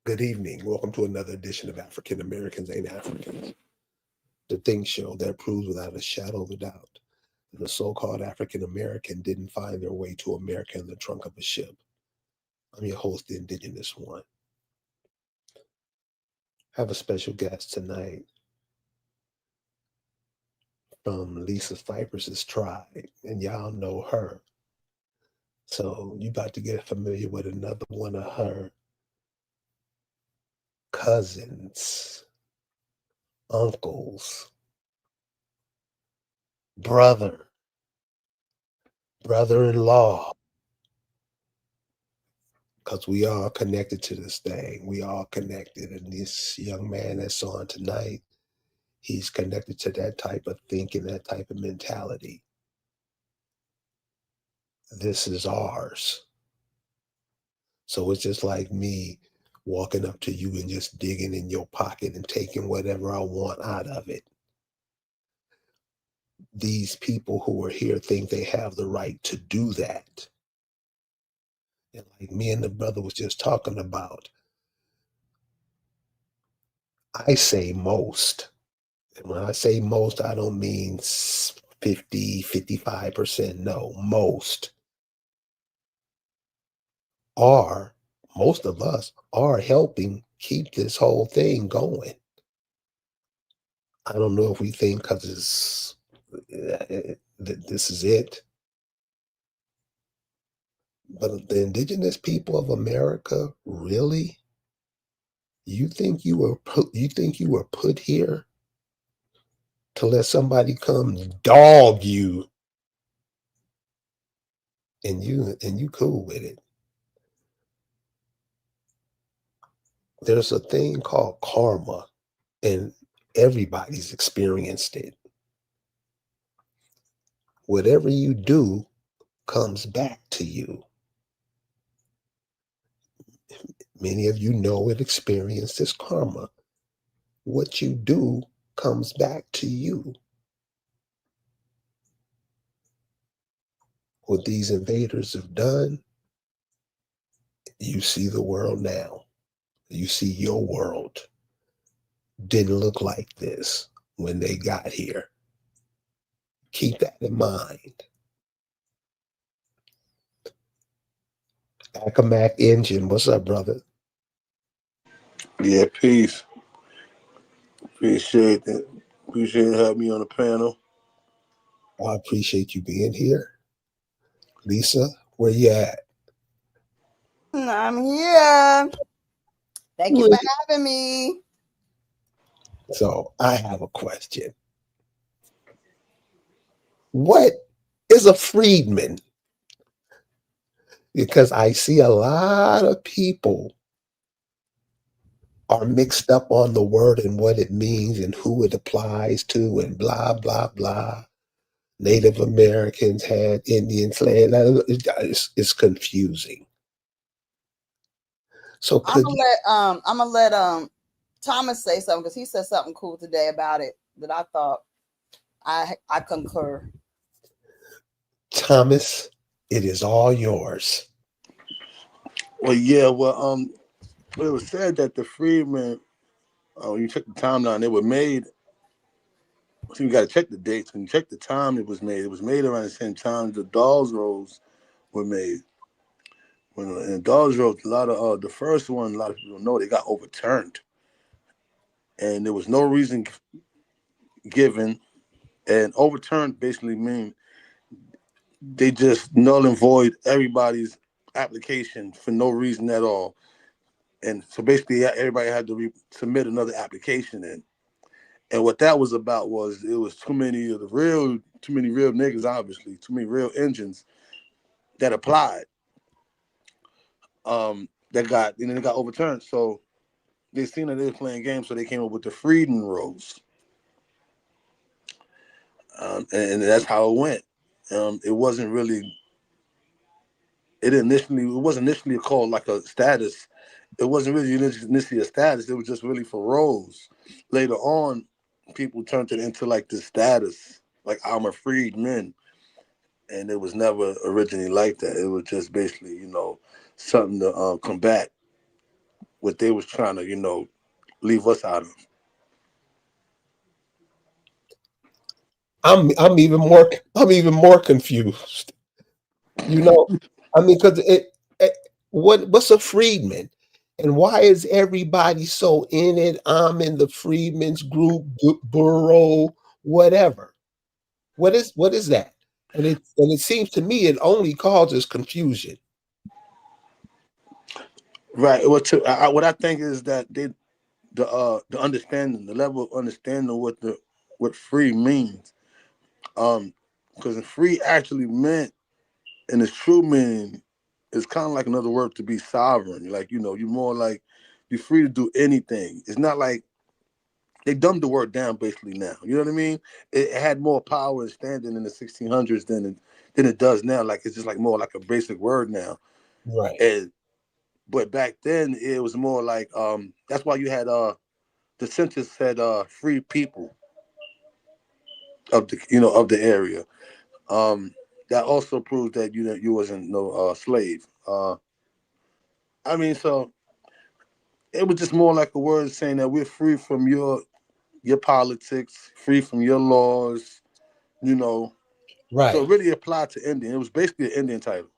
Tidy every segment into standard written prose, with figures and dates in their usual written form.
Good evening. Welcome to another edition of African Americans Ain't Africans, the Think Show that proves without a shadow of a doubt that the so called African American didn't find their way to America in the trunk of a ship. I'm your host, the Indigenous One. I have a special guest tonight from Lisa Cypress's tribe, and y'all know her. So you about to get familiar with another one of her cousins, uncles, brother, brother-in-law, because we all connected to this thing. We all connected. And this young man that's on tonight, he's connected to that type of thinking, that type of mentality. This is ours. So it's just like me walking up to you and just digging in your pocket and taking whatever I want out of it. These people who are here think they have the right to do that. And like me and the brother was just talking about, I say most. And when I say most, I don't mean 50, 55%. No, are, most of us are helping keep this whole thing going. I don't know if we think because this is it, but the indigenous people of America, really? You think you were put here to let somebody come dog you and you cool with it? There's a thing called karma, and everybody's experienced it. Whatever you do comes back to you. Many of you know and experience this karma. What you do comes back to you. What these invaders have done, you see the world now. You see your world didn't look like this when they got here. Keep that in mind. Acamac Engine, what's up, brother? Yeah, peace. Appreciate it. Appreciate having me on the panel. I appreciate you being here. Lisa, where you at? I'm here. Thank you for having me. So I have a question. What is a freedman? Because I see a lot of people are mixed up on the word and what it means and who it applies to and blah, blah, blah. Native Americans had Indian slaves. It's confusing. So I'm could gonna you, let Thomas say something because he said something cool today about it that I thought I concur. Thomas, it is all yours. It was said that the Freedmen, when you check the timeline, they were made. So you got to check the dates. When you check the time it was made around the same time the Dolls Rolls were made. When the Dolls Rolls, a lot of the first one, a lot of people don't know, they got overturned, and there was no reason given. And overturned basically mean they just null and void everybody's application for no reason at all. And so basically, everybody had to submit another application in. And what that was about was it was too many real niggas, obviously, too many real engines that applied. That got and then it got overturned. So they seen that they were playing games, so they came up with the Freedman rules, and that's how it went. It wasn't really. It wasn't initially called like a status. It wasn't really initially a status. It was just really for roles. Later on, people turned it into like the status, like I'm a freedman, and it was never originally like that. It was just basically, something to combat. what they was trying to, leave us out of. I'm even more confused. I mean, because what's a freedman, and why is everybody so in it? I'm in the freedmen's group, bureau, whatever. What is that? And it seems to me it only causes confusion. Right. What I think is that the understanding, the level of understanding what free means. Because free actually meant, in its true meaning, is kind of like another word to be sovereign. Like, you're more like you're free to do anything. It's not like they dumbed the word down basically now. You know what I mean? It had more power and standing in the 1600s than it does now. Like, it's just like more like a basic word now. Right. But back then it was more like that's why you had the census said free people of the area. Um, that also proves that you wasn't no slave. I mean, so it was just more like a word saying that we're free from your politics, free from your laws. You know, so Right. it really applied to Indian. It was basically an Indian title.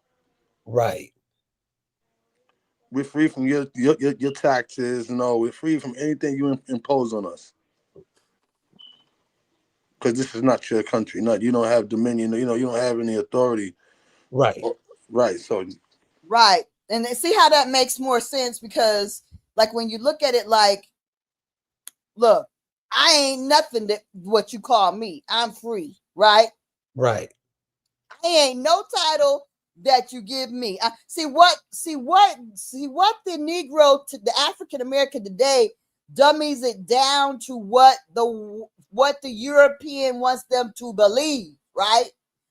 Right. We're free from your taxes. No, we're free from anything you impose on us. Because this is not your country. Not you don't have dominion. You don't have any authority. Right. Right. So Right. And see how that makes more sense, because like when you look at it, like, look, I ain't nothing that what you call me. I'm free, right? Right. I ain't no title that you give me. See what the Negro, to the African American today, dummies it down to what the European wants them to believe, right?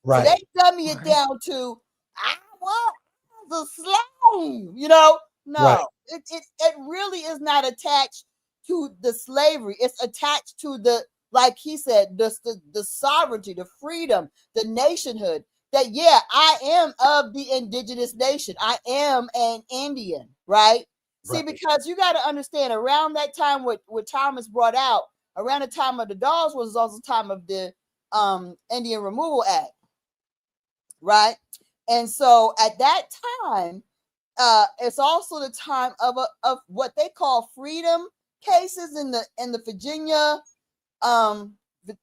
So they Right. dummy it down to, I want the slave, you know. Right. No, it really is not attached to the slavery. It's attached to the, like he said, the sovereignty, the freedom, the nationhood. That, yeah, I am of the indigenous nation. I am an Indian, right? See, Right. because you got to understand, around that time what Thomas brought out, around the time of the Dolls was also the time of the Indian Removal Act, right? And so at that time, it's also the time of what they call freedom cases in the Virginia,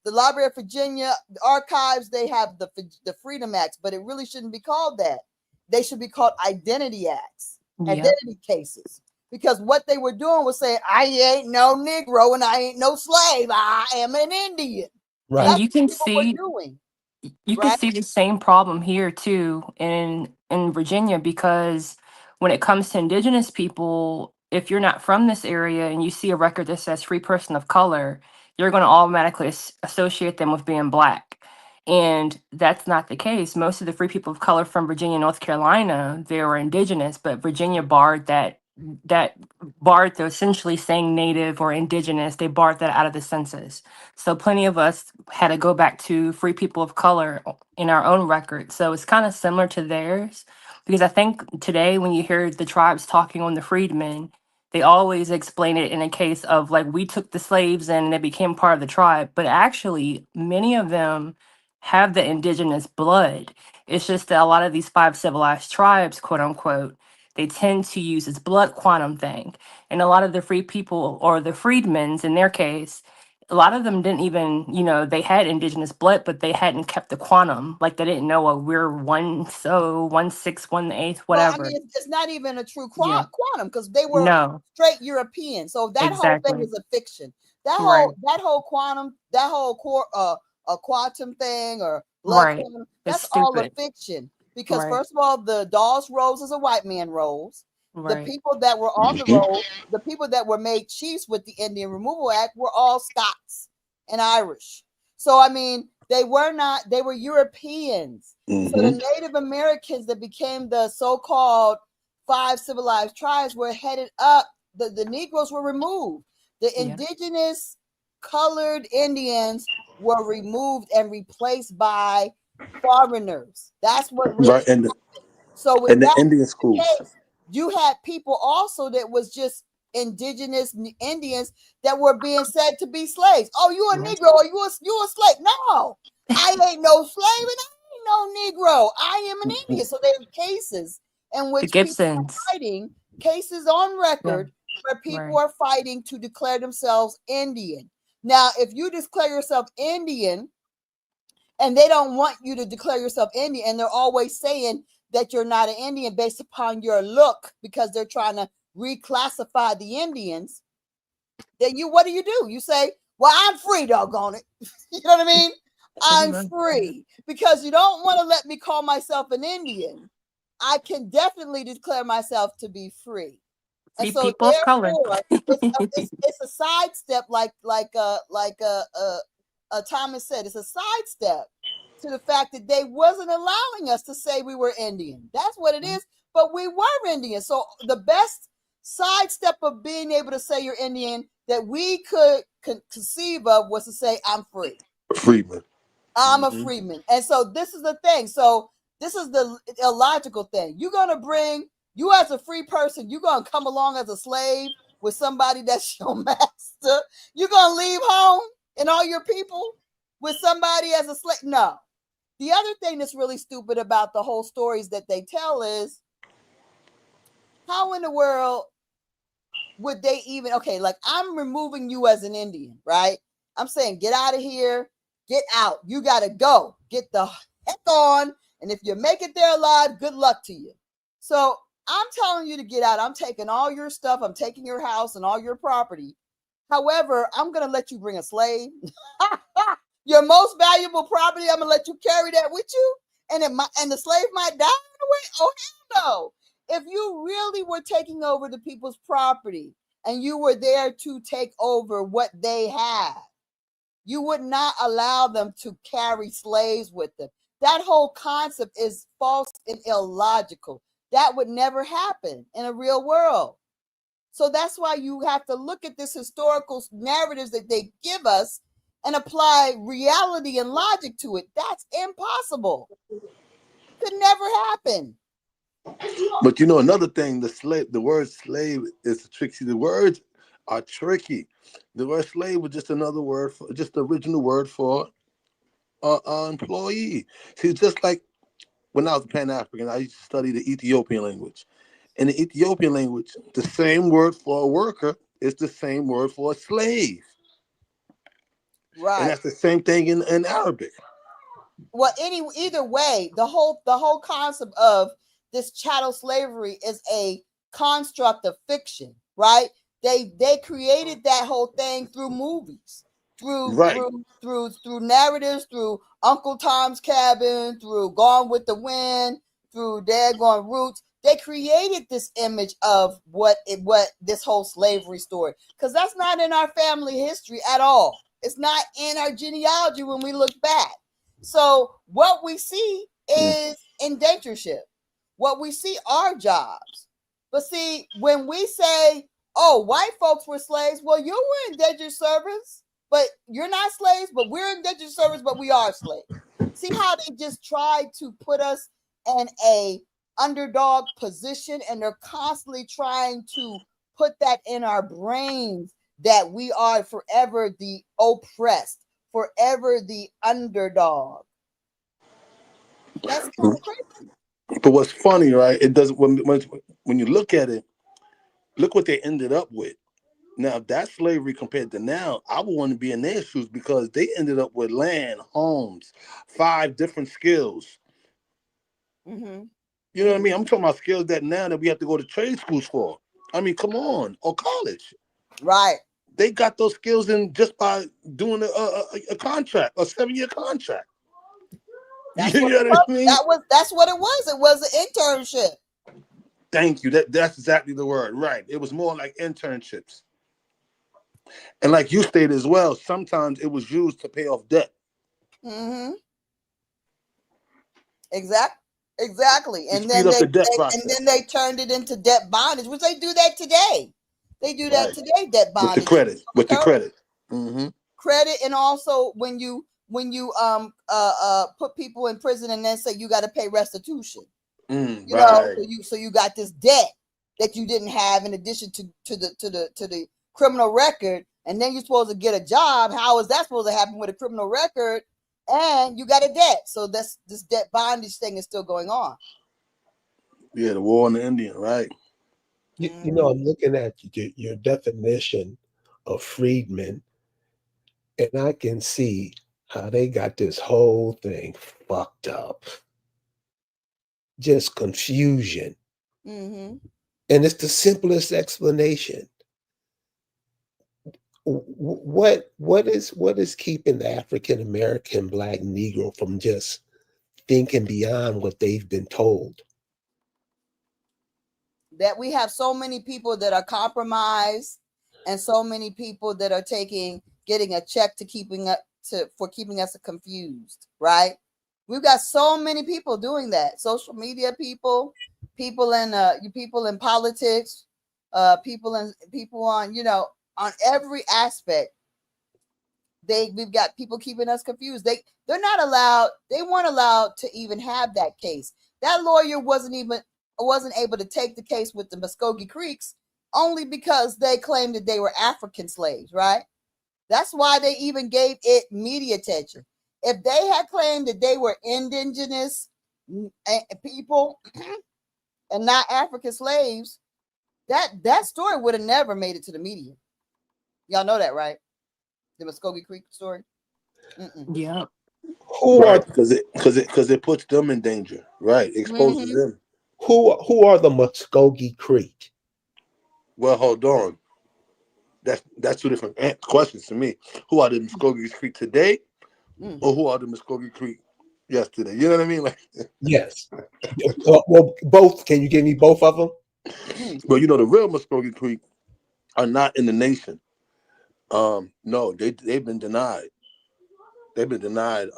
the Library of Virginia, the archives. They have the Freedom Acts, but it really shouldn't be called that. They should be called identity acts, identity cases, because what they were doing was saying, I ain't no Negro and I ain't no slave. I am an Indian. Right. And That's you what can people were see doing, you can right? see the same problem here too in Virginia, because when it comes to indigenous people, if you're not from this area and you see a record that says free person of color, you're going to automatically associate them with being black. And that's not the case. Most of the free people of color from Virginia, North Carolina, they were indigenous, but Virginia that barred the essentially saying native or indigenous, they barred that out of the census. So plenty of us had to go back to free people of color in our own record. So it's kind of similar to theirs, because I think today when you hear the tribes talking on the freedmen, they always explain it in a case of like, we took the slaves and they became part of the tribe. But actually, many of them have the indigenous blood. It's just that a lot of these five civilized tribes, quote unquote, they tend to use this blood quantum thing. And a lot of the free people, or the freedmen's in their case, a lot of them didn't even, they had indigenous blood, but they hadn't kept the quantum. Like they didn't know, we're one, so 1/6, 1/8, Well, I whatever. mean, it's not even a true Yeah. quantum, because they were No, straight European. So that whole thing exactly. is a fiction. Right. That whole quantum, that whole a quantum thing or blood Right. quantum, It's that's all a stupid. fiction. Because Right. first of all, the Dawes Rolls is a white man rolls. The Right. people that were on the roll, the people that were made chiefs with the Indian Removal Act were all Scots and Irish. So I mean, they were Europeans. So mm-hmm. the Native Americans that became the so-called five civilized tribes were headed up. The Negroes were removed. The Yeah. indigenous colored Indians were removed and replaced by foreigners. That's what really Right, happened. So with and the that Indian schools. case, you had people also that was just indigenous Indians that were being said to be slaves. Oh, you a Negro or you a slave? No, I ain't no slave and I ain't no Negro. I am an Indian. So there are cases in The which people are Gibsons. fighting, cases on Yeah. record where people Right. are fighting to declare themselves Indian. Now, if you declare yourself Indian and they don't want you to declare yourself Indian, and they're always saying that you're not an Indian based upon your look because they're trying to reclassify the Indians, then what do? You say, well, I'm free, doggone it. You know what I mean? I'm free because you don't want to let me call myself an Indian. I can definitely declare myself to be free. And Free so people of color. therefore, it's a sidestep, like Thomas said, it's a sidestep to the fact that they wasn't allowing us to say we were Indian. That's what it is. But we were Indian. So the best sidestep of being able to say you're Indian that we could conceive of was to say, I'm free. Freedman. I'm a freedman. And so this is the thing. So this is the illogical thing. You're going to bring, you as a free person, you're going to come along as a slave with somebody that's your master. You're going to leave home and all your people with somebody as a slave. No. The other thing that's really stupid about the whole stories that they tell is, how in the world would they even, okay, like I'm removing you as an Indian, right? I'm saying, get out of here, get out. You got to go, get the heck on. And if you make it there alive, good luck to you. So I'm telling you to get out. I'm taking all your stuff. I'm taking your house and all your property. However, I'm going to let you bring a slave. Your most valuable property, I'm going to let you carry that with you. And the slave might die on the way. Oh, hell no. If you really were taking over the people's property and you were there to take over what they had, you would not allow them to carry slaves with them. That whole concept is false and illogical. That would never happen in a real world. So that's why you have to look at this historical narratives that they give us and apply reality and logic to it. That's impossible. Could never happen. But you know another thing, the word slave is tricky. The words are tricky. The word slave was just another word for, just the original word for employee. See, just like when I was Pan African, I used to study the Ethiopian language. In the Ethiopian language, the same word for a worker is the same word for a slave. Right. And that's the same thing in Arabic. Well, either way, the whole concept of this chattel slavery is a construct of fiction, right? They created that whole thing through movies, through narratives, through Uncle Tom's Cabin, through Gone with the Wind, through Daggone Roots. They created this image of what this whole slavery story, because that's not in our family history at all. It's not in our genealogy when we look back. So what we see is indentureship. What we see are jobs. But see, when we say, oh, white folks were slaves, well, you were indentured servants, but you're not slaves, but we're indentured servants, but we are slaves. See how they just tried to put us in a underdog position, and they're constantly trying to put that in our brains that we are forever the oppressed, forever the underdog. That's kind of crazy. But what's funny, right? It doesn't when you look at it, look what they ended up with. Now that slavery compared to now, I would want to be in their shoes because they ended up with land, homes, 5 different skills. Mm-hmm. You know what I mean? I'm talking about skills that now that we have to go to trade schools for. I mean, come on, or college. Right. They got those skills in just by doing a contract, a 7-year contract. That's You what know it what was. I mean? That's what it was. It was an internship. Thank you. That's exactly the word. Right. It was more like internships. And like you stated as well, sometimes it was used to pay off debt. Mm-hmm. Exactly. To And speed then up the debt process. they turned it into debt bondage, which they do that today. They do that today, debt bondage. With the credit. Mm-hmm. Credit, and also when you put people in prison and then say you got to pay restitution. You know, so you got this debt. that you didn't have in addition to the criminal record, and then you're supposed to get a job. How is that supposed to happen with a criminal record and you got a debt? So this debt bondage thing is still going on. Yeah, the war on the Indian, right? You know, I'm looking at your definition of Freedman, and I can see how they got this whole thing fucked up. Just confusion. Mm-hmm. And it's the simplest explanation. What is keeping the African American Black Negro from just thinking beyond what they've been told? That we have so many people that are compromised, and so many people that are getting a check to keeping us confused, right? We've got so many people doing that. Social media people in politics, people on, on every aspect. We've got people keeping us confused. They weren't allowed to even have that case. That lawyer wasn't able to take the case with the Muskogee Creeks only because they claimed that they were African slaves, right? That's why they even gave it media attention. If they had claimed that they were indigenous people and not African slaves, that story would have never made it to the media. Y'all know that, right? The Muskogee Creek story. Yeah. Who Right, are because it puts them in danger. Right, exposes them. who are the Muskogee Creek? Well, hold on. That's two different questions to me. Who are the Muskogee Creek today, or who are the Muskogee Creek yesterday? You know what I mean? Like, Yes. Well, both. Can you give me both of them? well, the real Muskogee Creek are not in the nation. No, they've been denied. They've been denied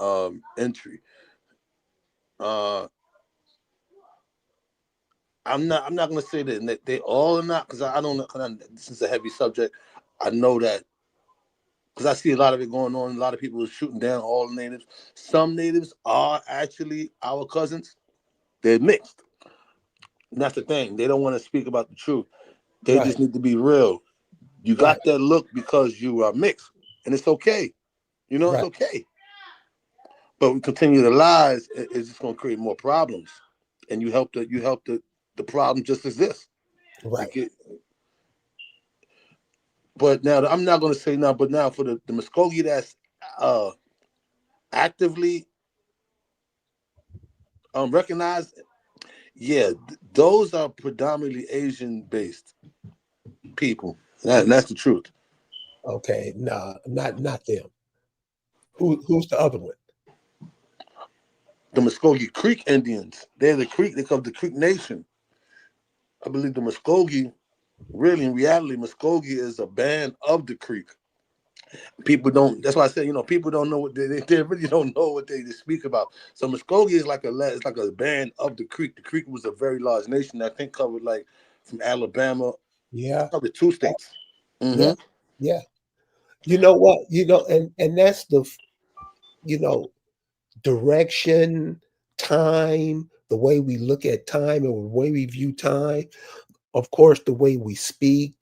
entry. I'm not gonna say that they all are not, because I don't know. This is a heavy subject. I know that because I see a lot of it going on. A lot of people are shooting down all the natives. Some natives are actually our cousins. They're mixed. And that's the thing. They don't want to speak about the truth. They Right. just need to be real. You Right. got that look because you are mixed, and it's okay. It's Right. okay. But we continue to lies, it's just going to create more problems, and you help the problem just exist. Right. But now I'm not going to say now. But now for the Muskogee that's actively recognized, yeah, those are predominantly Asian based people. And that's the truth. Okay. Nah, not them. Who's the other one? The Muskogee Creek Indians. They're the Creek. They call the Creek Nation. I believe the Muskogee, really, in reality, Muskogee is a band of the Creek. People don't. That's why I said, people don't know what they really don't know what they speak about. So Muskogee is it's like a band of the Creek. The Creek was a very large nation. I think covered like from Alabama. Yeah. Covered 2 states. Yeah. Yeah. You know what? And that's the direction, time, the way we look at time and the way we view time. Of course, the way we speak,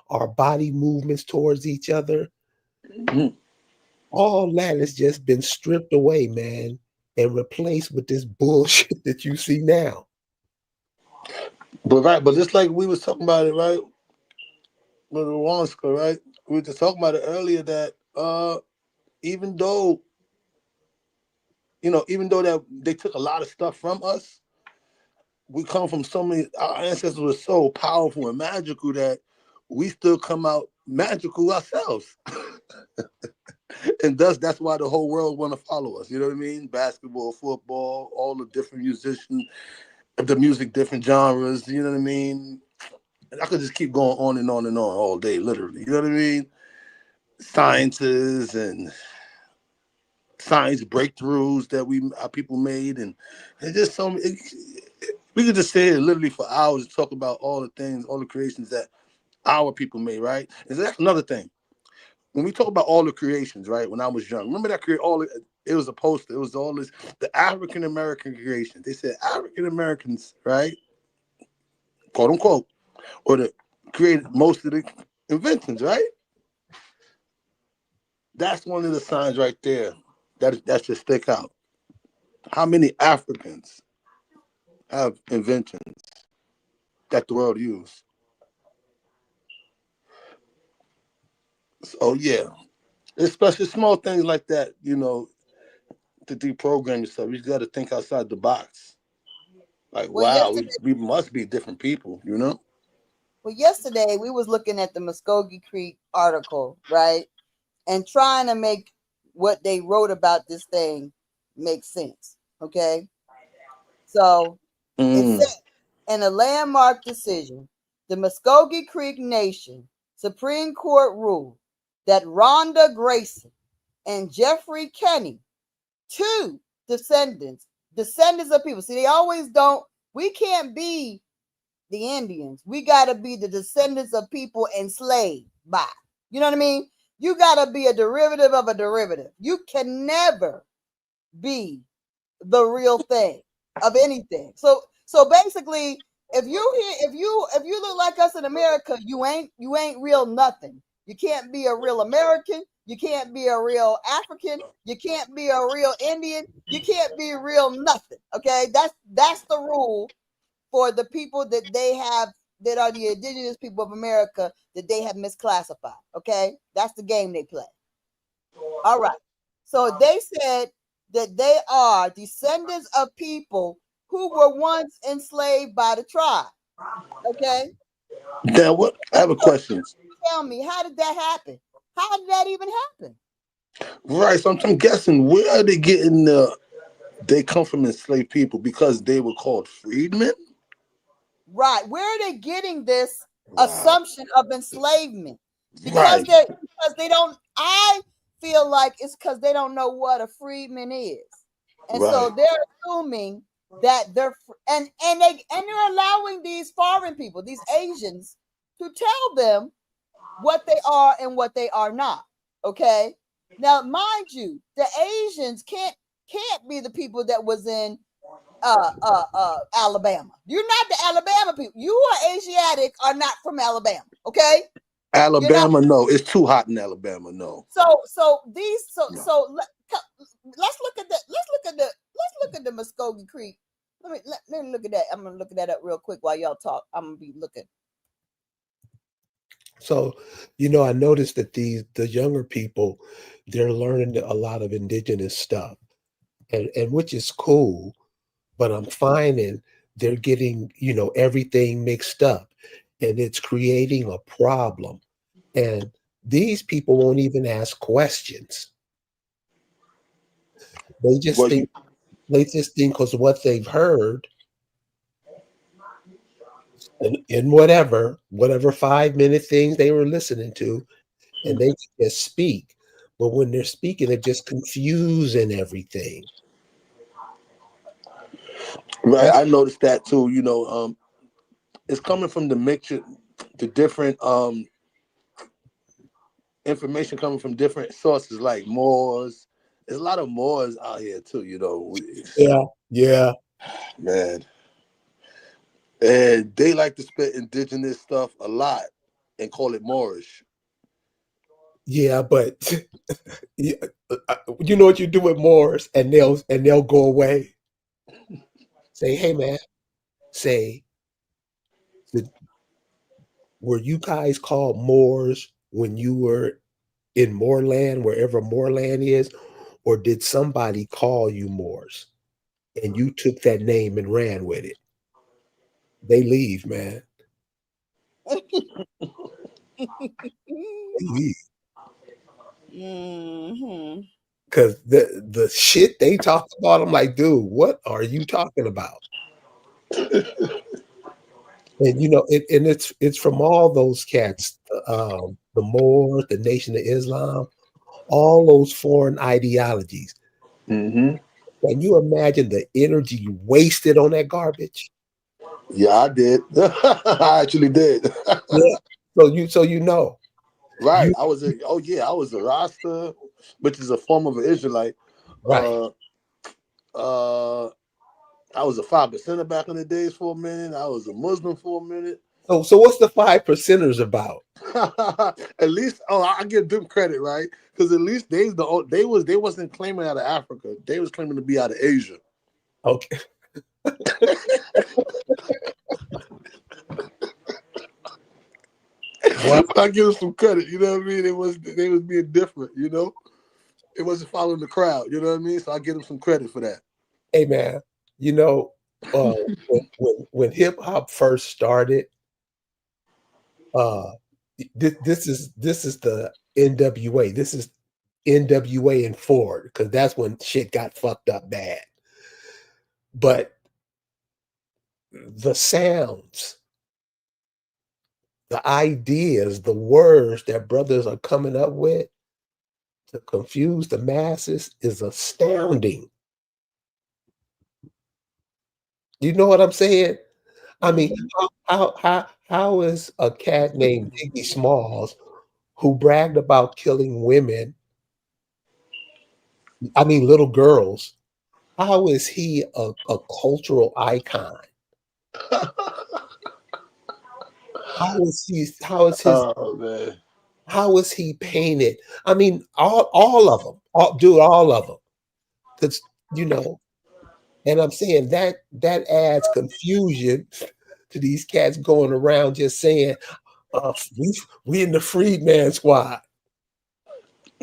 our body movements towards each other. Mm-hmm. All that has just been stripped away, man, and replaced with this bullshit that you see now. But just like we was talking about it, right? With Rwanska, right? We were just talking about it earlier that even though that they took a lot of stuff from us, we come from so many. Our ancestors were so powerful and magical that we still come out magical ourselves. And that's why the whole world want to follow us. You know what I mean? Basketball, football, all the different musicians, the music, different genres. You know what I mean? I could just keep going on and on and on all day, literally. You know what I mean? Sciences and science breakthroughs that our people made, and just so we could just say it literally for hours and talk about all the things, all the creations that our people made, right? And that's another thing. When we talk about all the creations, right? When I was young, remember that it was a poster. It was all this, the African American creations. They said African Americans, right? quote unquote, or that created most of the inventions, right? That's one of the signs right there that should stick out. How many Africans have inventions that the world used? So yeah, especially small things like that, to deprogram yourself. You got to think outside the box. Like, Well, wow, yesterday, we must be different people, yesterday we was looking at the Muskogee Creek article, right, and trying to make what they wrote about this thing make sense. Okay, so it Mm. said in a landmark decision, the Muskogee Creek Nation Supreme Court ruled that Rhonda Grayson and Jeffrey Kenny, two descendants of people. See, they always don't. We can't be the Indians. We got to be the descendants of people enslaved by. You know what I mean? You got to be a derivative of a derivative. You can never be the real thing of anything. So basically, if you look like us in America, you ain't real nothing. You can't be a real American. You can't be a real African. You can't be a real Indian. You can't be real nothing. Okay, that's the rule for the people that they have that are the indigenous people of America that they have misclassified. Okay, that's the game they play. All right. So they said that they are descendants of people who were once enslaved by the tribe. Okay. Now, what? I have a So question. tell me, how did that happen? How did that even happen? Right, so I'm guessing where are they getting they come from enslaved people because they were called freedmen? Right. Where are they getting this Wow. assumption of enslavement? Because Right, they don't. I feel like it's because they don't know what a freedman is, and so right, they're assuming that they're allowing these foreign people, these Asians, to tell them what they are and what they are not. Okay. Now, mind you, the Asians can't be the people that was in Alabama. You're not the Alabama people. You are Asiatic, are not from Alabama. Okay, you're not. Alabama, no, it's too hot in Alabama, no. So these No. let's look at the Muskogee Creek. Let me look at that. I'm gonna look at that up real quick while y'all talk. I'm gonna be looking. So, I noticed that the younger people, they're learning a lot of indigenous stuff, and which is cool. But I'm finding they're getting, everything mixed up, and it's creating a problem. And these people won't even ask questions. They just Well, think because what they've heard in whatever 5-minute things they were listening to, and they can just speak. But when they're speaking, they're just confusing everything. right, That's I noticed that too. It's coming from the mixture, the different information coming from different sources, like Moors. There's a lot of Moors out here too. yeah, yeah, Man, and they like to spit indigenous stuff a lot and call it Moorish. yeah. But you you know what you do with Moors, and they'll go away. Say, hey man, say, "Did- were you guys called Moors when you were in Moorland, wherever Moorland is, or did somebody call you Moors and you took that name and ran with it?" They leave, man. They leave Mm-hmm. because the shit they talk about. I'm like, dude, what are you talking about? And and it's from all those cats, the Moors, the Nation of Islam, all those foreign ideologies. Hmm. Can you imagine the energy wasted on that garbage? Yeah, I did. I actually did. Yeah. So Right. you I was a Rasta, which is a form of an Israelite. right. Uh, uh, I was a 5%er back in the days for a minute. I was a Muslim for a minute. So what's the 5%ers about? At least, I give them credit, right? Because at least they wasn't claiming out of Africa. They was claiming to be out of Asia. Okay. What? I give them some credit. You know what I mean? They was being different. You know, it wasn't following the crowd. You know what I mean? So I give them some credit for that. Hey man, you know, when hip hop first started, this is the NWA. This is NWA and Ford, because that's when shit got fucked up bad. But the sounds, the ideas, the words that brothers are coming up with to confuse the masses is astounding. You know what I'm saying? I mean, how is a cat named Biggie Smalls, who bragged about killing women, I mean little girls, how is he a cultural icon? How is his Oh man. how is he painted? I mean, all of them, all of them, because you know. And I'm saying that adds confusion to these cats going around just saying, we in the Freedman squad.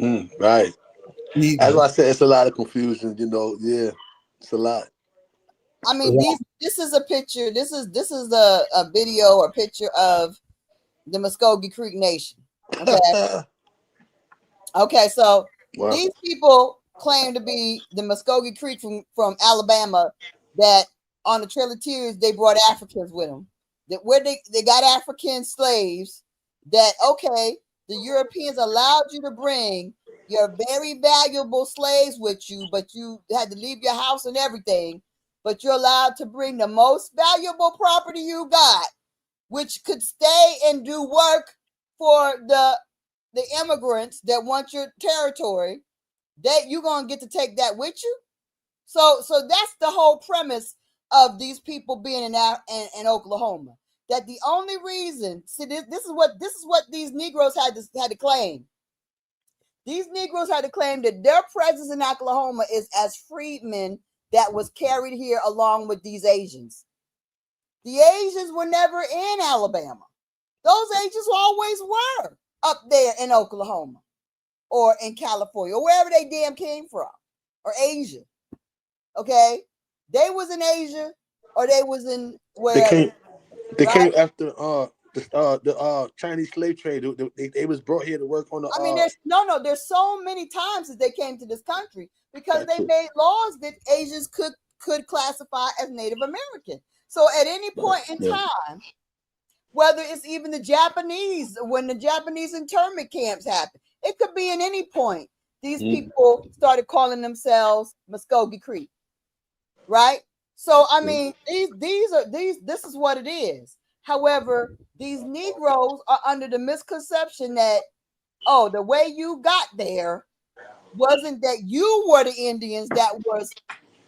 Right. That's We, why I said it's a lot of confusion. You know, yeah, it's a lot. I mean, this is a picture. This is a video or picture of the Muskogee Creek Nation. Okay. Okay, so Wow. these people claim to be the Muskogee Creek from Alabama, that on the Trail of Tears they brought Africans with them. That where they got African slaves, that okay, the Europeans allowed you to bring your very valuable slaves with you, but you had to leave your house and everything. But you're allowed to bring the most valuable property you got, which could stay and do work for the immigrants that want your territory, that you're gonna get to take that with you. So that's the whole premise of these people being in Oklahoma. That the only reason, see, this is what these Negroes had to claim. These Negroes had to claim that their presence in Oklahoma is as freedmen that was carried here along with these Asians. The Asians were never in Alabama. Those Asians always were up there in Oklahoma or in California or wherever they damn came from, or Asia. Okay, they was in Asia or they was in wherever. They came after the Chinese slave trade. They was brought here to work on the. I mean, there's so many times that they came to this country because they made laws that Asians could classify as Native American. So at any point in time, whether it's even the Japanese, when the Japanese internment camps happened, it could be in any point. These people started calling themselves Muskogee Creek, right? So I mean, this is what it is. However, these Negroes are under the misconception that, oh, the way you got there wasn't that you were the Indians that was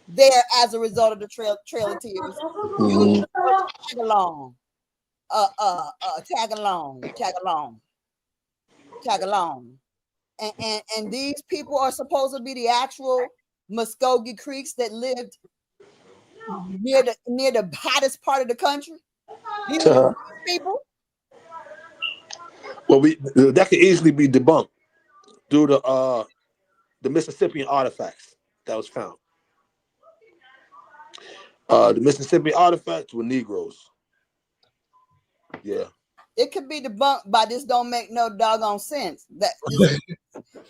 there as a result of the Trail of Tears. You just were tag along. Tag along. And these people are supposed to be the actual Muskogee Creeks that lived near the hottest part of the country. These people. Well, that could easily be debunked due to the Mississippian artifacts that was found. The Mississippi artifacts were Negroes. Yeah. It could be debunked by this don't make no doggone sense. That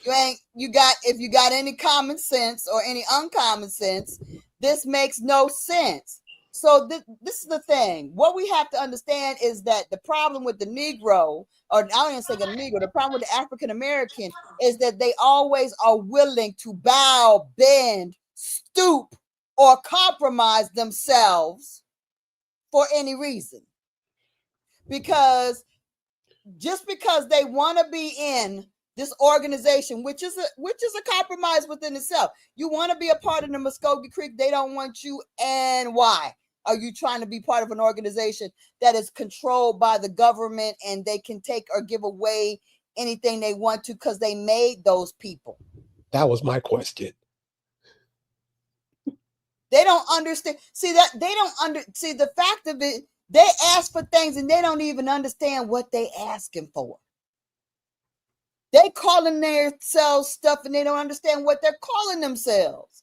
if you got any common sense or any uncommon sense, this makes no sense. So this is the thing. What we have to understand is that the problem with the Negro, or I don't even say the Negro, the problem with the African American is that they always are willing to bow, bend, stoop, or compromise themselves for any reason. Because just because they want to be in this organization, which is a compromise within itself. You want to be a part of the Muskogee Creek, they don't want you. And why are you trying to be part of an organization that is controlled by the government and they can take or give away anything they want to because they made those people? That was my question. They don't understand. See the fact of it, they ask for things and they don't even understand what they asking for. They calling themselves stuff and they don't understand what they're calling themselves.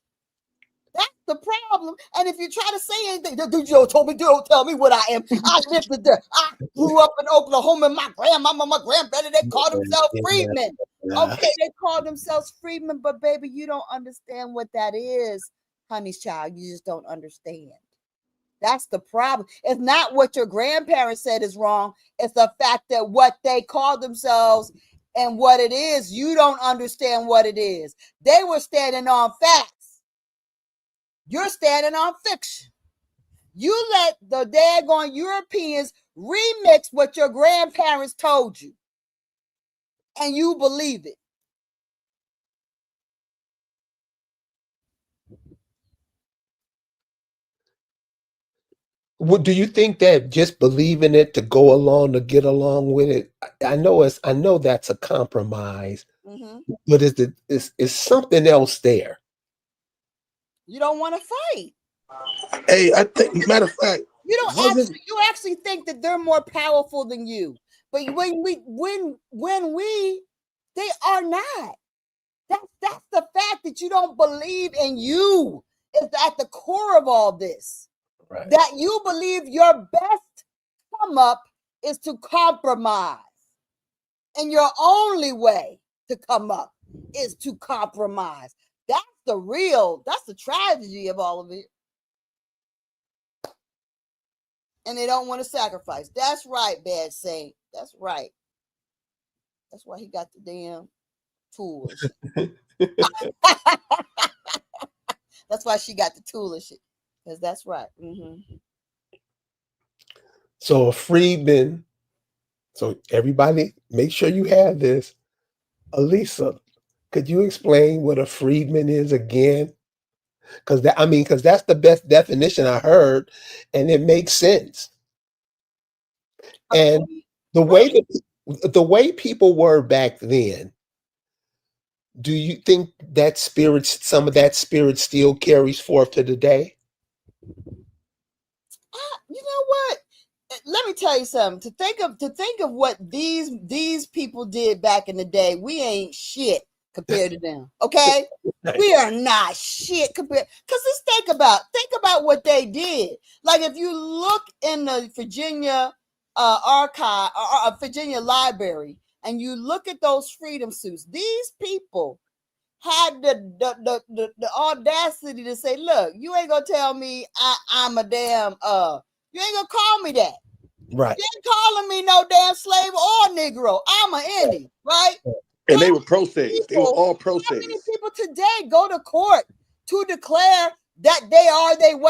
That's the problem. And if you try to say anything, don't tell me what I am. I lived there. I grew up in Oklahoma. My grandmama, my grandfather, they called themselves freedmen. Okay, they call themselves freedmen, but baby, you don't understand what that is, honey's child. You just don't understand. That's the problem. It's not what your grandparents said is wrong. It's the fact that what they call themselves and what it is, you don't understand what it is. They were standing on facts. You're standing on fiction. You let the daggone Europeans remix what your grandparents told you, and you believe it. What do you think that just believing it to go along, to get along with it? I know that's a compromise, but is something else there? You don't want to fight. Hey, I think, matter of fact, you actually think that they're more powerful than you, but when they are not. That's the fact that you don't believe in you is at the core of all this. Right. That you believe your best come up is to compromise, and your only way to come up is to compromise. That's the tragedy of all of it. And they don't want to sacrifice. That's right, Bad Saint. That's right. That's why he got the damn tool and shit. That's why she got the tool and shit. Because that's right. So a freedman. So everybody, make sure you have this. Elisa, could you explain what a freedman is again? Because that's the best definition I heard, and it makes sense. And the way people were back then, do you think that some of that spirit still carries forth to today? You know what? Let me tell you something. To think of what these people did back in the day, we ain't shit compared to them. Okay, we are not shit compared. Because let's think about what they did. Like if you look in the Virginia archive or Virginia library, and you look at those freedom suits, these people had the audacity to say, "Look, you ain't gonna tell me I'm a damn you ain't gonna call me that. Right. You ain't calling me no damn slave or Negro. I'm an Indian, right?" And they were pro-slaves. They were all pro-slaves. How many people today go to court to declare that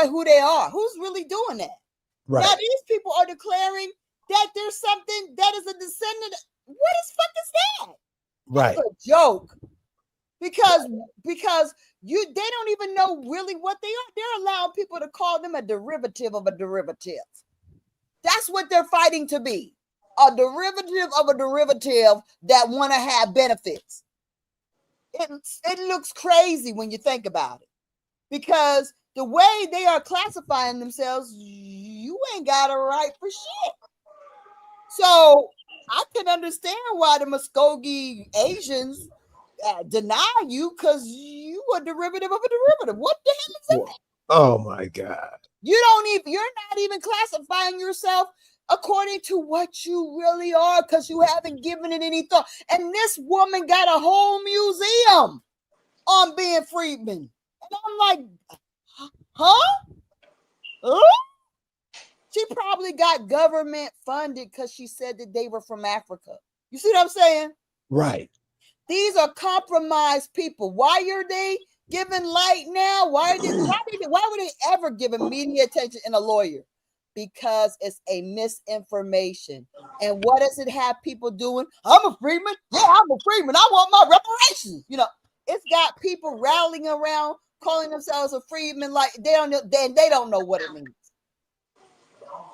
who they are? Who's really doing that? Right. Now these people are declaring that there's something that is a descendant. What is fuck is that? Right. That's a joke. Because they don't even know really what they are. They're allowing people to call them a derivative of a derivative. That's what they're fighting to be. A derivative of a derivative that want to have benefits. It looks crazy when you think about it. Because the way they are classifying themselves, you ain't got a right for shit. So I can understand why the Muskogee Asians deny you, because you a derivative of a derivative. What the hell is that? Oh my God. You're not even classifying yourself according to what you really are, because you haven't given it any thought. And this woman got a whole museum on being freedmen. And I'm like, huh? She probably got government funded because she said that they were from Africa. You see what I'm saying? Right. These are compromised people. Why are they giving light now? Why would they ever give media attention and a lawyer? because it's a misinformation. And what does it have people doing? I'm a Freedman. Yeah, I'm a Freedman. I want my reparations. You know, it's got people rallying around calling themselves a Freedman like they don't know what it means.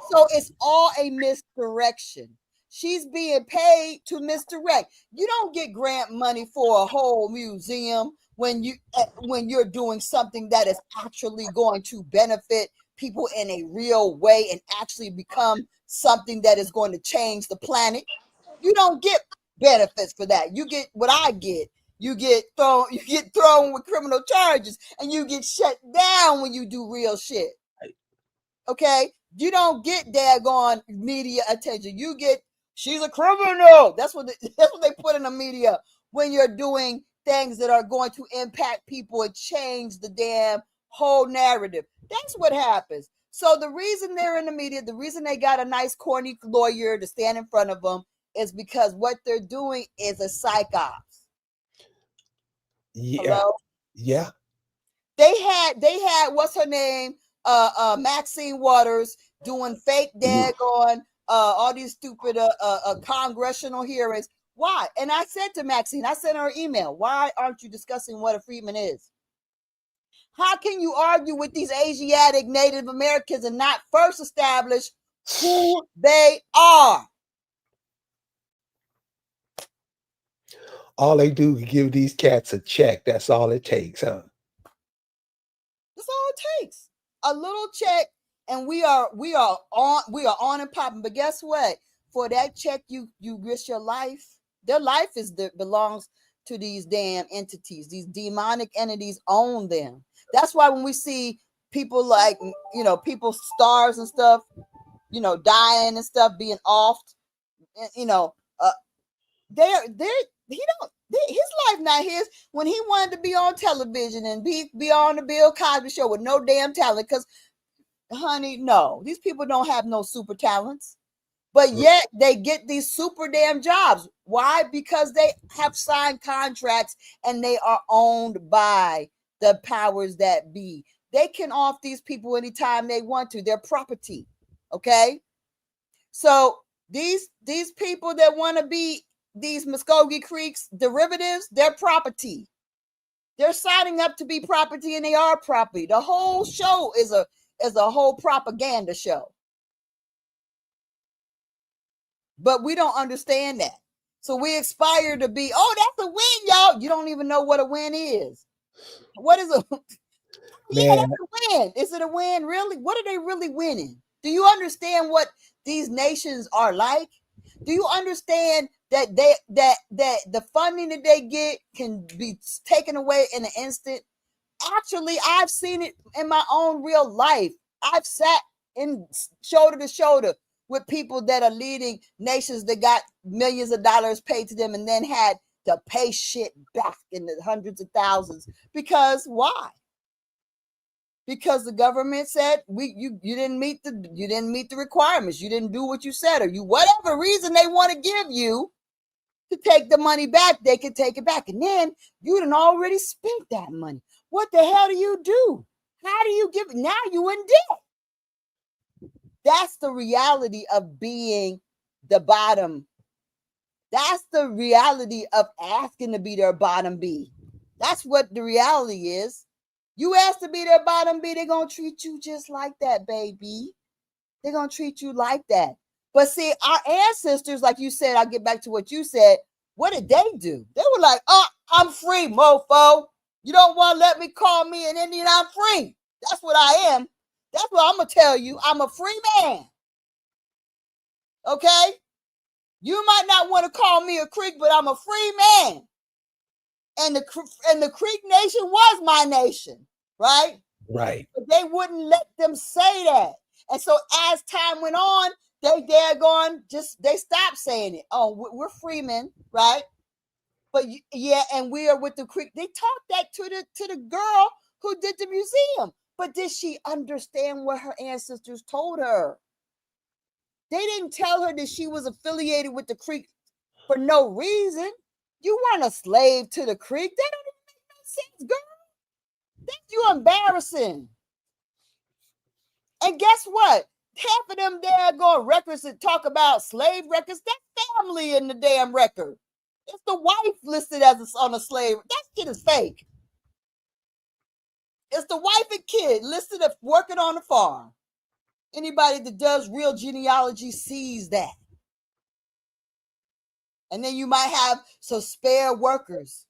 So it's all a misdirection. She's being paid to misdirect. You don't get grant money for a whole museum when you're doing something that is actually going to benefit people in a real way and actually become something that is going to change the planet. You don't get benefits for that. You get what I get. You get thrown with criminal charges, and you get shut down when you do real shit. Okay? You don't get daggone media attention. You get, she's a criminal. That's what they put in the media when you're doing things that are going to impact people and change the damn whole narrative. That's what happens. So the reason they're in the media, the reason they got a nice corny lawyer to stand in front of them is because what they're doing is a psyops. Yeah. Hello? Yeah. They had what's her name? Maxine Waters doing fake daggone all these stupid congressional hearings. Why? And I said to Maxine, I sent her an email. Why aren't you discussing what a Freedman is? How can you argue with these Asiatic Native Americans and not first establish who they are? All they do is give these cats a check. That's all it takes, huh? That's all it takes. A little check, and we are on and popping. But guess what? For that check, you risk your life. Their life belongs to these damn entities. These demonic entities own them. That's why when we see people like, people, stars and stuff, dying and stuff, being offed, his life not his. When he wanted to be on television and be on the Bill Cosby show with no damn talent, because honey, no, these people don't have no super talents, but yet they get these super damn jobs. Why? Because they have signed contracts and they are owned by the powers that be. They can off these people anytime they want to. They're property. Okay. So these people that want to be these Muskogee Creek's derivatives, they're property. They're signing up to be property, and they are property. The whole show is a whole propaganda show. But we don't understand that. So we aspire to be, that's a win, y'all. You don't even know what a win is. What is a yeah, that's a win. Is it a win, really? What are they really winning? Do you understand what these nations are like? Do you understand that the funding that they get can be taken away in an instant? Actually, I've seen it in my own real life. I've sat in shoulder to shoulder with people that are leading nations that got millions of dollars paid to them and then had to pay shit back in the hundreds of thousands. Because why? Because the government said you didn't meet the requirements. You didn't do what you said, or whatever reason they want to give you to take the money back, they can take it back. And then you done already spent that money. What the hell do you do? How do you give it? Now you in debt. That's the reality of being the bottom. That's the reality of asking to be their bottom B. That's what the reality is. You ask to be their bottom B, they're going to treat you just like that, baby. They're going to treat you like that. But see, our ancestors, like you said, I'll get back to what you said. What did they do? They were like, I'm free, mofo. You don't want to let me call me an Indian, I'm free. That's what I am. That's what I'm going to tell you. I'm a free man. Okay? You might not want to call me a Creek, but I'm a free man. And the Creek Nation was my nation, right? Right. But they wouldn't let them say that. And so as time went on, they stopped saying it. Oh, we're Freemen, right? But yeah, and we are with the Creek. They taught that to the girl who did the museum. But did she understand what her ancestors told her? They didn't tell her that she was affiliated with the Creek for no reason. You weren't a slave to the Creek. That don't even make no sense, girl. That's you embarrassing. And guess what? half of them daggone records that talk about slave records, that's family in the damn record. It's the wife listed as on a slave. That shit is fake. It's the wife and kid listed as working on the farm. Anybody that does real genealogy sees that. And then you might have some spare workers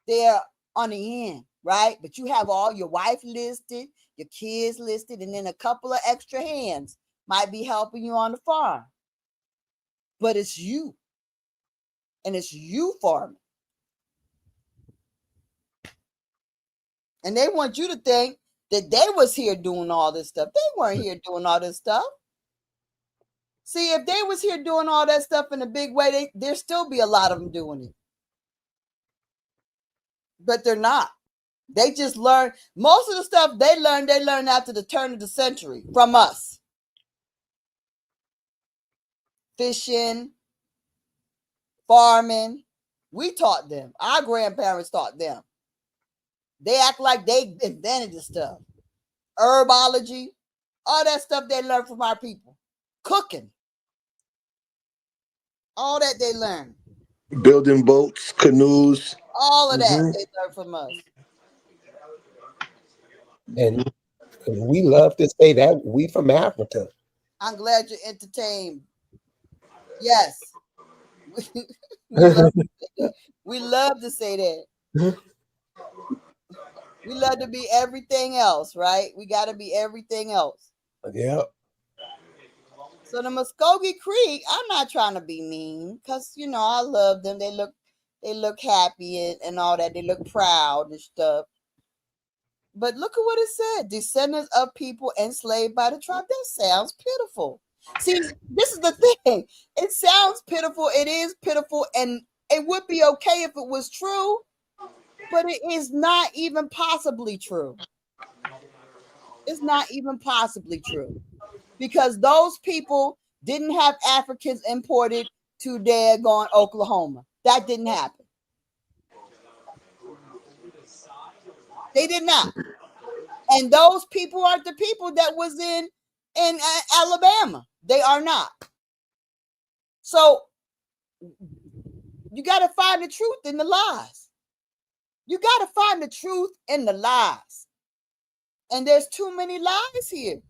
there on the end, right? But you have all your wife listed, your kids listed, and then a couple of extra hands might be helping you on the farm. But it's you. And it's you farming. And they want you to think that they was here doing all this stuff. They weren't here doing all this stuff. See, if they was here doing all that stuff in a big way, there'd still be a lot of them doing it. But they're not. They just learned, most of the stuff they learned after the turn of the century from us. Fishing, farming, we taught them. Our grandparents taught them. They act like they invented the stuff. Herbology, all that stuff they learned from our people. Cooking. All that they learned. Building boats, canoes. All of that they learned from us. And we love to say that we from Africa. I'm glad you're entertained. Yes. We love to say that. We love to be everything else, right? We got to be everything else. Yeah. So the Muskogee Creek, I'm not trying to be mean because, you know, I love them. They look happy and all that. They look proud and stuff. But look at what it said. Descendants of people enslaved by the tribe. That sounds pitiful. See, this is the thing. It sounds pitiful. It is pitiful. And it would be okay if it was true. But it is not even possibly true. It's not even possibly true. Because those people didn't have Africans imported to daggone Oklahoma. That didn't happen. They did not. And those people aren't the people that was in Alabama. They are not. So you got to find the truth in the lies. You got to find the truth in the lies. And there's too many lies here.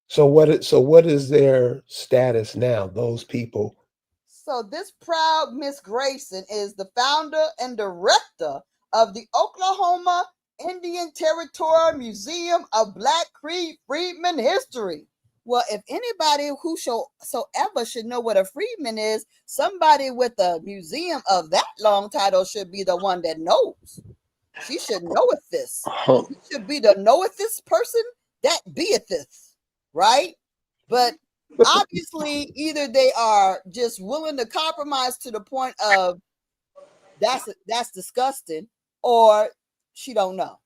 So what is their status now, those people? So this proud Miss Grayson is the founder and director of the Oklahoma Indian Territorial Museum of Black Freedman History. Well, if anybody who ever should know what a freedman is, somebody with a museum of that long title should be the one that knows. She should knoweth this. She should be the knoweth this person that beeth this, right? But obviously, either they are just willing to compromise to the point of that's disgusting, or she don't know.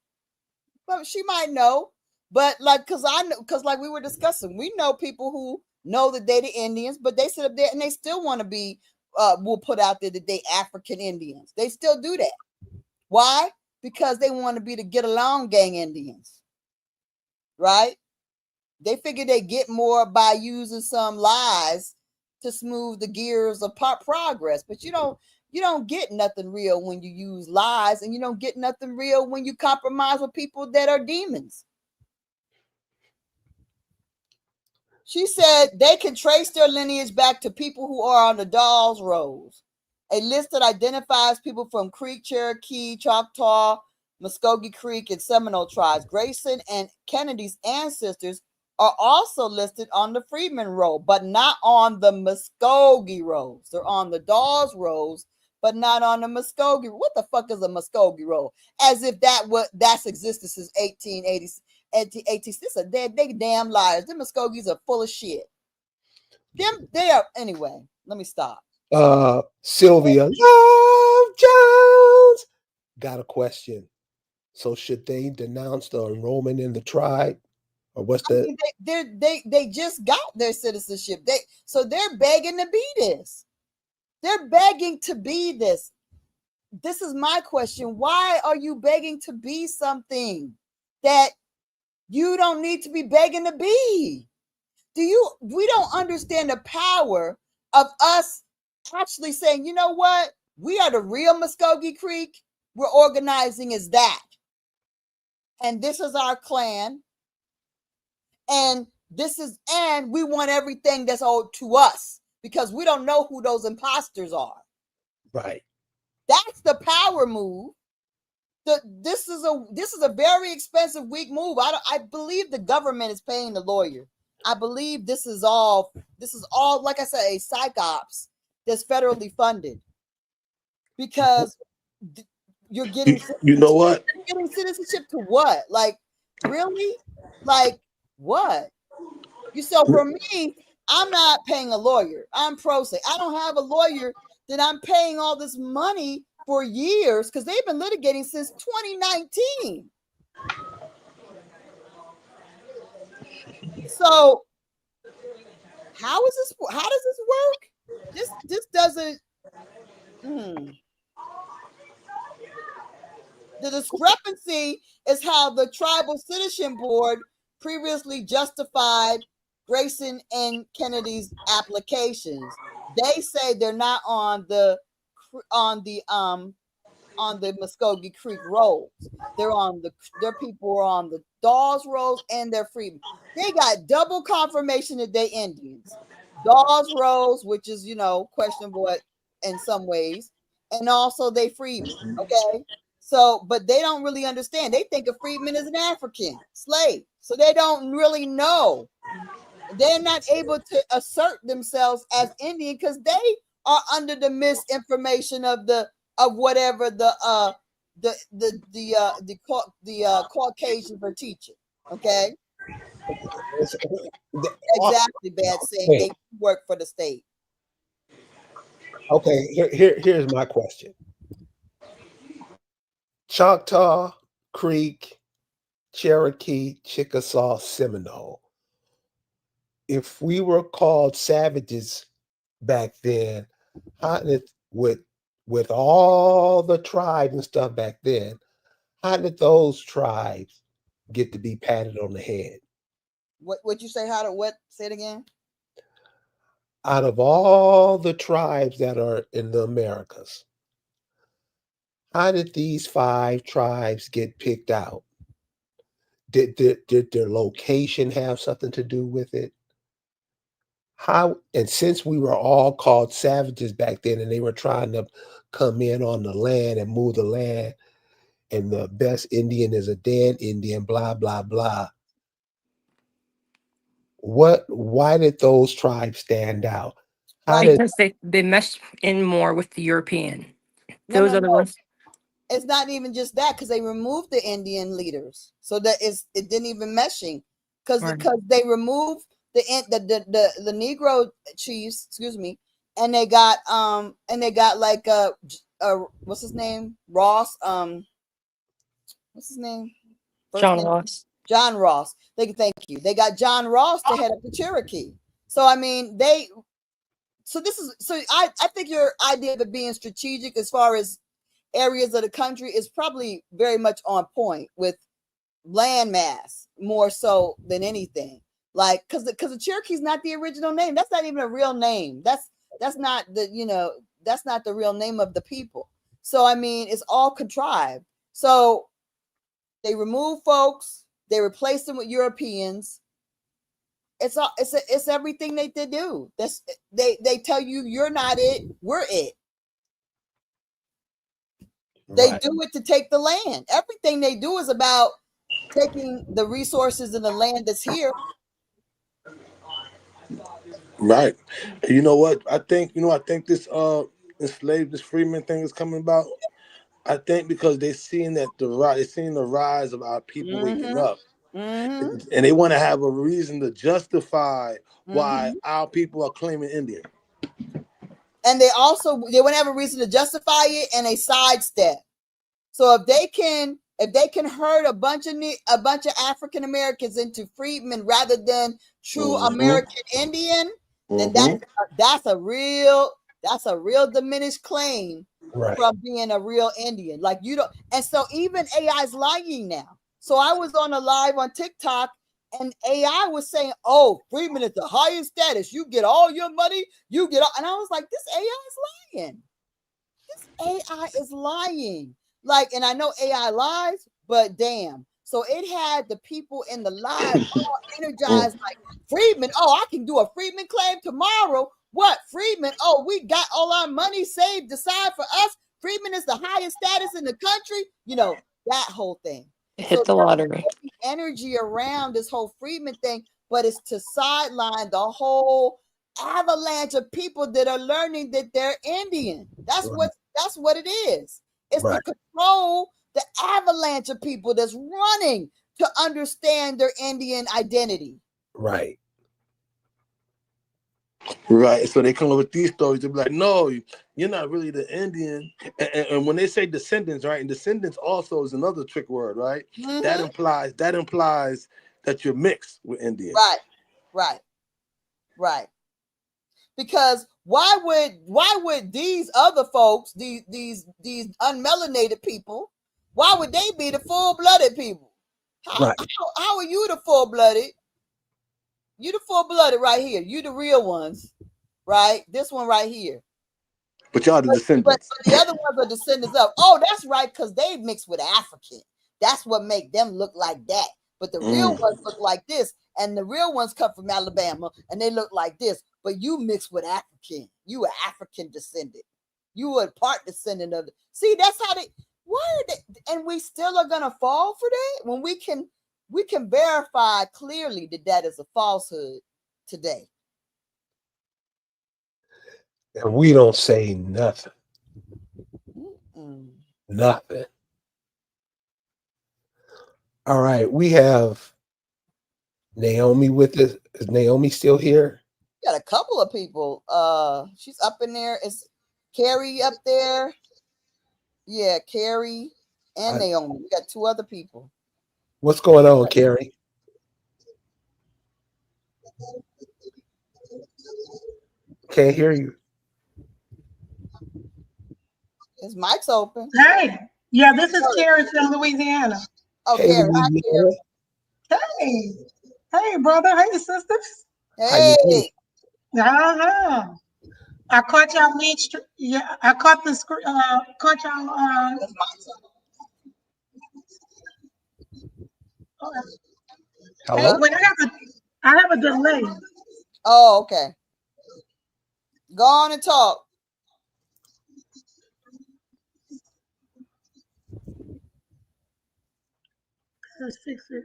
But she might know. But because like we were discussing, we know people who know that they're the Indians, but they sit up there and they still want to be will put out there that they African Indians. They still do that. Why? Because they want to be the get along gang Indians, right? They figure they get more by using some lies to smooth the gears of progress. But you don't get nothing real when you use lies, and you don't get nothing real when you compromise with people that are demons. She said they can trace their lineage back to people who are on the Dawes Rolls, a list that identifies people from Creek, Cherokee, Choctaw, Muskogee Creek, and Seminole tribes. Grayson and Kennedy's ancestors are also listed on the Freedman roll, but not on the Muskogee rolls. They're on the Dawes rolls, but not on the Muskogee. What the fuck is a Muskogee roll? As if that's existed since 1880. They damn liars. Them Muskogees are full of shit. They are anyway. Let me stop. Sylvia Love Jones got a question. So should they denounce the enrollment in the tribe? Or what's the they just got their citizenship. They're begging to be this. They're begging to be this. this is my question. Why are you begging to be something that you don't need to be begging to be? We don't understand the power of us actually saying, you know what? We are the real Muskogee Creek. We're organizing as that. And this is our clan. And we want everything that's owed to us because we don't know who those imposters are. Right. That's the power move. This is a very expensive, weak move. I believe the government is paying the lawyer. I believe this is all, like I said, a psych ops that's federally funded because you're getting, You know what? you're getting citizenship to what? Like, really? Like, what? So for me, I'm not paying a lawyer. I'm pro se. I don't have a lawyer that I'm paying all this money for years because they've been litigating since 2019. So how does this work? This doesn't. The discrepancy is how the Tribal Citizen Board previously justified Grayson and Kennedy's applications. They say they're not on the Muskogee Creek rolls. Their people are on the Dawes rolls and they're Freedmen. They got double confirmation that they Indians. Dawes rolls, which is questionable in some ways, and also they Freedmen. Okay. So, but they don't really understand. They think a freedman is an African slave. So they don't really know. They're not able to assert themselves as Indian because they are under the misinformation of whatever the Caucasians are teaching. Okay. Exactly, bad saying they work for the state. Okay, here's my question. Choctaw, Creek, Cherokee, Chickasaw, Seminole. If we were called savages back then, how did with all the tribes and stuff back then, how did those tribes get to be patted on the head? What you say? Say it again? Out of all the tribes that are in the Americas, how did these 5 tribes get picked out? Did their location have something to do with it? How, and since we were all called savages back then and they were trying to come in on the land and move the land, and the best Indian is a dead Indian, blah, blah, blah. Why did those tribes stand out? Because they meshed in more with the European. Those are the ones. It's not even just that because they removed the Indian leaders, so that it didn't even meshing because they removed the Negro chiefs, excuse me, and they got like what's his name, Ross, what's his name, Ross. John Ross. Thank you. They got John Ross to head up the Cherokee. So I mean I think your idea of it being strategic as far as areas of the country is probably very much on point with land mass more so than anything. Like because the Cherokee is not the original name. That's not even a real name. That's not that's not the real name of the people. So I mean it's all contrived. So they remove folks, they replace them with Europeans. It's everything they do. They tell you you're not it, we're it. They do it to take the land. Everything they do is about taking the resources and the land that's here. Right. You know what? I think this this Freedman thing is coming about. I think because they're seeing the rise of our people waking up. And they want to have a reason to justify why our people are claiming Indian. And they want to have a reason to justify it and a sidestep. So if they can herd a bunch of African Americans into freedmen rather than true American Indian, then that's a real That's a real diminished claim Right. from being a real Indian. Like you don't, and so even AI is lying now. So I was on a live on TikTok and AI was saying, "Oh, Freedman is the highest status. You get all your money. You get all," and I was like, "This AI is lying. This AI is lying." Like, and I know AI lies, but damn. So it had the people in the live all energized, like Freedman. Oh, I can do a Freedman claim tomorrow. What Freedman? Oh, we got all our money saved aside for us. Freedman is the highest status in the country. You know, that whole thing. So Hit the lottery. energy around this whole Freedman thing, but it's to sideline the whole avalanche of people that are learning that they're Indian. That's what it is. It's to control the avalanche of people that's running to understand their Indian identity. Right. Right. So they come up with these stories. They'll be like, no, you're not really the Indian. And when they say descendants, right? And descendants also is another trick word, right? Mm-hmm. That implies that you're mixed with Indians. Right. Because why would these other folks, these unmelanated people, why would they be the full-blooded people? How are you the full-blooded? You the full-blooded right here. You the real ones, right? This one right here. But y'all the descendants. But the other ones are descendants of. Oh, that's right, because they mixed with African. That's what make them look like that. But the real ones look like this, and the real ones come from Alabama, and they look like this. But you mixed with African. You an African descendant. You were part descendant of it. See, that's how they. Why are they? And we still are gonna fall for that when we can verify clearly that is a falsehood today. And we don't say nothing. Nothing. All right, we have Naomi with us. Is Naomi still here? Got a couple of people. She's up in there. Is Carrie up there? Yeah, Carrie and Naomi. We got two other people. What's going on, Carrie? Can't hear you. His mic's open. Hey, yeah, this is Carrie from Louisiana. Oh, Hey, Carrie. Hi, Hey, hey, brother. Hey, sisters. Hey. I caught y'all mid-stream. Yeah, I caught the screen. Caught y'all. Hello? Wait, I have a delay. Oh, okay. Go on and talk. Let's fix it.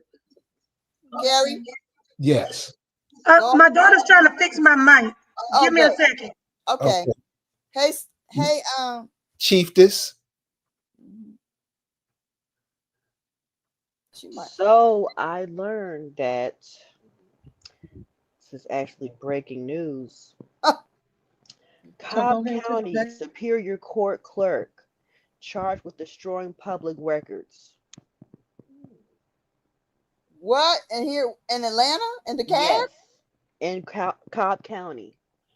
Gary? Yes. My daughter's trying to fix my mic. Give me a second. Okay. Hey, Chiefess. So I learned that this is actually breaking news. Cobb County Superior Court clerk charged with destroying public records. What? And here in Atlanta? In DeKalb? Yes. In Cobb County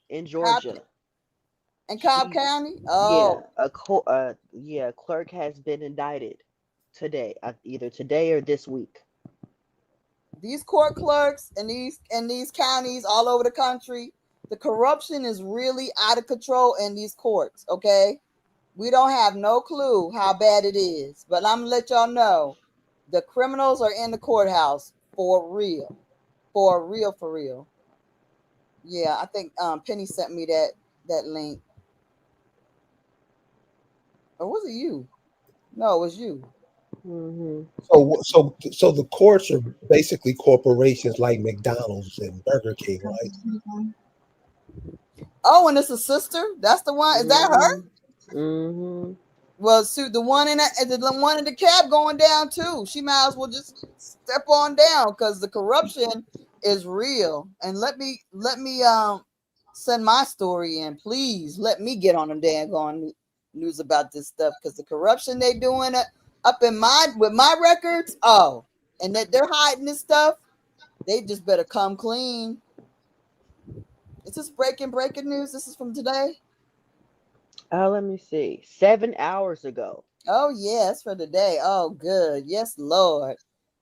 in Georgia. In Cobb County? Oh. Yeah, a clerk has been indicted today, either today or this week. These court clerks in these counties all over the country, the corruption is really out of control in these courts, okay? We don't have no clue how bad it is, but I'm gonna let y'all know the criminals are in the courthouse for real. For real. Yeah, I think Penny sent me that link. Or was it you? No, it was you. Mm-hmm. So the courts are basically corporations like McDonald's and Burger King, right? Oh, and it's a sister. That's the one. Is that her? Mm-hmm. Well, shoot, the one in the cab going down too. She might as well just step on down because the corruption is real. And let me send my story in, please. Let me get on them daggone news about this stuff because the corruption they doing up in with my records. Oh, and that they're hiding this stuff. They just better come clean. Is this breaking news? This is from today. Let me see. 7 hours ago. Oh, yes, for the day. Oh, good. Yes, Lord.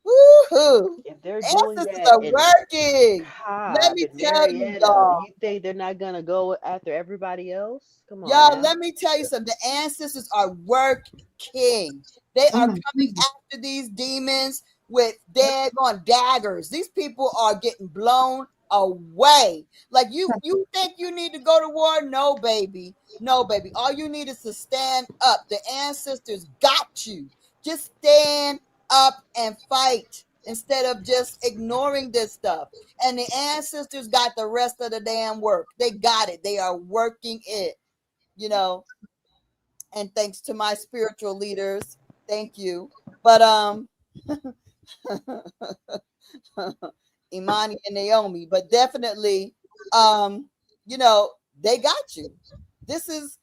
Woo-hoo. If they're doing Ancestors that are in working. Let Cobb me and tell you, Marietta, y'all. you think they're not gonna go after everybody else? Come on Y'all, now. let me tell you something. The ancestors are working. They are coming Mm. after these demons with daggone daggers. These people are getting blown away. Like you think you need to go to war? No, baby. No, baby. All you need is to stand up. The ancestors got you. Just stand up and fight instead of just ignoring this stuff. And the ancestors got the rest of the damn work. They got it. They are working it, you know, and thanks to my spiritual leaders, thank you. But Imani and Naomi, but definitely, um, you know, they got you. This is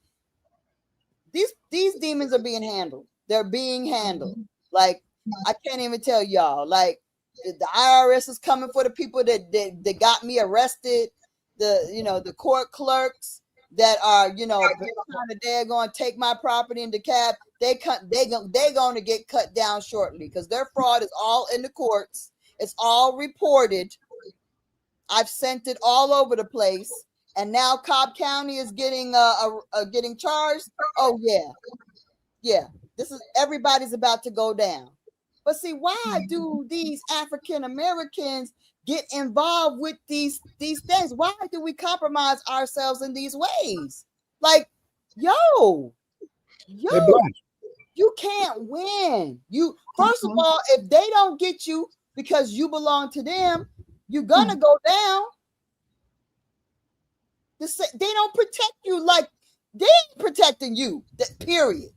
these demons are being handled. They're being handled. Like I can't even tell y'all. Like the IRS is coming for the people that got me arrested. The court clerks that are trying to daggone take my property into cab. They going to get cut down shortly because their fraud is all in the courts. It's all reported. I've sent it all over the place, and now Cobb County is getting charged. Oh yeah. This is everybody's about to go down. But see, why do these African Americans get involved with these things? Why do we compromise ourselves in these ways? Like, yo, They black. you can't win. You first of all, if they don't get you because you belong to them, you're gonna go down. They don't protect you like they ain't protecting you. Period.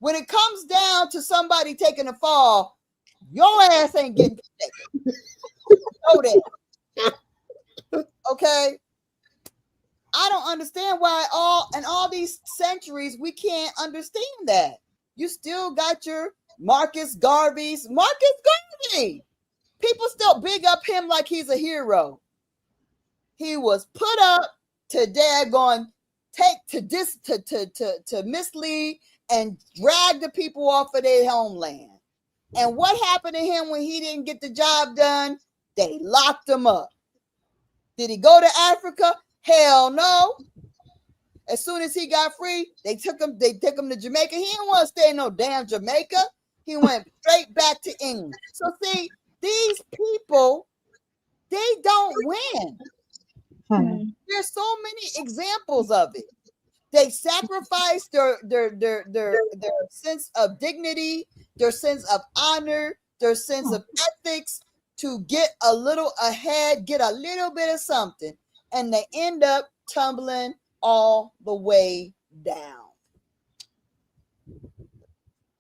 When it comes down to somebody taking a fall, your ass ain't getting protected. Know that. Okay. I don't understand why all these centuries we can't understand that. You still got your Marcus Garvey's. Marcus Garvey. People still big up him like he's a hero. He was put up to daggone to mislead and drag the people off of their homeland. And what happened to him when he didn't get the job done? They locked him up. Did he go to Africa? Hell no. As soon as he got free, they took him to Jamaica. He didn't want to stay in no damn Jamaica. He went straight back to England. So see, these people, they don't win. There's so many examples of it. They sacrifice their sense of dignity, their sense of honor, their sense of ethics to get a little ahead, get a little bit of something, and they end up tumbling all the way down.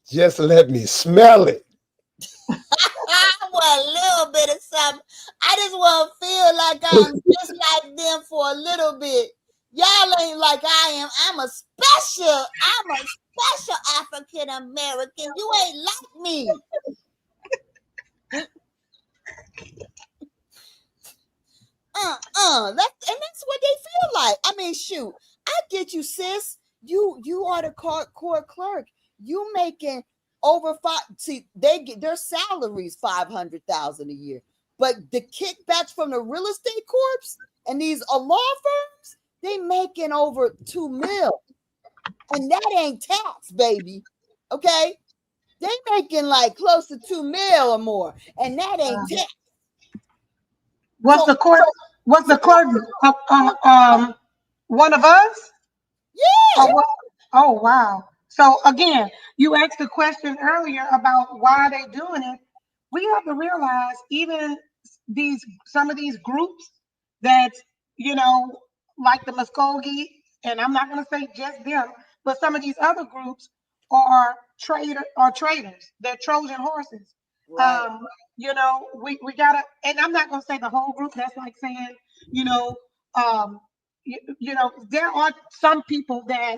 Just let me smell it. I want a little bit of something. I just want to feel like I'm just like them for a little bit. Y'all ain't like I am. I'm a special African American. You ain't like me. That's what they feel like. I mean, shoot, I get you, sis. You are the court clerk. You making over five. See, they get their salaries 500,000 a year, but the kickbacks from the real estate corps and these law firms, they making over 2 mil, and that ain't tax, baby. Okay, they making like close to 2 mil or more, and that ain't tax. Was So, the court one of us? yeah. Or what? Oh wow. So again, you asked the question earlier about why they doing it. We have to realize even some of these groups that you know, like the Muskogee, and I'm not going to say just them, but some of these other groups are traders. They're Trojan horses. Right. We gotta, and I'm not going to say the whole group. That's like saying, you know, um, there are some people that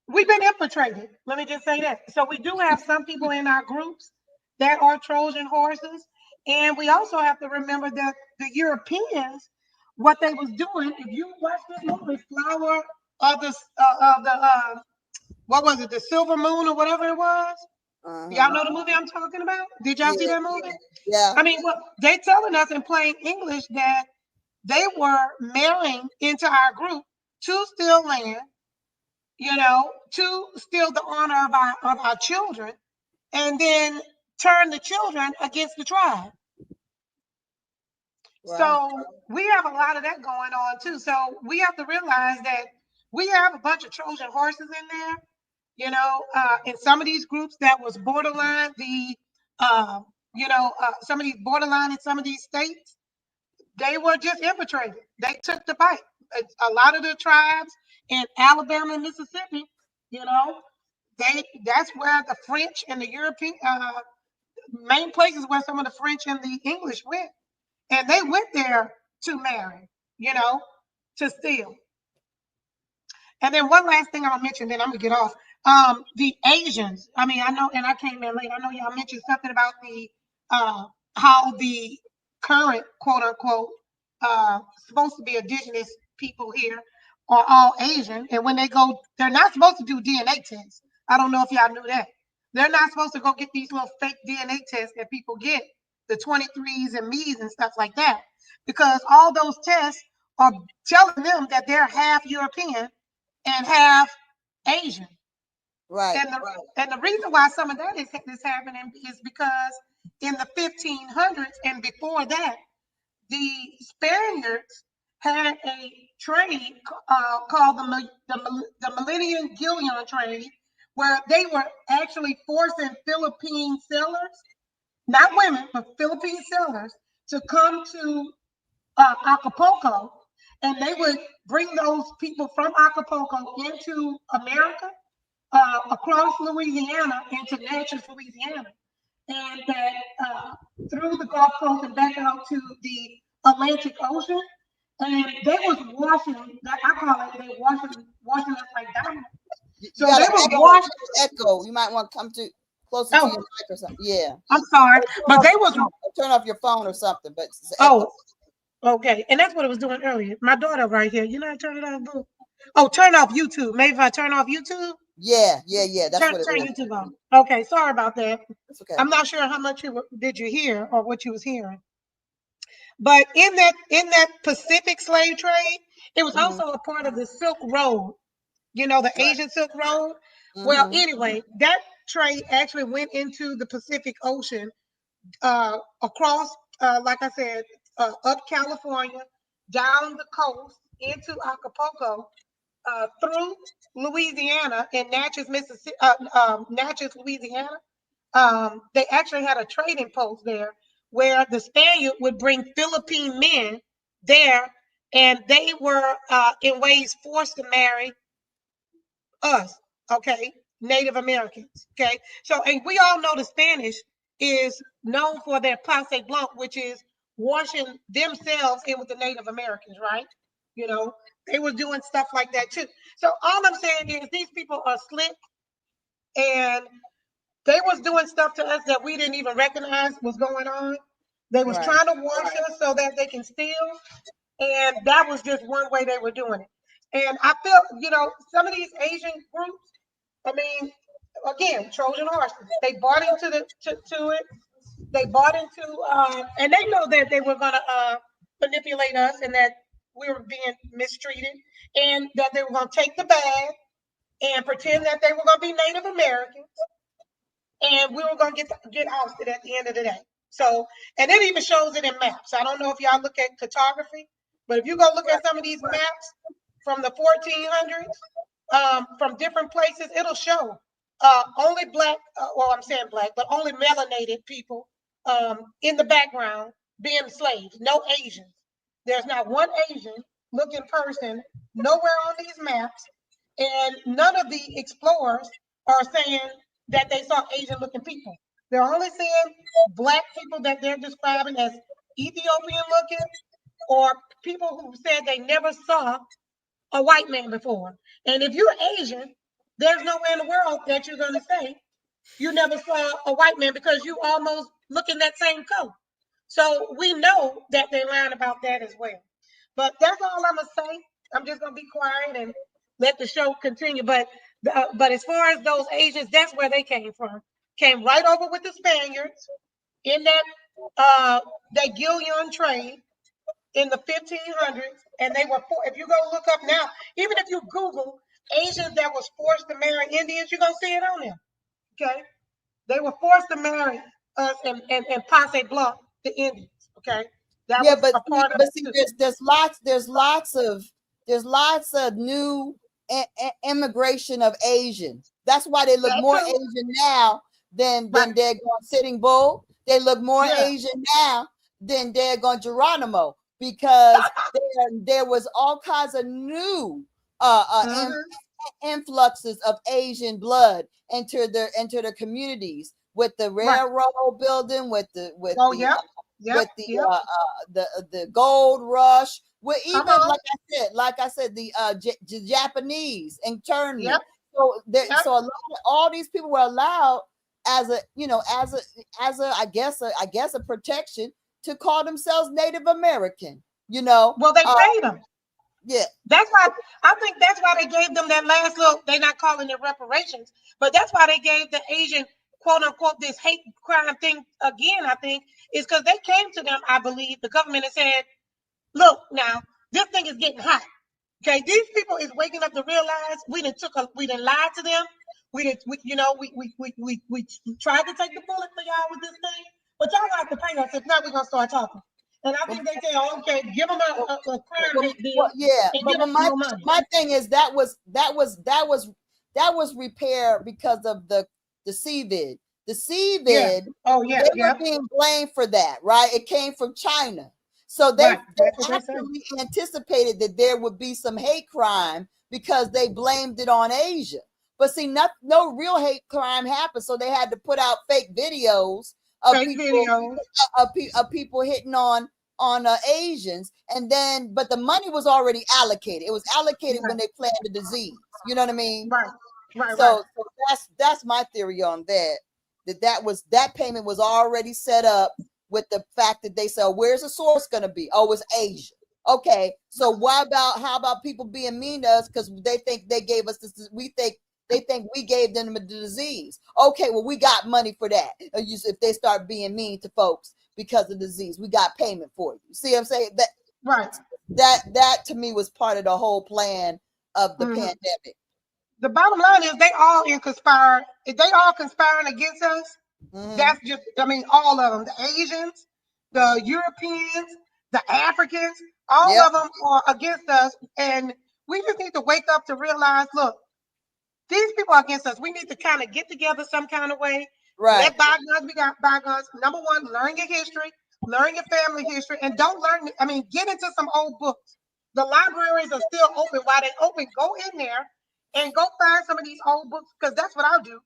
we've been infiltrated. Let me just say that. So we do have some people in our groups that are Trojan horses. And we also have to remember that the Europeans, what they was doing, if you watch this movie, Flower of the what was it, the Silver Moon or whatever it was? Y'all know the movie I'm talking about? Did y'all see that movie? Yeah. I mean, well, they telling us in plain English that they were marrying into our group to steal land, you know, to steal the honor of our children, and then turn the children against the tribe. Right. So we have a lot of that going on too. So we have to realize that we have a bunch of Trojan horses in there, you know, in some of these groups that was borderline, some of these borderline in some of these states, they were just infiltrated. They took the bite. A lot of the tribes in Alabama and Mississippi, you know, that's where the French and the European main places where some of the French and the English went. And they went there to marry, you know, to steal. And then one last thing I'll mention, then I'm gonna get off. The Asians. I mean, I know, and I came in late. I know y'all mentioned something about the how the current quote unquote supposed to be indigenous people here are all Asian, and when they go, they're not supposed to do DNA tests. I don't know if y'all knew that. They're not supposed to go get these little fake DNA tests that people get, the 23s and me's and stuff like that, because all those tests are telling them that they're half European and half Asian. Right. And the reason why some of that is happening is because in the 1500s and before that, the Spaniards had a trade called the Millennium Galleon trade, where they were actually forcing Philippine sailors, not women, but Philippine sailors, to come to Acapulco, and they would bring those people from Acapulco into America, across Louisiana into Natchez, Louisiana, and that through the Gulf Coast and back out to the Atlantic Ocean. And they was washing, I call it, they washing us like diamonds. So they were washing. Echo. You might want to come closer to your mic or something. Yeah. I'm sorry, but they was turn off your phone or something. But okay, and that's what it was doing earlier. My daughter right here. You know how to turn it off, boo? Oh, turn off YouTube. Maybe if I turn off YouTube. Yeah. That's turn YouTube off. Okay, sorry about that. That's okay. I'm not sure how much did you hear or what you was hearing. But in that Pacific slave trade, it was also a part of the Silk Road. You know, the Asian Silk Road. Well, anyway, that trade actually went into the Pacific Ocean, across, like I said, up California, down the coast into Acapulco, through Louisiana and Natchez, Mississippi, Natchez, Louisiana. They actually had a trading post there where the Spaniard would bring Philippine men there, and they were in ways forced to marry us, okay, Native Americans, okay. So, and we all know the Spanish is known for their passe blanc, which is washing themselves in with the Native Americans, right? You know, they were doing stuff like that too. So all I'm saying is these people are slick, and they was doing stuff to us that we didn't even recognize was going on. They was trying to wash us so that they can steal, and that was just one way they were doing it. And I feel, you know, some of these Asian groups, I mean, again, Trojan horses. They bought into to it. They bought into, and they know that they were going to manipulate us, and that we were being mistreated, and that they were going to take the bag and pretend that they were going to be Native Americans, and we were going to get ousted at the end of the day. So, and it even shows it in maps. I don't know if y'all look at cartography, but if you go look at some of these maps from the 1400s, from different places, it'll show only black, well, I'm saying black, but only melanated people in the background being slaves, no Asians. There's not one Asian looking person nowhere on these maps, and none of the explorers are saying that they saw Asian looking people. They're only seeing black people that they're describing as Ethiopian looking, or people who said they never saw a white man before. And if you're Asian, there's nowhere in the world that you're going to say you never saw a white man, because you almost look in that same color. So we know that they're lying about that as well. But that's all I'm going to say. I'm just going to be quiet and let the show continue. But as far as those Asians, that's where they came from. Came right over with the Spaniards in that Gillian trade in the 1500s, and they were, if you go look up now, even if you Google Asians that was forced to marry Indians, you're gonna see it on there. Okay, they were forced to marry us and passe blanc the Indians. Okay, that Yeah, was a part of it see, too. there's lots of new immigration of Asian. That's why they look That more too. Asian now than Right. they're going Sitting Bull. They look more Yeah. Asian now than they're going Geronimo, because there was all kinds of new influxes of Asian blood enter the communities, with the Right. railroad building, with the Oh, yep. the gold rush, with Come even on. like I said, the Japanese internment. Yep. So so a lot of, all these people were allowed as a I guess a protection to call themselves Native American. Well, they paid them. Yeah. That's why I think that's why they gave them that last little. They're not calling it reparations, but that's why they gave the Asian, quote unquote, this hate crime thing again. I think is because they came to them. I believe the government and said, "Look, now this thing is getting hot. Okay, these people is waking up to realize we didn't lie to them. We tried to take the bullet for y'all with this thing, but y'all got to pay us. If not, we're gonna start talking." And I think they say, "Oh, okay, give them a crime hate deal, yeah, and but give us more money." my thing is that was repaired because of the CVID. The CVID, Yeah. Oh, yeah, they yeah. were being blamed for that, right? It came from China. So they Right. That's what they say. actually anticipated that there would be some hate crime because they blamed it on Asia. But see, no real hate crime happened, so they had to put out fake videos of Fake videos. people hitting on Asians, and then but the money was already allocated. It was allocated when they planned the disease. You know what I mean? Right. Right. So that's my theory on that. That payment was already set up with the fact that they said, "Where's the source going to be?" Oh, it's Asia. Okay, so how about people being mean to us because they think they gave us this? They think we gave them the disease. Okay, well, we got money for that. If they start being mean to folks because of the disease, we got payment for you. See what I'm saying? That to me was part of the whole plan of the pandemic. The bottom line is they all conspiring. If they all conspiring against us, that's just, I mean, all of them. The Asians, the Europeans, the Africans, all of them are against us. And we just need to wake up to realize, look, these people are against us. We need to kind of get together some kind of way. Right. Let bygones be bygones. Number one, learn your history, learn your family history, and don't learn. I mean, get into some old books. The libraries are still open. While they open, go in there and go find some of these old books, because that's what I'll do.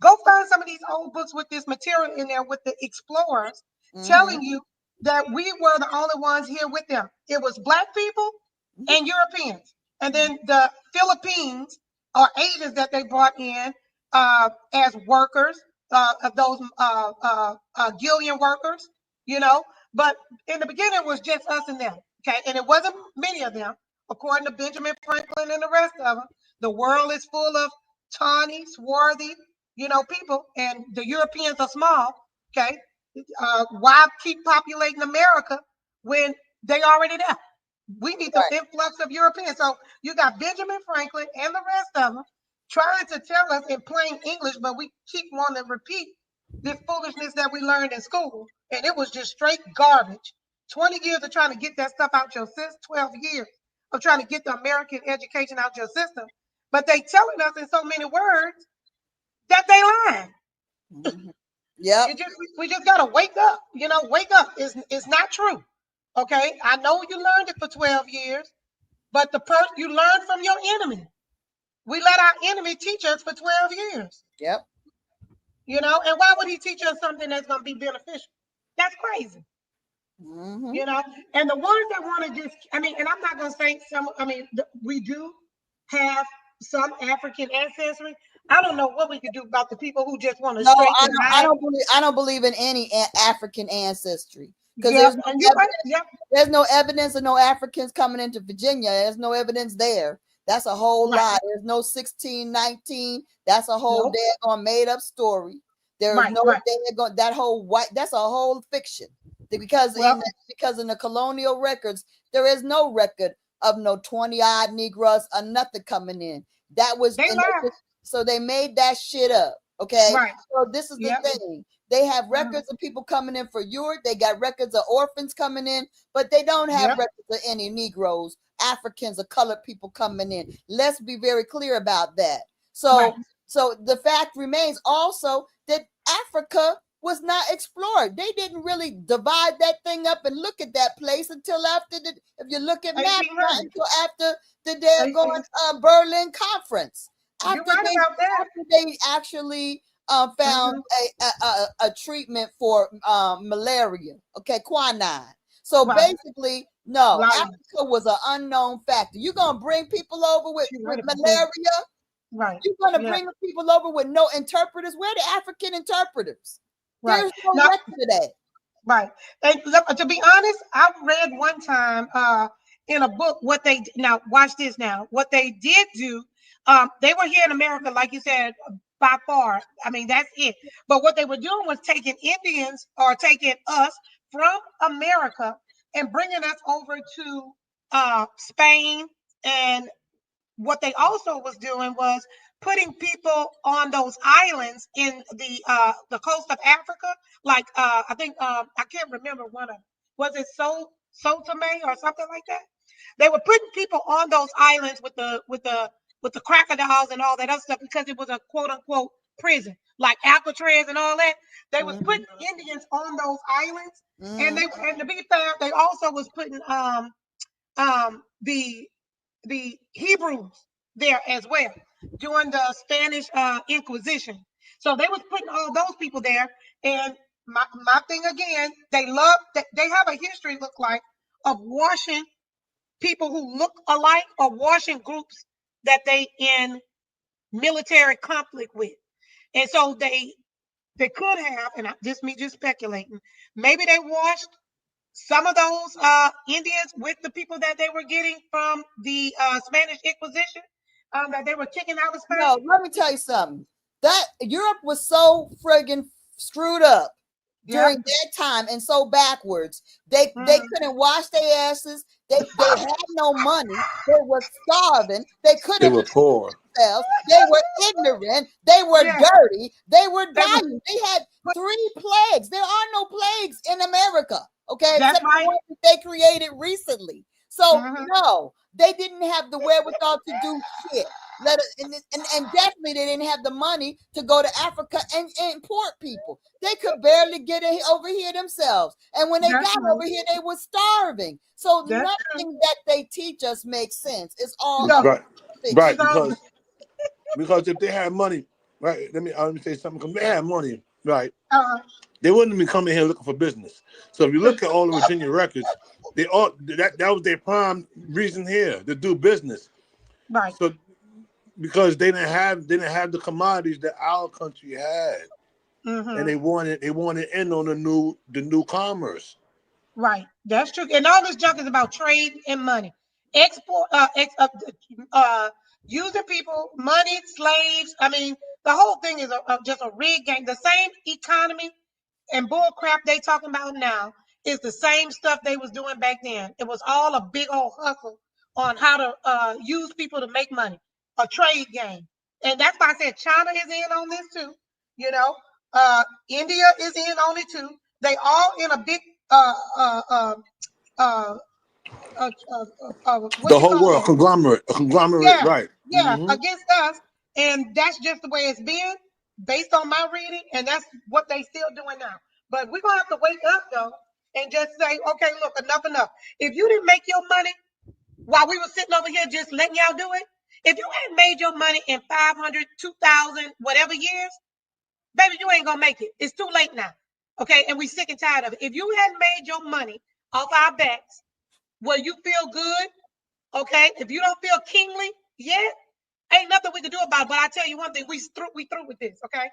Go find some of these old books with this material in there with the explorers telling you that we were the only ones here with them. It was Black people and Europeans. And then the Philippines or Asians that they brought in as workers, of those Gillian workers, But in the beginning, it was just us and them. Okay. And it wasn't many of them. According to Benjamin Franklin and the rest of them, the world is full of tawny, swarthy, people, and the Europeans are small. Okay. Why keep populating America when they already there? We need the influx of Europeans. So you got Benjamin Franklin and the rest of them trying to tell us in plain English, but we keep wanting to repeat this foolishness that we learned in school. And it was just straight garbage. 20 years of trying to get that stuff out your system, 12 years of trying to get the American education out your system. But they telling us in so many words that they lying. Yeah. We just gotta wake up. Wake up. It's not true. Okay. I know you learned it for 12 years, but you learned from your enemy. We let our enemy teach us for 12 years. Yep. And why would he teach us something that's going to be beneficial? That's crazy. And the ones that want to just, and I'm not going to say we do have some African ancestry. I don't know what we could do about the people who just want to I don't believe in any African ancestry, because there's no evidence of no Africans coming into Virginia. There's no evidence there. That's a whole Right. lie. There's no 1619. That's a whole Nope. daggone made up story. There is Right, no right. daggone that whole white. That's a whole fiction. Because Well, in the colonial records, there is no record of no 20-odd Negroes or nothing coming in. That was they lie. so they made that shit up. Okay. Right. So this is Yep. the thing. They have Mhm. records of people coming in for Europe. They got records of orphans coming in, but they don't have Yep. records of any Negroes, Africans, or colored people coming in. Let's be very clear about that. So, Right. so the fact remains also that Africa was not explored. They didn't really divide that thing up and look at that place until after the. If you look at maps, not 1800. until after the daggone 18. Berlin Conference. You're right about that. After they actually found a treatment for malaria. Okay, quinine. So Right. basically, no, Lying. Africa was an unknown factor. You're gonna bring people over with She's right about that. malaria. Right. You're gonna Yeah. bring people over with no interpreters. Where are the African interpreters? Right. There's no Now, record of that. right. And to be honest, I read one time in a book what they now watch this now. What they did do, they were here in America, like you said, by far. I mean, that's it. But what they were doing was taking Indians or taking us from America and bringing us over to Spain. And what they also was doing was putting people on those islands in the coast of Africa, like I think I can't remember one of, was it Tome or something like that? They were putting people on those islands with the crocodiles and all that other stuff because it was a quote unquote prison, like Alcatraz and all that. They was putting Indians on those islands, and to be fair, they also was putting the Hebrews there as well during the Spanish Inquisition. So they was putting all those people there. And my thing again, they have a history look like of washing people who look alike or washing groups that they in military conflict with. And so they could have, and this me just speculating, maybe they washed some of those Indians with the people that they were getting from the Spanish Inquisition, that they were kicking out of Spain. No, let me tell you something. That Europe was so friggin' screwed up during that time and so backwards. They couldn't wash their asses. They had no money. They were starving. They couldn't. They were poor. Themselves. They were ignorant. They were dirty. They were dying. They had 3 plagues. There are no plagues in America. Okay, that's except right. the ones that they created recently. So no, they didn't have the wherewithal to do shit. And definitely they didn't have the money to go to Africa and import people. They could barely get over here themselves. And when they got over here, they were starving. So nothing that they teach us makes sense. It's all right, fiction. because if they had money, right? Let me say something. Because they had money, right? They wouldn't be coming here looking for business. So if you look at all the Virginia records, they all that was their prime reason here to do business. Right. So because they didn't have the commodities that our country had, and they wanted in on the new commerce. Right. That's true. And all this junk is about trade and money, export, using people, money, slaves. I mean, the whole thing is just a rigged game. The same economy and bull crap they talking about now is the same stuff they was doing back then. It was all a big old hustle on how to use people to make money, a trade game. And that's why I said China is in on this too. You know, India is in on it too. They all in a big what The you whole call world that? conglomerate, right? Yeah, against us, and that's just the way it's been based on my reading, and that's what they still doing now. But we're gonna have to wake up though and just say, okay, look, enough. If you didn't make your money while we were sitting over here just letting y'all do it, if you hadn't made your money in 500, 2,000, whatever years, baby, you ain't gonna make it. It's too late now. Okay, and we sick and tired of it. If you hadn't made your money off our backs, will you feel good? Okay, if you don't feel kingly yet, ain't nothing we can do about it. But I tell you one thing, we through with this. Okay,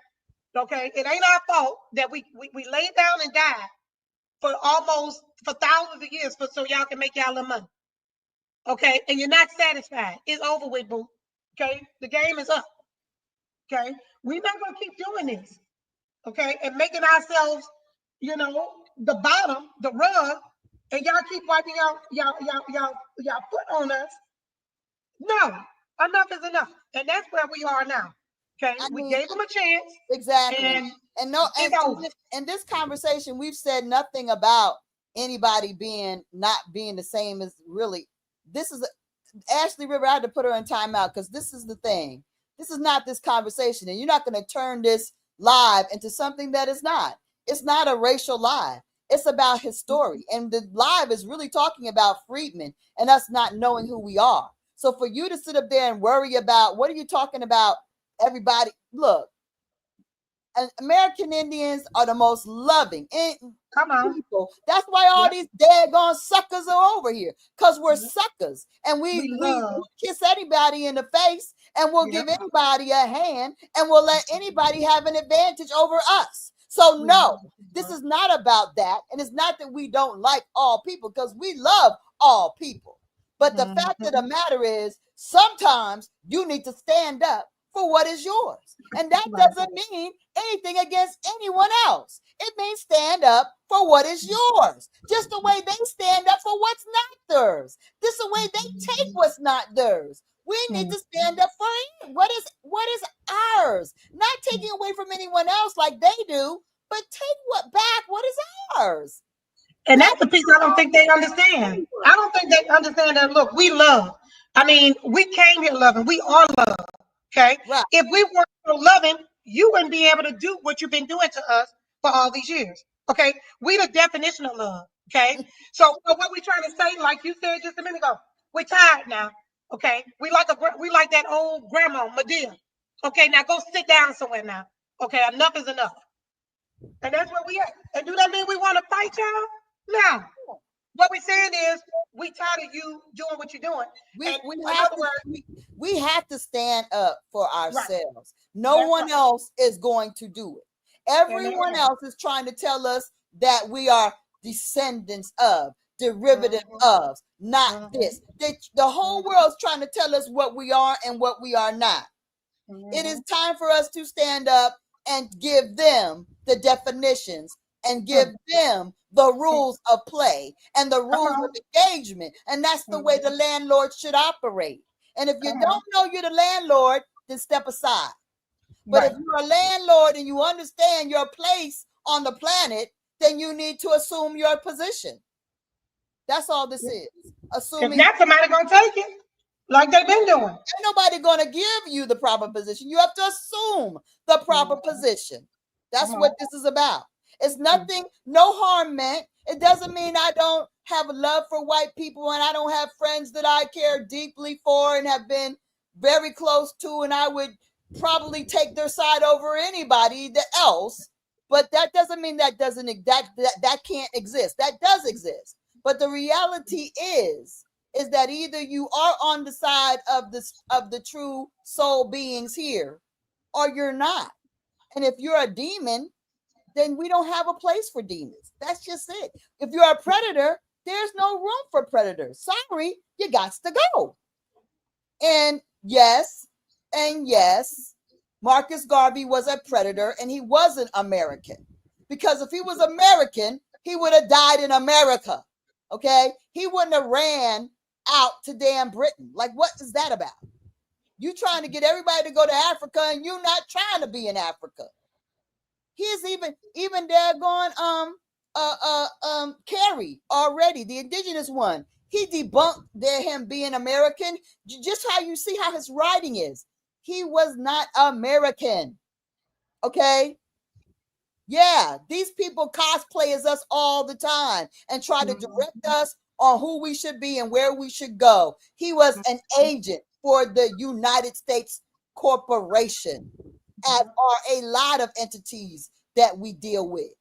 it ain't our fault that we laid down and died for thousands of years so y'all can make y'all little money. okay, and you're not satisfied, it's over with, boo. Okay, the game is up. Okay, we're not gonna keep doing this. Okay, and making ourselves, the bottom, the rug, and y'all keep wiping y'all foot on us. No, enough is enough, and that's where we are now. Okay, I we mean, gave them a chance, exactly. and And no, it's over. in this conversation, we've said nothing about anybody not being the same as really. This is Ashley River. I had to put her in timeout because this is the thing. This is not this conversation, and you're not going to turn this live into something that is not. It's not a racial live. It's about his story, and the live is really talking about Freedman and us not knowing who we are. So for you to sit up there and worry about what are you talking about? Everybody, look, American Indians are the most loving Come on, people. That's why all these daggone suckers are over here, because we're suckers, and we love. kiss anybody in the face, and we'll give anybody a hand, and we'll let anybody have an advantage over us. So no, this is not about that, and it's not that we don't like all people, because we love all people. But the fact of the matter is, sometimes you need to stand up for what is yours, and that doesn't mean anything against anyone else. It means stand up for what is yours, just the way they stand up for what's not theirs. This is the way they take what's not theirs. We need to stand up for it. What is ours, not taking away from anyone else like they do, but take what is ours. And that's the piece I don't think they understand. I don't think they understand that. Look, we love. I mean, we came here loving. We are love. Okay. Right. If we weren't so loving, you wouldn't be able to do what you've been doing to us for all these years. Okay. We the definition of love. Okay. So what we trying to say, like you said just a minute ago, we're tired now. Okay. We like that old grandma, Medea. Okay. Now go sit down somewhere now. Okay. Enough is enough. And that's where we at. And do that mean we want to fight y'all? No. What we're saying is we tired of you doing what you're doing. We have to stand up for ourselves. No one else is going to do it. Everyone else is trying to tell us that we are descendants of, derivative of, not this. The whole world's trying to tell us what we are and what we are not. It is time for us to stand up and give them the definitions and give them the rules of play and the rules of engagement. And that's the way the landlord should operate. And if you don't know you're the landlord, then step aside. But if you're a landlord and you understand your place on the planet, then you need to assume your position. That's all this is. Assuming not somebody gonna take it like they've been doing. Ain't nobody gonna give you the proper position. You have to assume the proper position. That's what this is about. It's nothing, no harm meant. It doesn't mean I don't have love for white people and I don't have friends that I care deeply for and have been very close to, and I would probably take their side over anybody else. But that doesn't mean that can't exist. That does exist. But the reality is that either you are on the side of the true soul beings here, or you're not. And if you're a demon, then we don't have a place for demons. That's just it. If you're a predator, there's no room for predators. Sorry, you got to go. And yes, Marcus Garvey was a predator and he wasn't American. Because if he was American, he would have died in America. Okay? He wouldn't have ran out to damn Britain. Like, what is that about? You trying to get everybody to go to Africa and you not trying to be in Africa. He's even daggone Kerry already, the indigenous one. He debunked him being American. Just how you see how his writing is. He was not American. Okay? Yeah, these people cosplay as us all the time and try to direct us on who we should be and where we should go. He was an agent for the United States Corporation, as are a lot of entities that we deal with.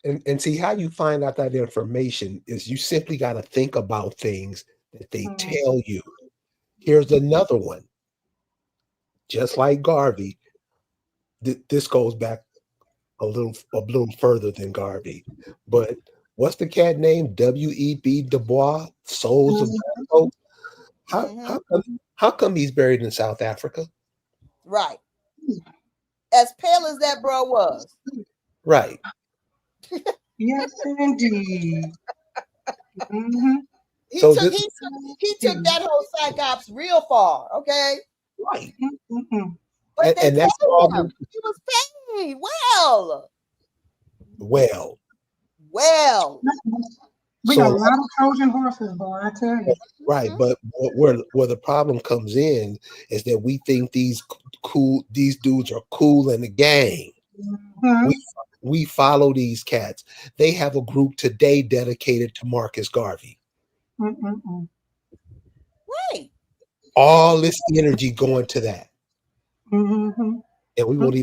And see, how you find out that information is you simply got to think about things that they tell you. Here's another one. Just like Garvey, this goes back a little further than Garvey, but what's the cat name? W.E.B. Du Bois, Souls of Black Folk. How come he's buried in South Africa? Right. As pale as that bro was. Right. Yes, indeed. Mm-hmm. He So took this he took that whole psych ops real far, okay? right. Mm-hmm. But they And that's paid all him. He was paid well. well. Well. We got a So lot of Trojan horses, boy, I tell you. right, Mhm. but where the problem comes in is that we think these dudes are cool in the gang. Mm-hmm. We follow these cats. They have a group today dedicated to Marcus Garvey. Mm-mm-mm. Right. All this energy going to that, Mm-hmm. and we won't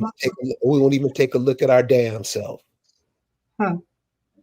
even take a look at our damn self.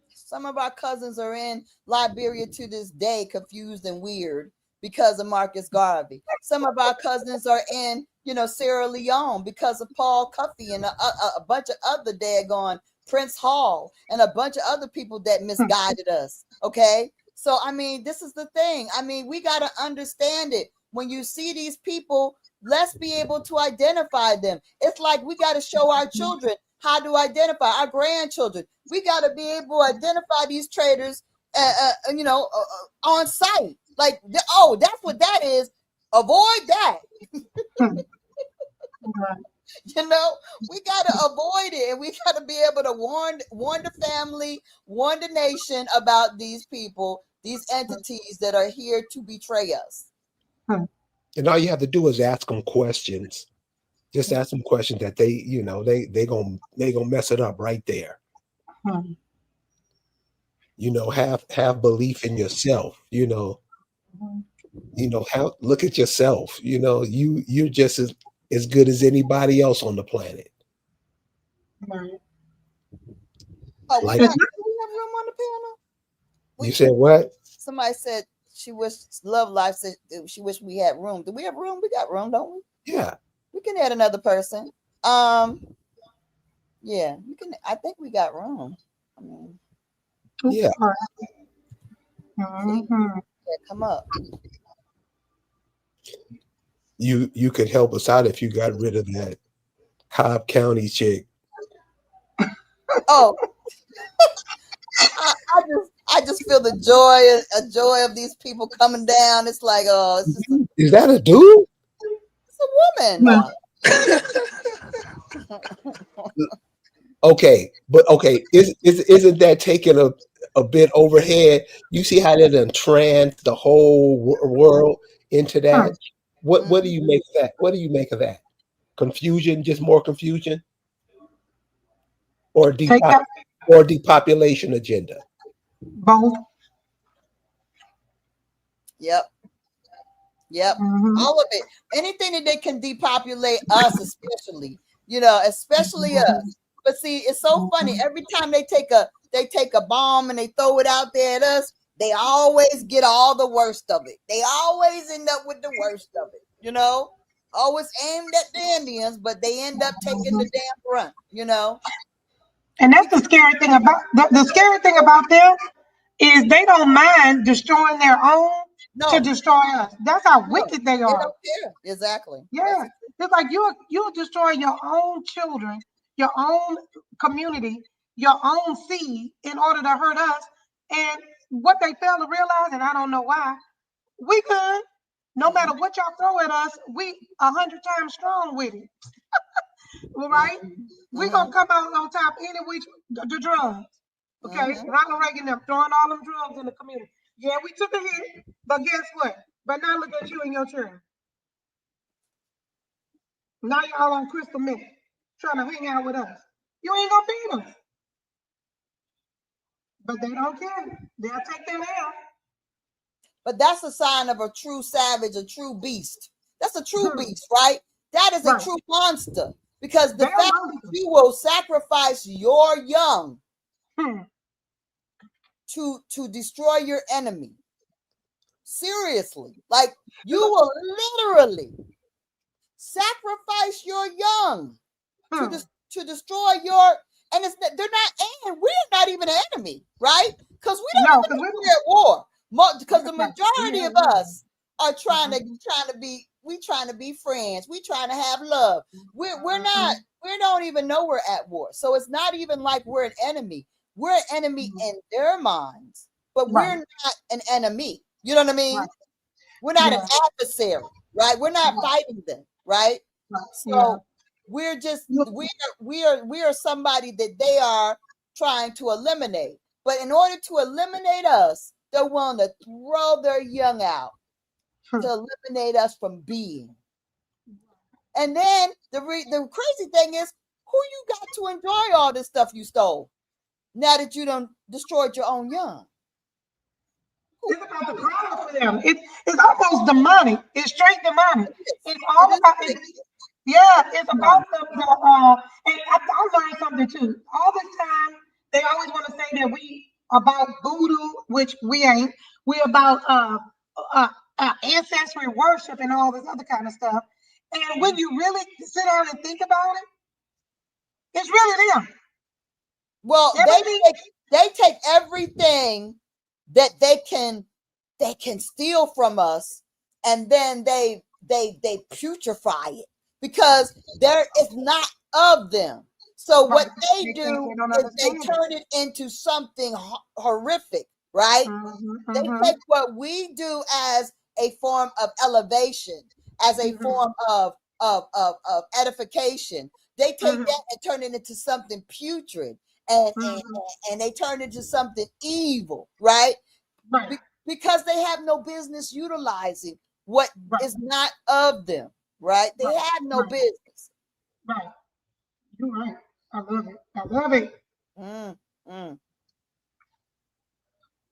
Some of our cousins are in Liberia to this day, confused and weird because of Marcus Garvey. Some of our cousins are in, Sierra Leone because of Paul Cuffey and a bunch of other daggone Prince Hall and a bunch of other people that misguided us. Okay. So, I mean, this is the thing. I mean, we got to understand it. When you see these people, let's be able to identify them. It's like we got to show our children how to identify our grandchildren. We got to be able to identify these traders, on site. Like, that's what that is. Avoid that. We got to avoid it, and we got to be able to warn the family, warn the nation about these people, these entities that are here to betray us. And all you have to do is ask them questions. Just ask them questions that they gonna mess it up right there. Have belief in yourself. Look at yourself. You're just as good as anybody else on the planet. Oh, Like do we have room on the panel? you said, what? Somebody said she wished Love Life said she wished we had room. Do we have room? We got room, don't we? Yeah. We can add another person. Yeah, we can. I think we got room. I mean, Yeah. come up. You could help us out if you got rid of that Cobb County chick. Oh, I just feel the joy of these people coming down. It's like, it's just Is that a dude? it's a woman. Okay, but okay, isn't that taking a bit overhead? You see how they done trans the whole world into that? What do you make of that? What do you make of that? Confusion, just more confusion, or depopulation agenda? Both. Yep. All of it. Anything that they can depopulate us, especially us. But see, it's so funny. Every time they take a bomb and they throw it out there at us, they always get all the worst of it. They always end up with the worst of it, always aimed at the Indians, but they end up taking the damn brunt, And that's the scary thing about the scary thing about them is they don't mind destroying their own to destroy us. That's how wicked they They are. don't care. Exactly. Yeah, it's like you'll destroy your own children, your own community, your own seed in order to hurt us. And what they fail to realize, and I don't know why, we good. No matter what y'all throw at us, we 100 times strong with it. All right, we gonna come out on top any which the drugs. Okay, Ronald Reagan them throwing all them drugs in the community. Yeah, we took a hit, but guess what? But now look at you and your children. Now y'all on crystal meth, trying to hang out with us. You ain't gonna beat us. But they don't care. They'll take them out. But that's a sign of a true savage, a true beast. That's a true beast, right? That is a true monster. Because the fact that you will sacrifice your young to destroy your enemy. Seriously. Like, you will literally sacrifice your young to destroy your, and they're not, and we're not even an enemy, right? Because we don't No, even because know we're at war. Because the Right. majority Yeah, of yeah. us are trying to be friends. We trying to have love. We're not, we don't even know we're at war. So it's not even like we're an enemy. We're an enemy in their minds, but we're Right. not an enemy. You know what I mean? Right. We're not an Yeah. adversary, right? We're not fighting them, right? Right. Yeah. So we're just we are somebody that they are trying to eliminate. But in order to eliminate us, they're willing to throw their young out to eliminate us from being. And then the crazy thing is, who you got to enjoy all this stuff you stole now that you done destroyed your own young? It's about the power for them. It's almost demonic. It's straight demonic. It's all It about is. yeah, it's about and I learned something too. All this time they always want to say that we about voodoo, which we ain't. We about ancestry worship and all this other kind of stuff. And when you really sit down and think about it, it's really them. Well, Everything. they take everything that they can steal from us, and then they putrefy it because it's not of them. So what they do is they turn it into something horrific, right? They take what we do as a form of elevation, as a form of edification. They take that and turn it into something putrid, and they turn it into something evil, right? Because they have no business utilizing what is not of them, right? They have no business. Right. You're right. I love it. I love it.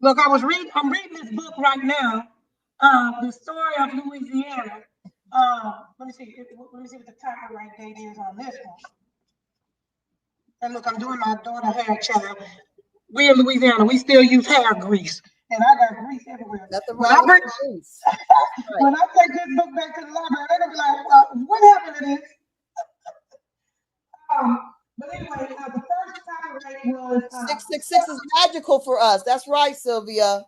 Look, I'm reading this book right now, The Story of Louisiana. Let me see what the title right date is on this one. And look, I'm doing my daughter hair, child. We in Louisiana, we still use hair grease. And I got grease everywhere. Nothing When wrong I with bring, grease. when I take this book back to the library, they're gonna be like, what happened to this? But anyway, the first title was 666 is magical for us. That's right, Sylvia.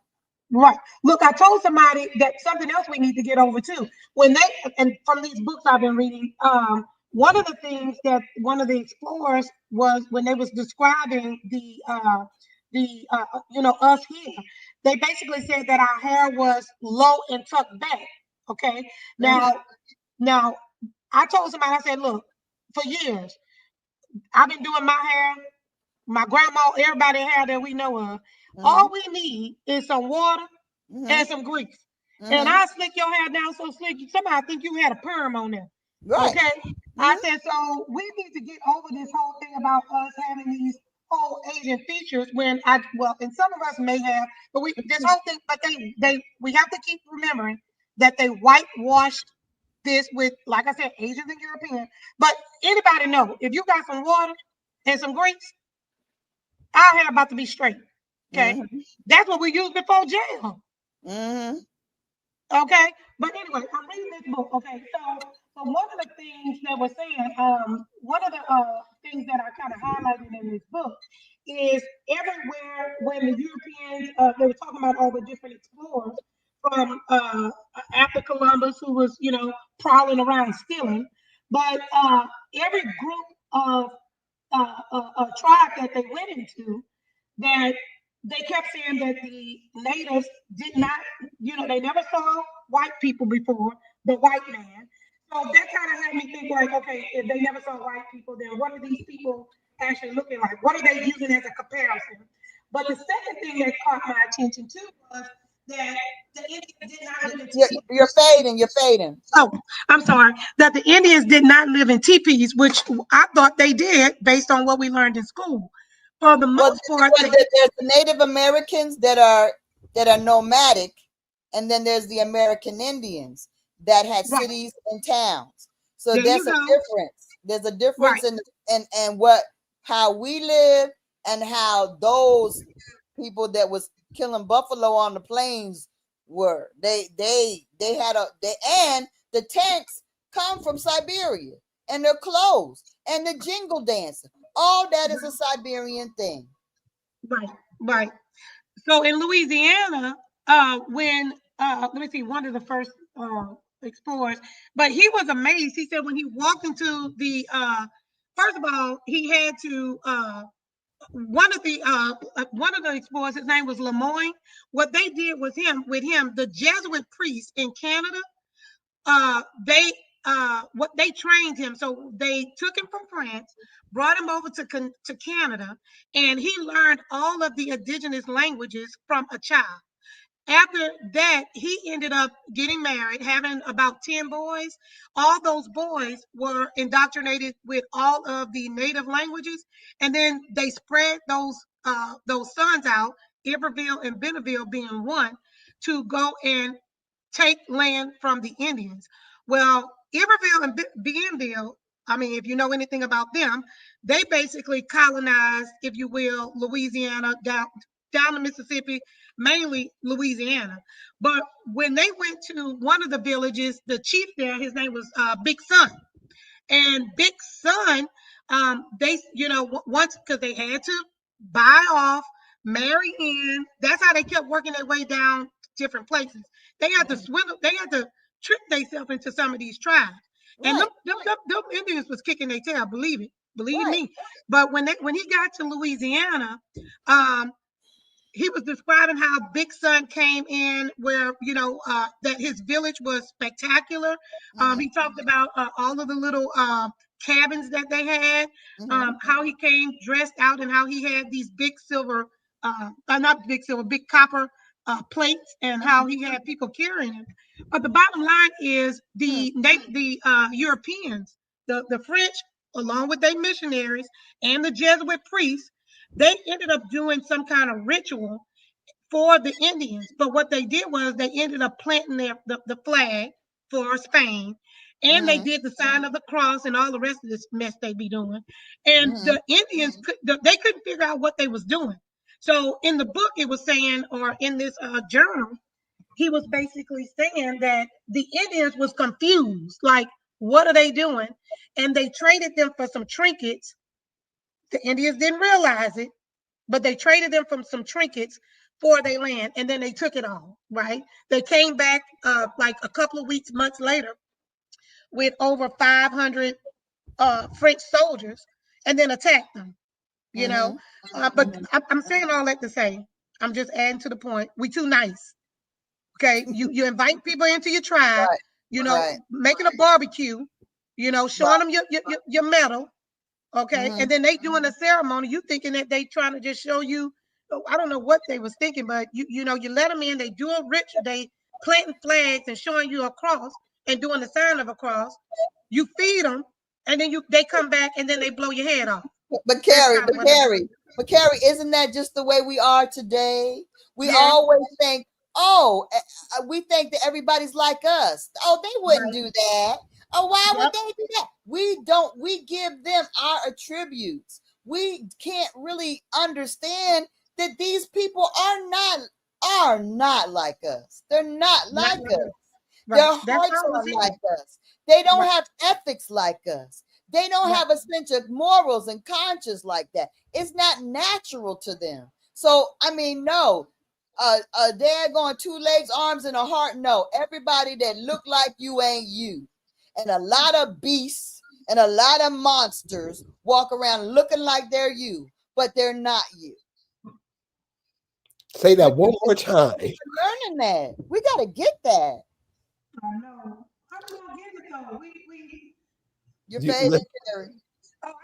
right. Look, I told somebody that something else we need to get over too. When they and from these books I've been reading, one of the things that one of the explorers was when they was describing us here, they basically said that our hair was low and tucked back. Okay. Now I told somebody, I said, look, for years I've been doing my hair, my grandma, everybody hair that we know of. All we need is some water and some grease. And I slick your hair down so slick, somebody think you had a perm on there. Right. Okay. I said, so we need to get over this whole thing about us having these whole Asian features when and some of us may have, but this whole thing, but we have to keep remembering that they whitewashed this with, like I said, Asians and Europeans. But anybody know, if you got some water and some grease, our hair about to be straight. Okay. That's what we used before jail. Okay, but anyway, I'm reading this book. Okay, so one of the things that we're saying, one of the things that I kind of highlighted in this book is everywhere when the Europeans they were talking about all the different explorers from after Columbus, who was prowling around stealing, but every group of a tribe that they went into, that they kept saying that the natives did not, they never saw white people before, the white man. So that kind of had me think like, okay, if they never saw white people, then what are these people actually looking like? What are they using as a comparison? But the second thing that caught my attention too was that the Indians did not live in teepees. You're fading. Oh, I'm sorry. That the Indians did not live in teepees, which I thought they did based on what we learned in school. For the most part, there's the Native Americans that are nomadic, and then there's the American Indians that had cities and towns. So there's a difference. There's a difference in how we live and how those people that was killing buffalo on the plains were. They had and the tents come from Siberia, and their clothes and the jingle dancing. All that is a Siberian thing. Right. So in Louisiana, when let me see, one of the first explorers, but he was amazed. He said when he walked into the first of all, he had to one of the explorers, his name was Lemoyne. What they did with him, the Jesuit priests in Canada, they what they trained him. So they took him from France, brought him over to Canada, and he learned all of the indigenous languages from a child. After that, he ended up getting married, having about 10 boys. All those boys were indoctrinated with all of the native languages, and then they spread those sons out, Iberville and Bentonville being one, to go and take land from the Indians. Well, Iberville and Bienville, I mean, if you know anything about them, they basically colonized, if you will, Louisiana down to Mississippi, mainly Louisiana. But when they went to one of the villages, the chief there, his name was Big Son. And Big Son, they, once, because they had to buy off, marry in. That's how they kept working their way down different places. They had to swindle, they had to trick themselves into some of these tribes. And them Indians was kicking their tail, believe me. But when he got to Louisiana, he was describing how Big Son came in, where that his village was spectacular. He talked about all of the little cabins that they had, how he came dressed out, and how he had these big silver, not big silver, big copper plates, and how he had people carrying him. But the bottom line is the Europeans, the French, along with their missionaries and the Jesuit priests, they ended up doing some kind of ritual for the Indians. But what they did was they ended up planting the flag for Spain, and they did the sign of the cross and all the rest of this mess they be doing. And the Indians they couldn't figure out what they was doing. So in the book, it was saying, or in this journal, he was basically saying that the Indians was confused, like, what are they doing? And they traded them for some trinkets. The Indians didn't realize it, but they traded them from some trinkets for their land, and then they took it all, right? They came back like a couple of weeks, months later, with over 500 French soldiers, and then attacked them, But I'm saying all that to say, I'm just adding to the point, we too nice, okay? You invite people into your tribe, making a barbecue, showing them your medal, okay, and then they doing a ceremony. You thinking that they trying to just show you? I don't know what they was thinking, but you let them in. They do a ritual. They planting flags and showing you a cross and doing the sign of a cross. You feed them, and then they come back and then they blow your head off. But Carrie, isn't that just the way we are today? We always think, we think that everybody's like us. Oh, they wouldn't do that. Oh, why would they do that? We give them our attributes. We can't really understand that these people are not like us. They're not like us. Their hearts are like us. They don't have ethics like us. They don't have a sense of morals and conscience like that. It's not natural to them. So, I mean, no. They're going 2 legs, arms, and a heart. No, everybody that look like you ain't you. And a lot of beasts and a lot of monsters walk around looking like they're you, but they're not you. Say that one more time. We're learning that. We got to get that. I know. How we gonna get it though? Your favorite, Carrie.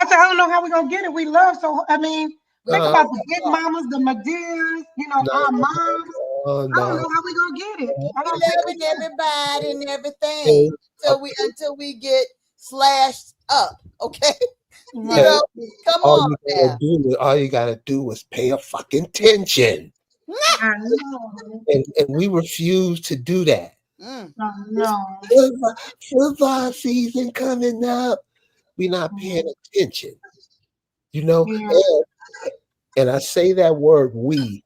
I said, I don't know how we're gonna get it. We love, so I mean, think about the big mamas, the Maderas, our moms. I don't know how we gonna get it. We loving everybody and everything until we get slashed up. Okay. Come on now. All you gotta do is pay a fucking attention. I know. And we refuse to do that. No. Football season coming up. We're not paying attention. And I say that word "we"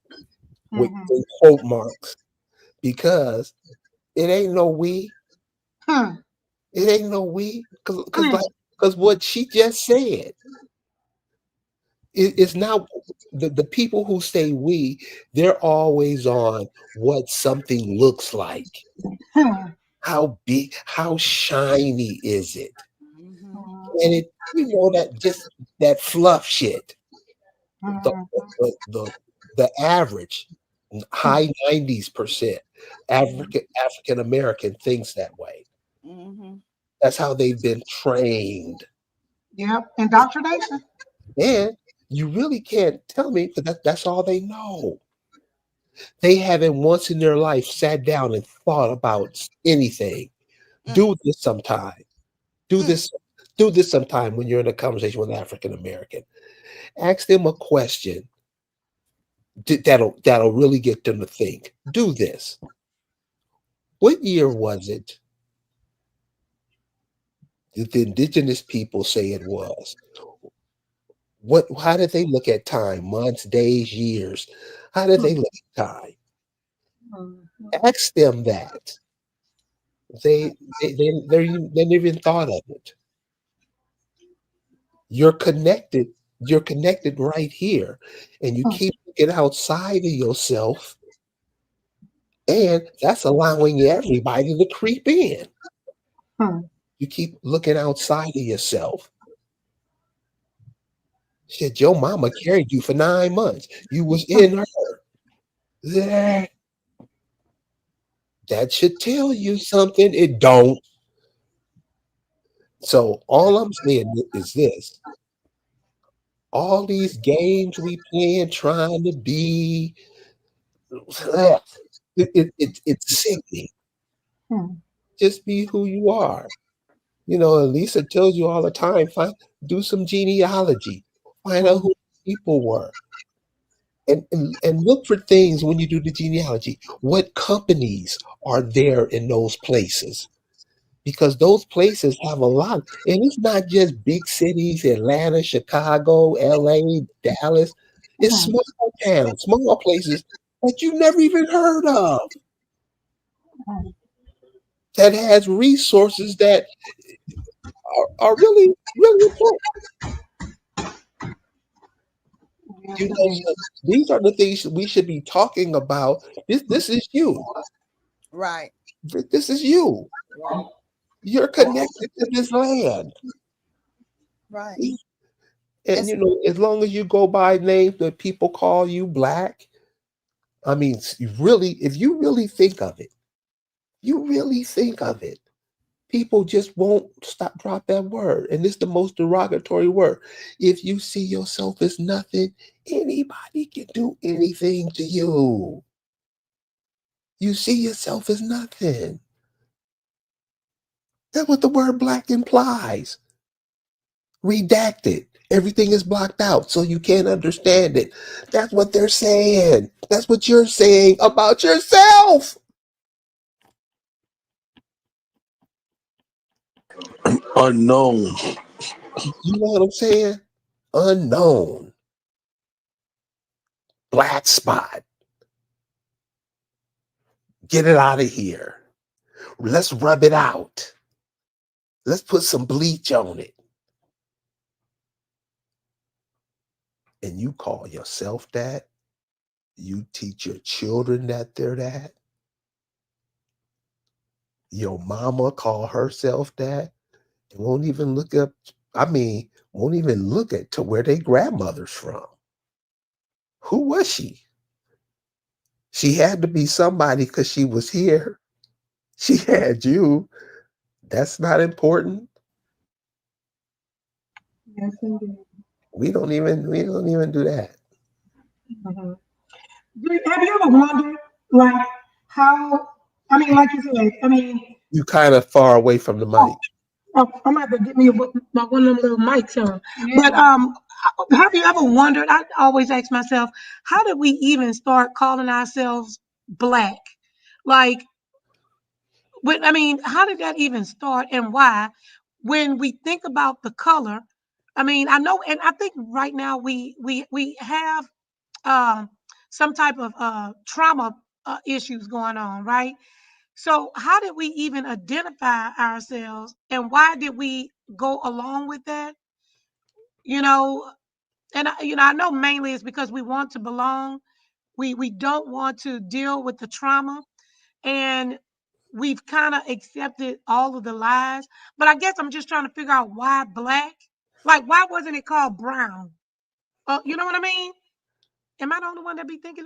with quote marks because it ain't no we. It ain't no we. Because what she just said, It's not the people who say we, they're always on what something looks like. Hmm. How big, how shiny is it? Mhm. And it, that just that fluff shit. The Hmm. the the average high 90s% African American thinks that way. Mhm. That's how they've been trained. Yep. Indoctrination. And you really can't tell me that that's all they know. They haven't once in their life sat down and thought about anything. Mm. Do this sometime. Do Mm. this. Do this sometime when you're in a conversation with an African American. Ask them a question that'll really get them to think. Do this. What year was it that the indigenous people say it was? How did they look at time? Months, days, years. How did they look at time? Hmm. Ask them that. They never even thought of it. You're connected. You're connected right here, and you keep looking outside of yourself, and that's allowing everybody to creep in. Hmm. You keep looking outside of yourself. Shit, your mama carried you for 9 months. You was in her. That that should tell you something. It don't. So all I'm saying is this: all these games we playing, trying to be, it's sickening. Hmm. Just be who you are. Lisa tells you all the time, do some genealogy, find out who people were, and look for things when you do the genealogy. What companies are there in those places? Because those places have a lot, and it's not just big cities, Atlanta, Chicago, LA, Dallas. It's Hmm. small towns, small places that you never even heard of Hmm. that has resources that are really, really important. Yes, You know, indeed. so these are the things we should be talking about. This is you. Right. This is you. Right. You're connected to this land. Right. And It's as long as you go by names that people call you black, I mean, if you really think of it, people just won't drop that word. And it's the most derogatory word. If you see yourself as nothing, anybody can do anything to you. You see yourself as nothing. That's what the word black implies. Redacted. Everything is blocked out so you can't understand it. That's what they're saying. That's what you're saying about yourself. Unknown. You know what I'm saying? Unknown. Black spot. Get it out of here. Let's rub it out. Let's put some bleach on it. And you call yourself that? You teach your children that they're that? Your mama call herself that? And won't even look up, won't even look at to where they grandmother's from. Who was she? She had to be somebody because she was here. She had you. That's not important. Yes, indeed. We don't even do that. Mhm. Have you ever wondered, like, how, I mean, like you said, I mean, You kind of far away from the oh, mic. I'm gonna have to get me my one of them little mics on. But have you ever wondered? I always ask myself, how did we even start calling ourselves black? Like, I mean, how did that even start, and why? When we think about the color, I mean, I know, and I think right now we have um, some type of trauma issues going on, right? So, how did we even identify ourselves, and why did we go along with that? You know, And I know mainly it's because we want to belong. We don't want to deal with the trauma, and we've kind of accepted all of the lies. But I guess I'm just trying to figure out why black. Like, why wasn't it called brown? You know what I mean? Am I the only one that be thinking?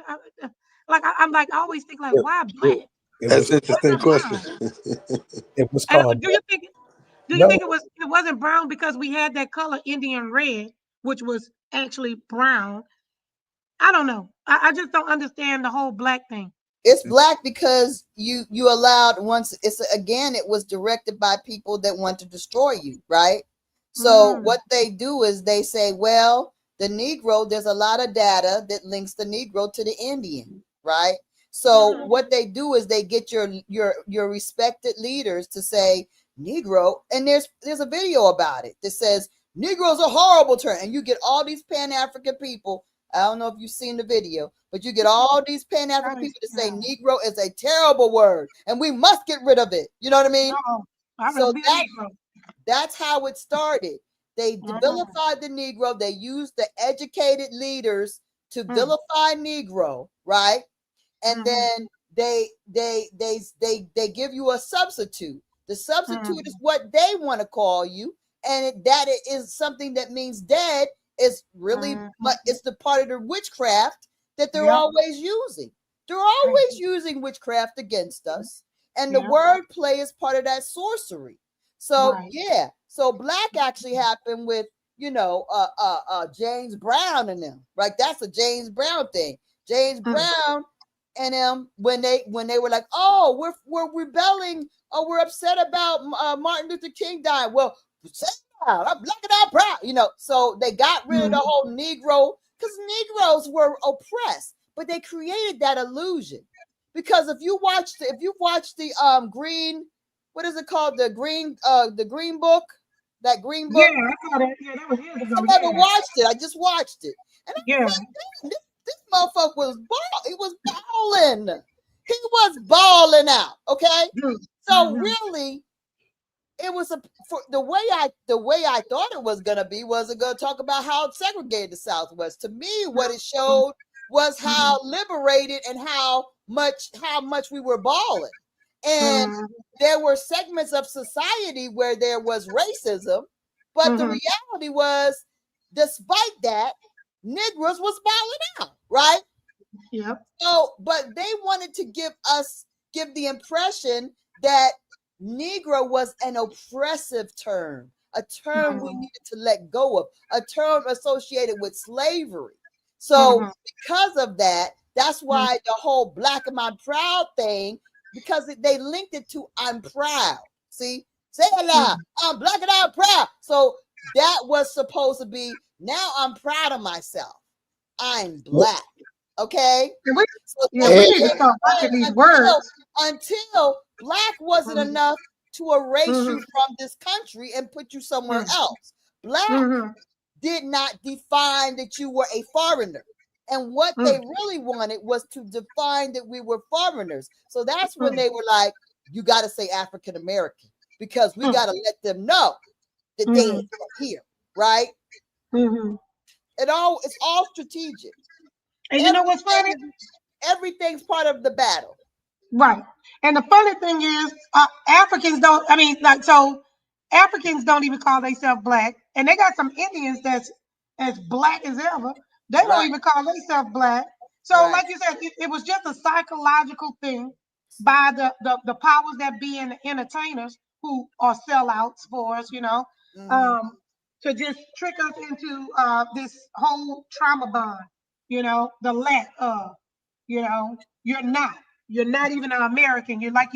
Like, I'm like, I always think like, Yeah, why yeah. black? It That's was an Why interesting not question. brown? it was And called do you no. think it wasn't brown because we had that color Indian red, which was actually brown? I don't know. I just don't understand the whole black thing. It's black because you allowed once it's again it was directed by people that want to destroy you, right? So Mm, what they do is they say, well, the Negro, there's a lot of data that links the Negro to the Indian, right? So mm, what they do is they get your respected leaders to say Negro, and there's a video about it that says Negro's a horrible term, and you get all these Pan African people. I don't know if you've seen the video, but you get all these Pan that African is, people to say Negro is a terrible word and we must get rid of it. You know what I mean? no, I'd rather So be a Negro. that's how it started. They Mm, vilified the Negro. They used the educated leaders to mm, vilify Negro, right? And mhm, then they give you a substitute. The substitute is mm, what they want to call you, and that it is something that means dead is really mm, it's the part of the witchcraft that they're yep, always using. They're right, always using witchcraft against us, and the yep, word play is part of that sorcery. So right. yeah, so black actually happened with James Brown and them, right? That's a James Brown thing. James Mm, Brown and when they were like, oh, we're rebelling, or we're upset about Martin Luther King dying. Well, say it out. I'm black and I'm proud, So they got rid of mm, the whole Negro because Negroes were oppressed, but they created that illusion because if you watch the green, what is it called, the green book, that green yeah, book. I saw that. Yeah, that was years ago. I never Yeah, watched it. I just watched it, and I was yeah. like, damn, this motherfucker was ball. He was balling. He was balling out. Okay, so Mm-hmm. really, it was for the way I thought it was gonna be. Was it gonna talk about how it segregated the Southwest? To me, what it showed was Mm-hmm. how liberated and how much we were balling, and Mm-hmm. there were segments of society where there was racism, but the Mm-hmm. reality was, despite that, Negroes was balling out, right? Yep. So, but they wanted to give the impression that Negro was an oppressive term, a term we Mm-hmm. needed to let go of, a term associated with slavery. So, Mm-hmm. because of that, that's Mm-hmm. why the whole black am I proud thing, because they linked it to I'm proud. See, say it loud. I'm black and I'm proud. So that was supposed to be, now I'm proud of myself. I'm black. Okay. And we, So yeah, that's we what need to they start were watching these saying words. until black wasn't Mm-hmm. enough to erase Mm-hmm. you from this country and put you somewhere else. Black Mm-hmm. did not define that you were a foreigner. And what Mm-hmm. they really wanted was to define that we were foreigners. So that's when they were like, you got to say African American, because we got to let them know that they Mm-hmm. ain't from here, right? Mm-hmm. It's all strategic. And you know what's funny? Everything everything's part of the battle. Right. And the funny thing is, Africans don't, I mean, like, so Africans don't even call themselves black. And they got some Indians that's as black as ever. They don't Right, even call themselves black. So, right. like you said, it was just a psychological thing by the powers that be in the entertainers who are sellouts for us, Mm-hmm. um, to just trick us into this whole trauma bond, the lack of, you know, you're not. You're not even an American. Like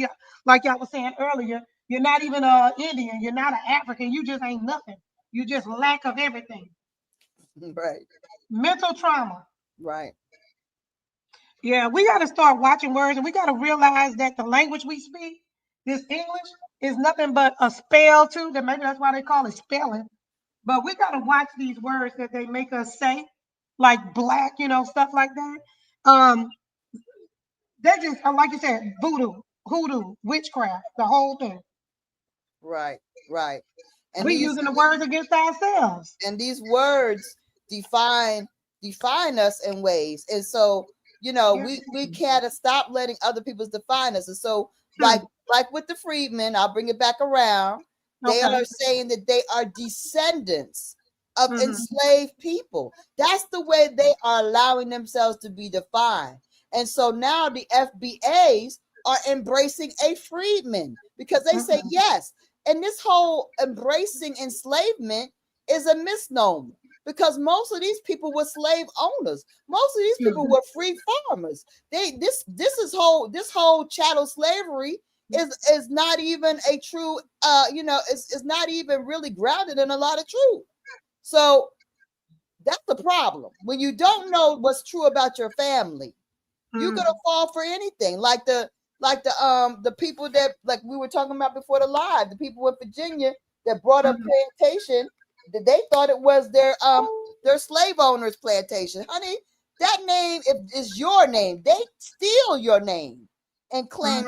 y'all was saying earlier. You're not even an Indian. You're not an African. You just ain't nothing. You just lack of everything. Right, Mental trauma. right. Yeah, we got to start watching words, and we got to realize that the language we speak, this English, is nothing but a spell too. That maybe that's why they call it spelling. But we got to watch these words that they make us say, like black, stuff like that. They just, like you said, voodoo, hoodoo, witchcraft, the whole thing. Right, right. And We these using the words against ourselves. and these words define us in ways. And so, we can't stop letting other people define us. And so, like with the Freedmen, I'll bring it back around. They are saying that they are descendants of enslaved people. That's the way they are allowing themselves to be defined. And so now the FBAs are embracing a freedman because they say yes. And this whole embracing enslavement is a misnomer because most of these people were slave owners. Most of these people were free farmers. This whole chattel slavery is not even a true it's not even really grounded in a lot of truth. So that's the problem. When you don't know what's true about your family, you're gonna fall for anything. Like the people that, like we were talking about before the live, the people in Virginia that brought up plantation, that they thought it was their slave owners' plantation. Honey, that name is your name. They steal your name and claim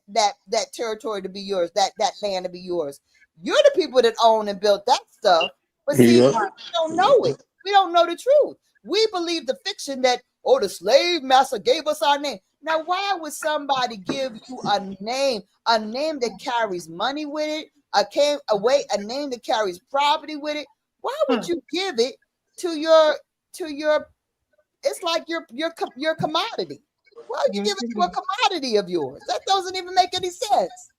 that territory to be yours, that land to be yours. You're the people that own and built that stuff. But see, we don't know it. We don't know the truth. We believe the fiction that, the slave master gave us our name. Now, why would somebody give you a name that carries money with it, a name that carries property with it? Why would you give it to your? It's like your commodity. Why would you give it to a commodity of yours? That doesn't even make any sense.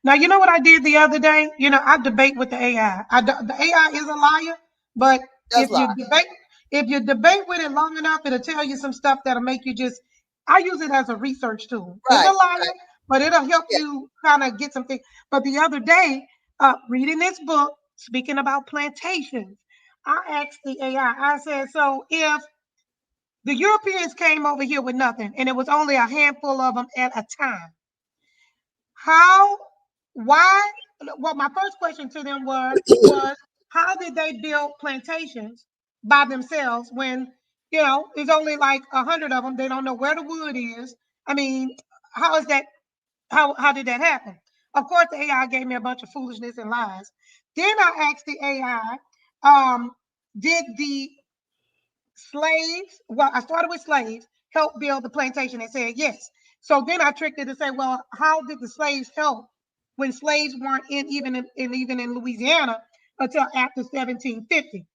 Now, you know what I did the other day? I debate with the AI. The AI is a liar, but if you debate with it long enough, it'll tell you some stuff that'll make you just. I use it as a research tool. It's a liar, but it'll help you kind of get something. But the other day, reading this book, speaking about plantations, I asked the AI. I said, so if the Europeans came over here with nothing, and it was only a handful of them at a time, well, my first question to them was how did they build plantations by themselves when, there's only like 100 of them? They don't know where the wood is. I mean, how is that? How did that happen? Of course, the AI gave me a bunch of foolishness and lies. Then I asked the AI, did the slaves, well, I started with slaves, help build the plantation? They said yes. So then I tricked it to say, well, how did the slaves help when slaves weren't even in Louisiana until after 1750?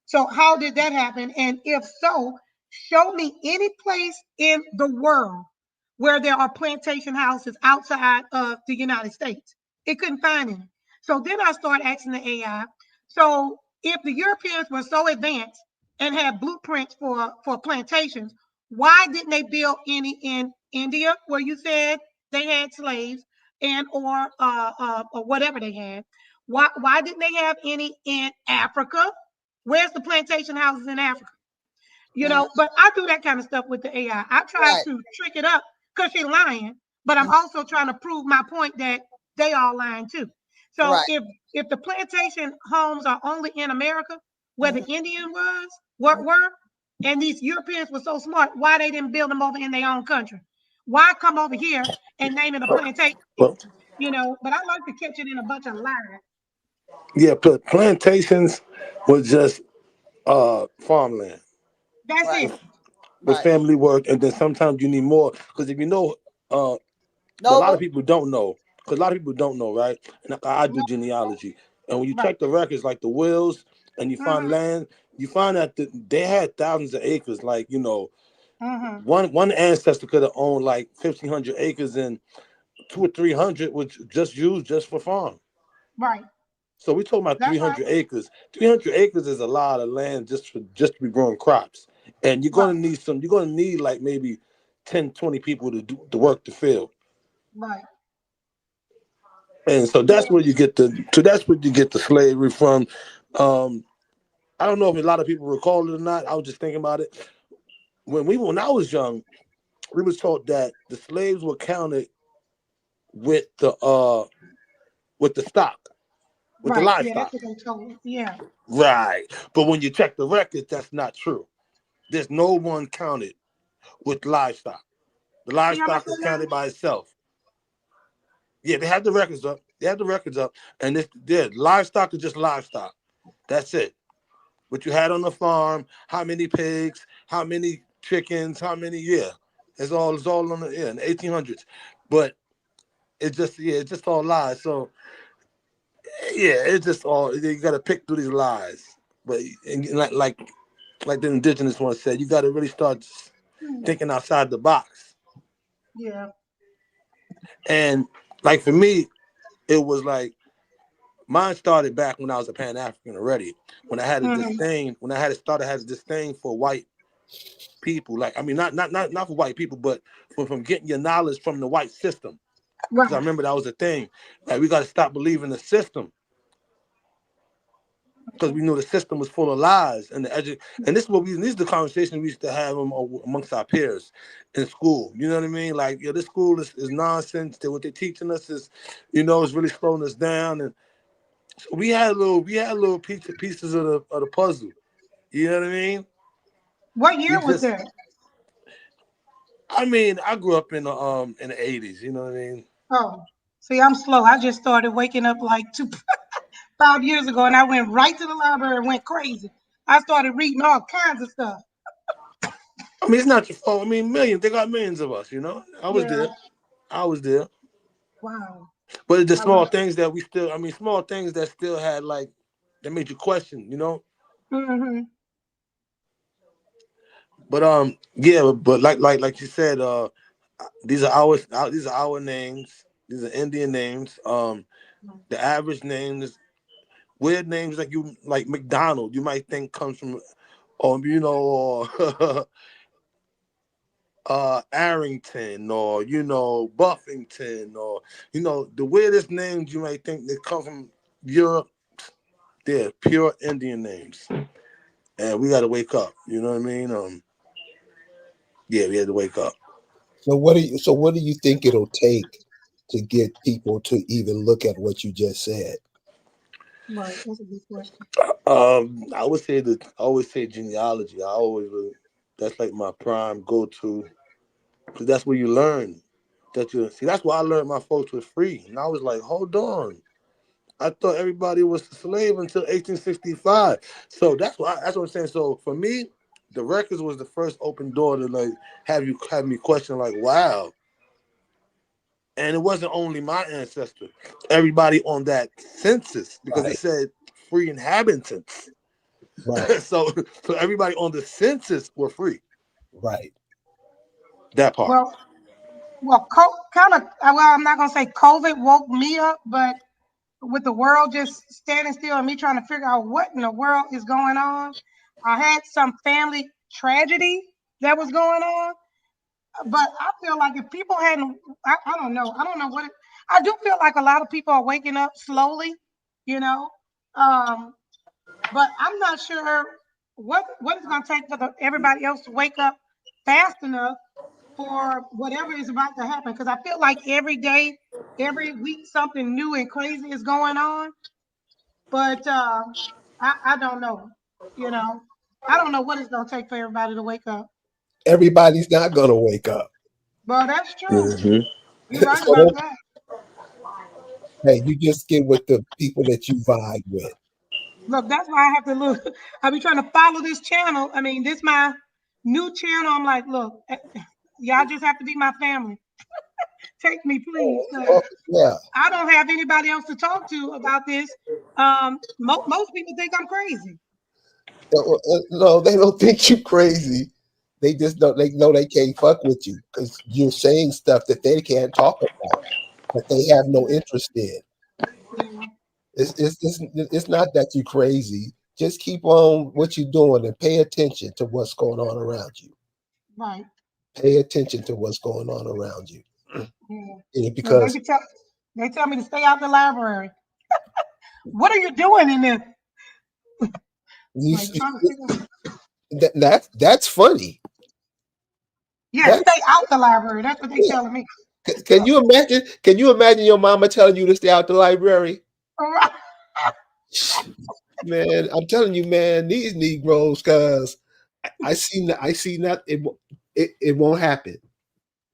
So how did that happen? And if so, show me any place in the world where there are plantation houses outside of the United States. It couldn't find any. So then I started asking the AI, so if the Europeans were so advanced and had blueprints for plantations, why didn't they build any in India, where you said they had slaves, and or whatever they had? Why didn't they have any in Africa? Where's the plantation houses in Africa? But I do that kind of stuff with the AI. I try to trick it up because she's lying, but I'm also trying to prove my point that they all lying too. So if the plantation homes are only in America, where the Indian were, and these Europeans were so smart, why they didn't build them over in their own country? Why come over here and name it a plantation? But I like to catch it in a bunch of lies. Yeah, but plantations was just farmland. That's it. With family work, and then sometimes you need more because if but a lot of people don't know. Because a lot of people don't know, right? And I do genealogy, and when you check the records, like the wills, and you find land, you find that they had thousands of acres. Like one ancestor could have owned like 1,500 acres, and 200 or 300 was just used just for farm. Right. So we're talking about 300 acres. 300 acres is a lot of land just to be growing crops. And you're going to need like maybe 10, 20 people to do the work to fill. Right. And so that's where you get the slavery from. I don't know if a lot of people recall it or not. I was just thinking about it. When I was young, we was taught that the slaves were counted with the stock. With the livestock. Yeah, that's what they told me. Yeah. Right. But when you check the records, that's not true. There's no one counted with livestock. The livestock is counted by itself. Yeah, they have the records up. And livestock is just livestock. That's it. what you had on the farm, how many pigs, how many chickens, how many, yeah. It's all on the, yeah, in the 1800s. But it's just all lies. So yeah, it's just all, you got to pick through these lies. But and like the indigenous one said, you got to really start thinking outside the box. Yeah. And like for me, it was like mine started back when I was a Pan African already. When I had a Mhm. disdain, when I had started had a disdain for white people. Like I mean, not for white people, but from getting your knowledge from the white system. Because I Right. remember that was a thing. Like we got to stop believing the system. Because we knew the system was full of lies and and this is what this is the conversation we used to have amongst our peers in school. You know what I mean? Like, this school is nonsense. What they're teaching us is, is really slowing us down. And so we had little pieces of the puzzle. You know what I mean? What We year was just, that? I mean, I grew up in the 80s. You know what I mean? Oh, see, I'm slow. I just started waking up like 5 years ago, and I went right to the library and went crazy. I started reading all kinds of stuff. I mean, it's not your fault. I mean, millions. They got millions of us. I was Yeah. there. I was there. Wow. But it's the I love. small things that we still, I mean, small things that still had like, that made you question. Mm-hmm. But yeah, but like you said, these are our names. These are Indian names. The average names, weird names like McDonald, you might think comes from, or Arrington, or Buffington, or the weirdest names you might think that come from Europe. They're pure Indian names, and we got to wake up. You know what I mean? Yeah, we had to wake up. So what do you think it'll take to get people to even look at what you just said? Right. That's a good question. I would say that I always say genealogy. That's like my prime go to, because that's where you learn. That's why I learned my folks was free, and I was like, hold on. I thought everybody was a slave until 1865. So that's what I'm saying. So for me, the records was the first open door to like have me question like, wow. And it wasn't only my ancestor, everybody on that census, because it Right, said free inhabitants. right, so so everybody on the census were free. right. That part. Well, kind of. Well, I'm not gonna say COVID woke me up, but with the world just standing still and me trying to figure out what in the world is going on, I had some family tragedy that was going on. But I feel like if people hadn't, I don't know. I don't know what I do feel like a lot of people are waking up slowly, you know. Um, but I'm not sure what it's going to take for everybody else to wake up fast enough for whatever is about to happen. Because I feel like every day, every week, something new and crazy is going on. But I don't know. You know, I don't know what it's going to take for everybody to wake up. Everybody's not gonna wake up. Well, that's true. Hmm. You're right So about that. hey, you just get with the people that you vibe with. Look, that's why I have to look. I be trying to follow this channel. I mean, this my new channel. I'm like, look, y'all just have to be my family. Take me, please, because Oh, yeah. I don't have anybody else to talk to about this. Most people think I'm crazy. No, they don't think you crazy. They just don't. They know they can't fuck with you because you're saying stuff that they can't talk about, that they have no interest in. Yeah, It's not that you crazy. Just keep on what you're doing and pay attention to what's going on around you. right. Pay attention to what's going on around you. Yeah. Yeah, Look, because they tell me to stay out the library. What are you doing in there? you, Like trying to figure. that's funny. Yeah, That stay out the library. That's what they yeah. telling me. Can you imagine? Can you imagine your mama telling you to stay out the library? All right. Man, I'm telling you, man, these Negroes, cause I see not it won't happen.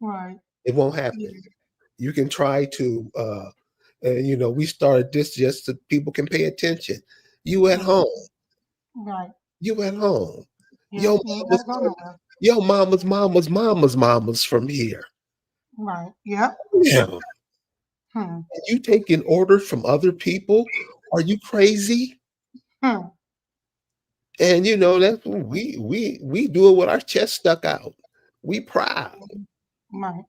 Right. It won't happen. Yeah. You can try to, and we started this just so people can pay attention. You at Right. home, Right. You at home. Yeah, Your you ain't mama's, gotta go nowhere. your mama's from here. Right. Yep. Yeah. Hmm. You taking orders from other people? Are you crazy? Hmm. And you know that we do it with our chest stuck out. We proud, Right.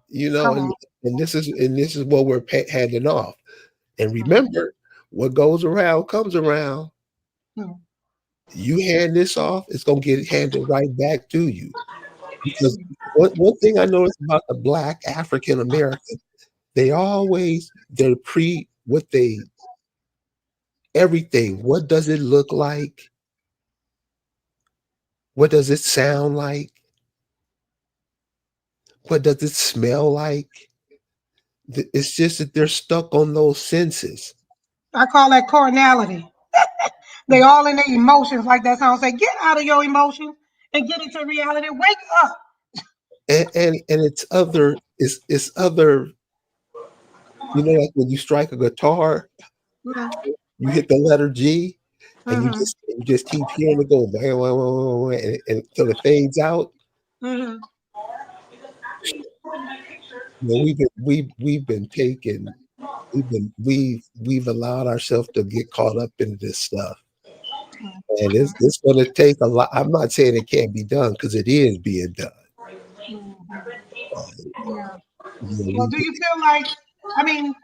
you know, Come on. and this is what we're handing off. And Hmm. remember, what goes around comes around. Hmm. You hand this off, it's gonna get handed right back to you. Because one thing I noticed about the Black African American, they're pre what they everything. What does it look like? What does it sound like? What does it smell like? It's just that they're stuck on those senses. I call that carnality. They all in their emotions, like that song say. Get out of your emotions and get into reality. Wake up. And it's other, like when you strike a guitar, Mm-hmm. you hit the letter G and Mm-hmm. you just keep hearing it go bang, bang, bang, bang, and until it fades out. Mm-hmm. We've been taking we've allowed ourselves to get caught up in this stuff. And it's going to take a lot. I'm not saying it can't be done because it is being done. Mm-hmm. Yeah. Well, You do you feel like, I mean,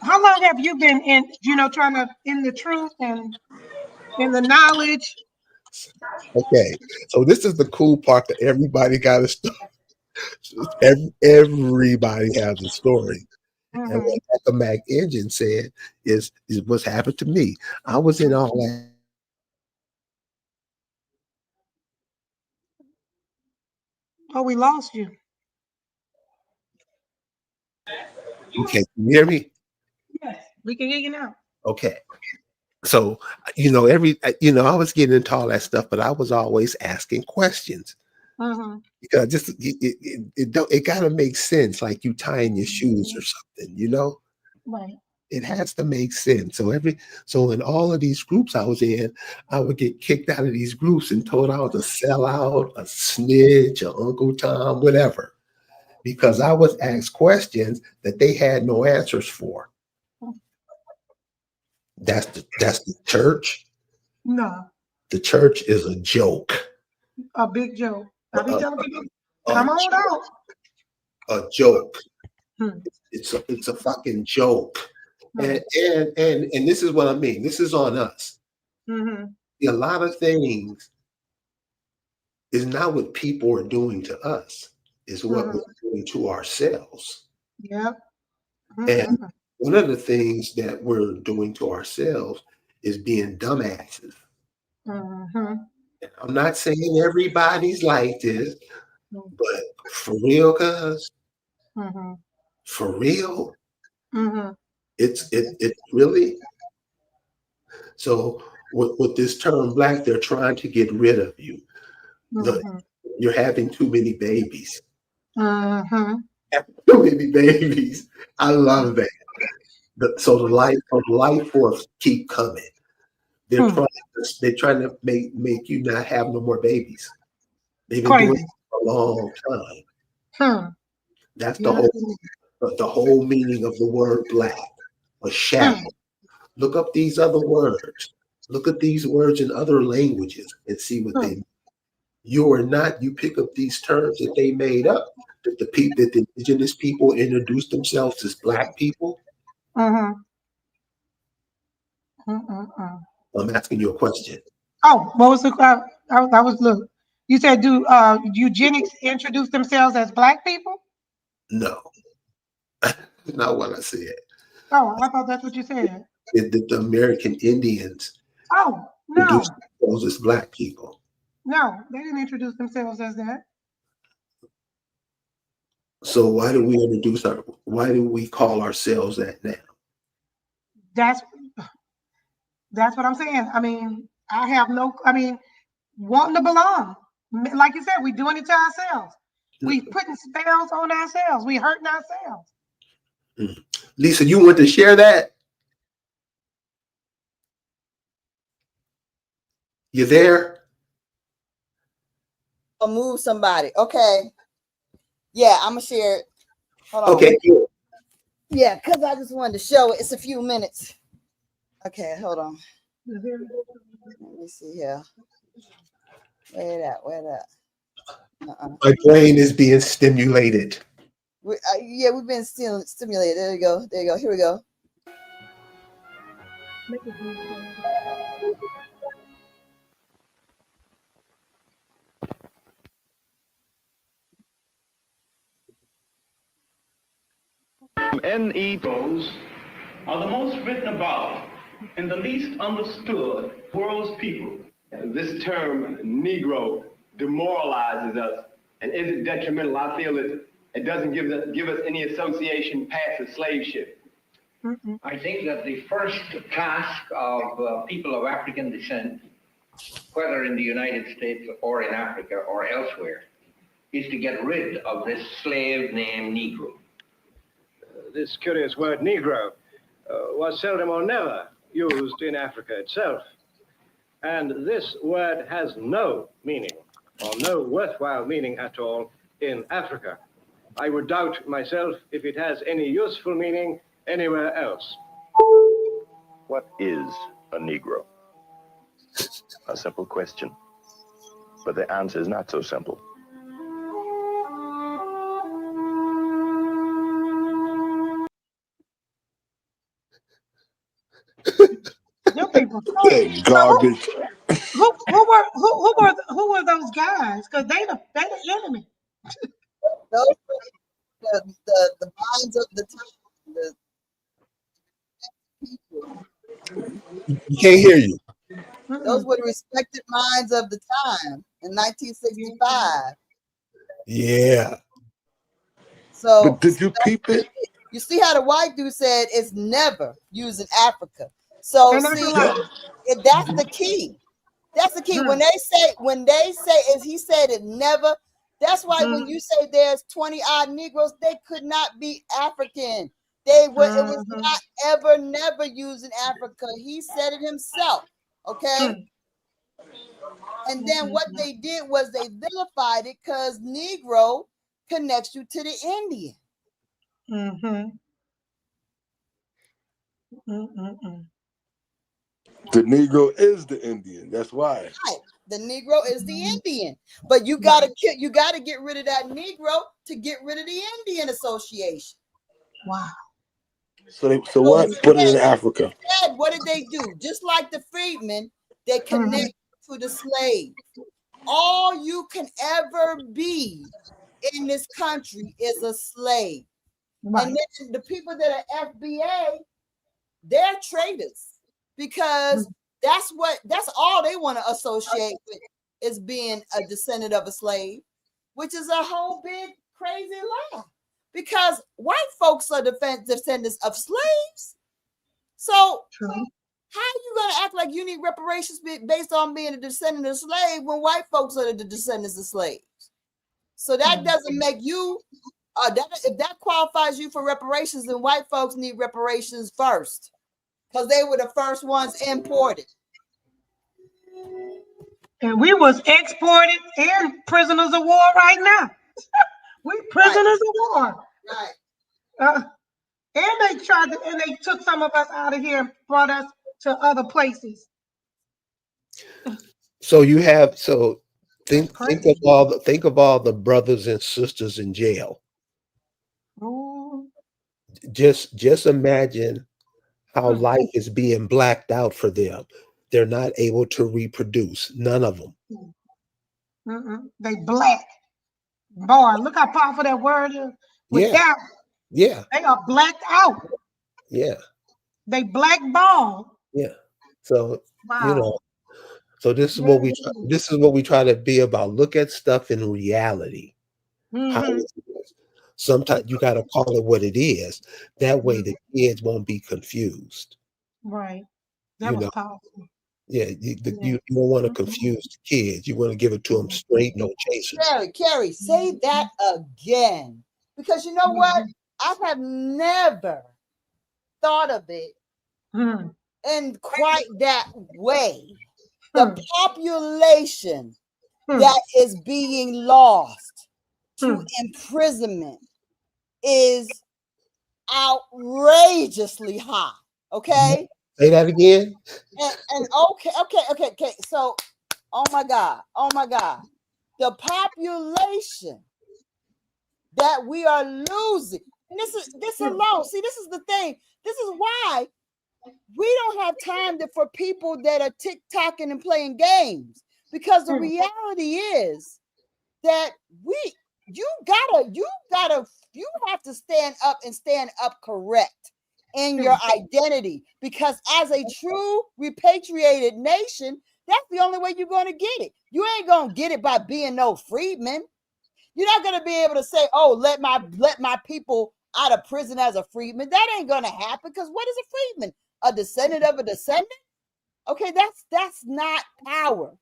how long have you been in, trying to, in the truth and in the knowledge? okay, so this is the cool part that everybody got a story. Everybody has a story. And Mm-hmm. what Echo Mac Engine said is what's happened to me. I was in all that. Oh, we lost you. Okay, can you hear me? Yes, we can hear you now. Okay. So, I was getting into all that stuff, but I was always asking questions Mm-hmm. because just it got to make sense, like you tying your shoes or something. Right. It has to make sense. So in all of these groups I was in, I would get kicked out of these groups and told I was a sellout, a snitch, a Uncle Tom, whatever, because I was asked questions that they had no answers for. That's the church. No, The church is a joke. a big joke. I be A, telling people, a, come on out. a joke. Hmm. It's a fucking joke. Hmm. And this is what I mean. This is on us. Mm-hmm. A lot of things is not what people are doing to us, is what Mm-hmm. we're doing to ourselves. Yep. And Mm-mm. one of the things that we're doing to ourselves is being dumbasses. Mm-hmm. And I'm not saying everybody's like this, but for real, cuz Mm-hmm. for real, Mm-hmm. it really. So with this term black, they're trying to get rid of you. The, Mm-hmm. you're having too many babies. Mm-hmm. Too many babies. I love that. So the life force keep coming. They're Hmm. trying they're trying to make you not have no more babies. They've been doing it Crazy. for a long time. Hmm. That's the Yes. whole meaning of the word black, a shadow. Hmm. Look up these other words. Look at these words in other languages and see what they Hmm. mean. You are not, you pick up these terms that they made up, that the indigenous people introduced themselves as black people. Mm-hmm. Mm-mm-mm. I'm asking you a question. Oh, what was the? I was look. You said do eugenics introduce themselves as black people? No, not what I said. Oh, I thought that's what you said. The American Indians Oh introduced no, themselves as black people. no, they didn't introduce themselves as that. So why do we call ourselves that now? That's that's what I'm saying. I mean, I have no. I mean, wanting to belong. Like you said, we doing it to ourselves. We putting spells on ourselves. We hurting ourselves. Lisa, you want to share that? You there? I'll move somebody. Okay. Yeah, I'm gonna share it. Hold on. Okay, good. Yeah, because I just wanted to show it. It's a few minutes. Okay, hold on. Let me see here. Where it at? Where it at? My brain is being stimulated. Yeah, we've been stimulated. There you go. There you go. Here we go. Negroes are the most written about and the least understood world's people. This term Negro demoralizes us and is it detrimental? I feel it doesn't give us any association past the slave ship. I think that the first task of people of African descent, whether in the United States or in Africa or elsewhere, is to get rid of this slave named Negro. This curious word Negro was seldom or never used in Africa itself. And this word has no meaning, or no worthwhile meaning at all, in Africa. I would doubt myself if it has any useful meaning anywhere else. What is a Negro? A simple question, but the answer is not so simple. You people. That garbage. Who were those guys? Because they the enemy. Those were the minds of the time. The people. You can't hear you. Those were the respected minds of the time in 1965. Yeah. So But did you peep it? you see how the white dude said it's never used in Africa. So And that's see, a lie. that's the key. That's the key. When they say is he said it never. That's why when you say there's 20 odd Negroes, they could not be African. It was not ever never used in Africa. He said it himself. Okay. And then what they did was they vilified it because Negro connects you to the Indian. The Negro is the Indian. That's why. Right. The Negro is the Indian. But you gotta get rid of that Negro to get rid of the Indian Association. Wow. So what? Put it in Africa. Instead, what did they do? Just like the freedmen, they connect to the slave. All you can ever be in this country is a slave. Right. And then the people that are FBA, they're traitors because that's all they want to associate with is being a descendant of a slave, which is a whole big crazy lie. Because white folks are descendants of slaves. So how are you going to act like you need reparations based on being a descendant of a slave when white folks are the descendants of slaves? So that doesn't make you, if that qualifies you for reparations, then white folks need reparations first because they were the first ones imported. And we was exported and prisoners of war right now. We prisoners of war. Right. And they took some of us out of here and brought us to other places. So think of all the brothers and sisters in jail. Ooh. Just imagine how life is being blacked out for them. They're not able to reproduce. None of them. They black. Boy, look how powerful that word is. Without, yeah, they are blacked out. Yeah, they blackball. Yeah. So wow. So this is what we try to be about. Look at stuff in reality. How it is. Sometimes you got to call it what it is. That way the kids won't be confused. Right. That was powerful. Yeah, you don't want to confuse the kids. You want to give it to them straight, no chaser. Carrie, say that again. Because you know what? I have never thought of it in quite that way. The population that is being lost to imprisonment is outrageously high. Okay. Say that again. And okay. So, oh my God, the population that we are losing. And this alone. See, this is the thing. This is why we don't have time for people that are tick-tocking and playing games, because the reality is that you have to stand up and stand up correct in your identity, because as a true repatriated nation, that's the only way you're going to get it. You ain't going to get it by being no freedman. You're not going to be able to say, oh, let my people out of prison as a freedman. That ain't going to happen, because what is a freedman? A descendant of a descendant? Okay, that's not power.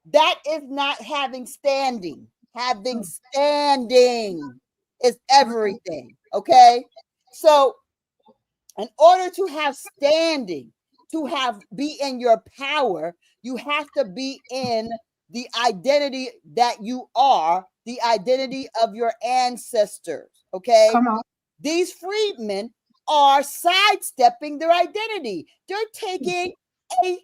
That is not having standing. Having standing is everything. Okay, so in order to have standing, to be in your power, you have to be in the identity that you are, the identity of your ancestors. Okay, Come on. These freedmen are sidestepping their identity. They're taking a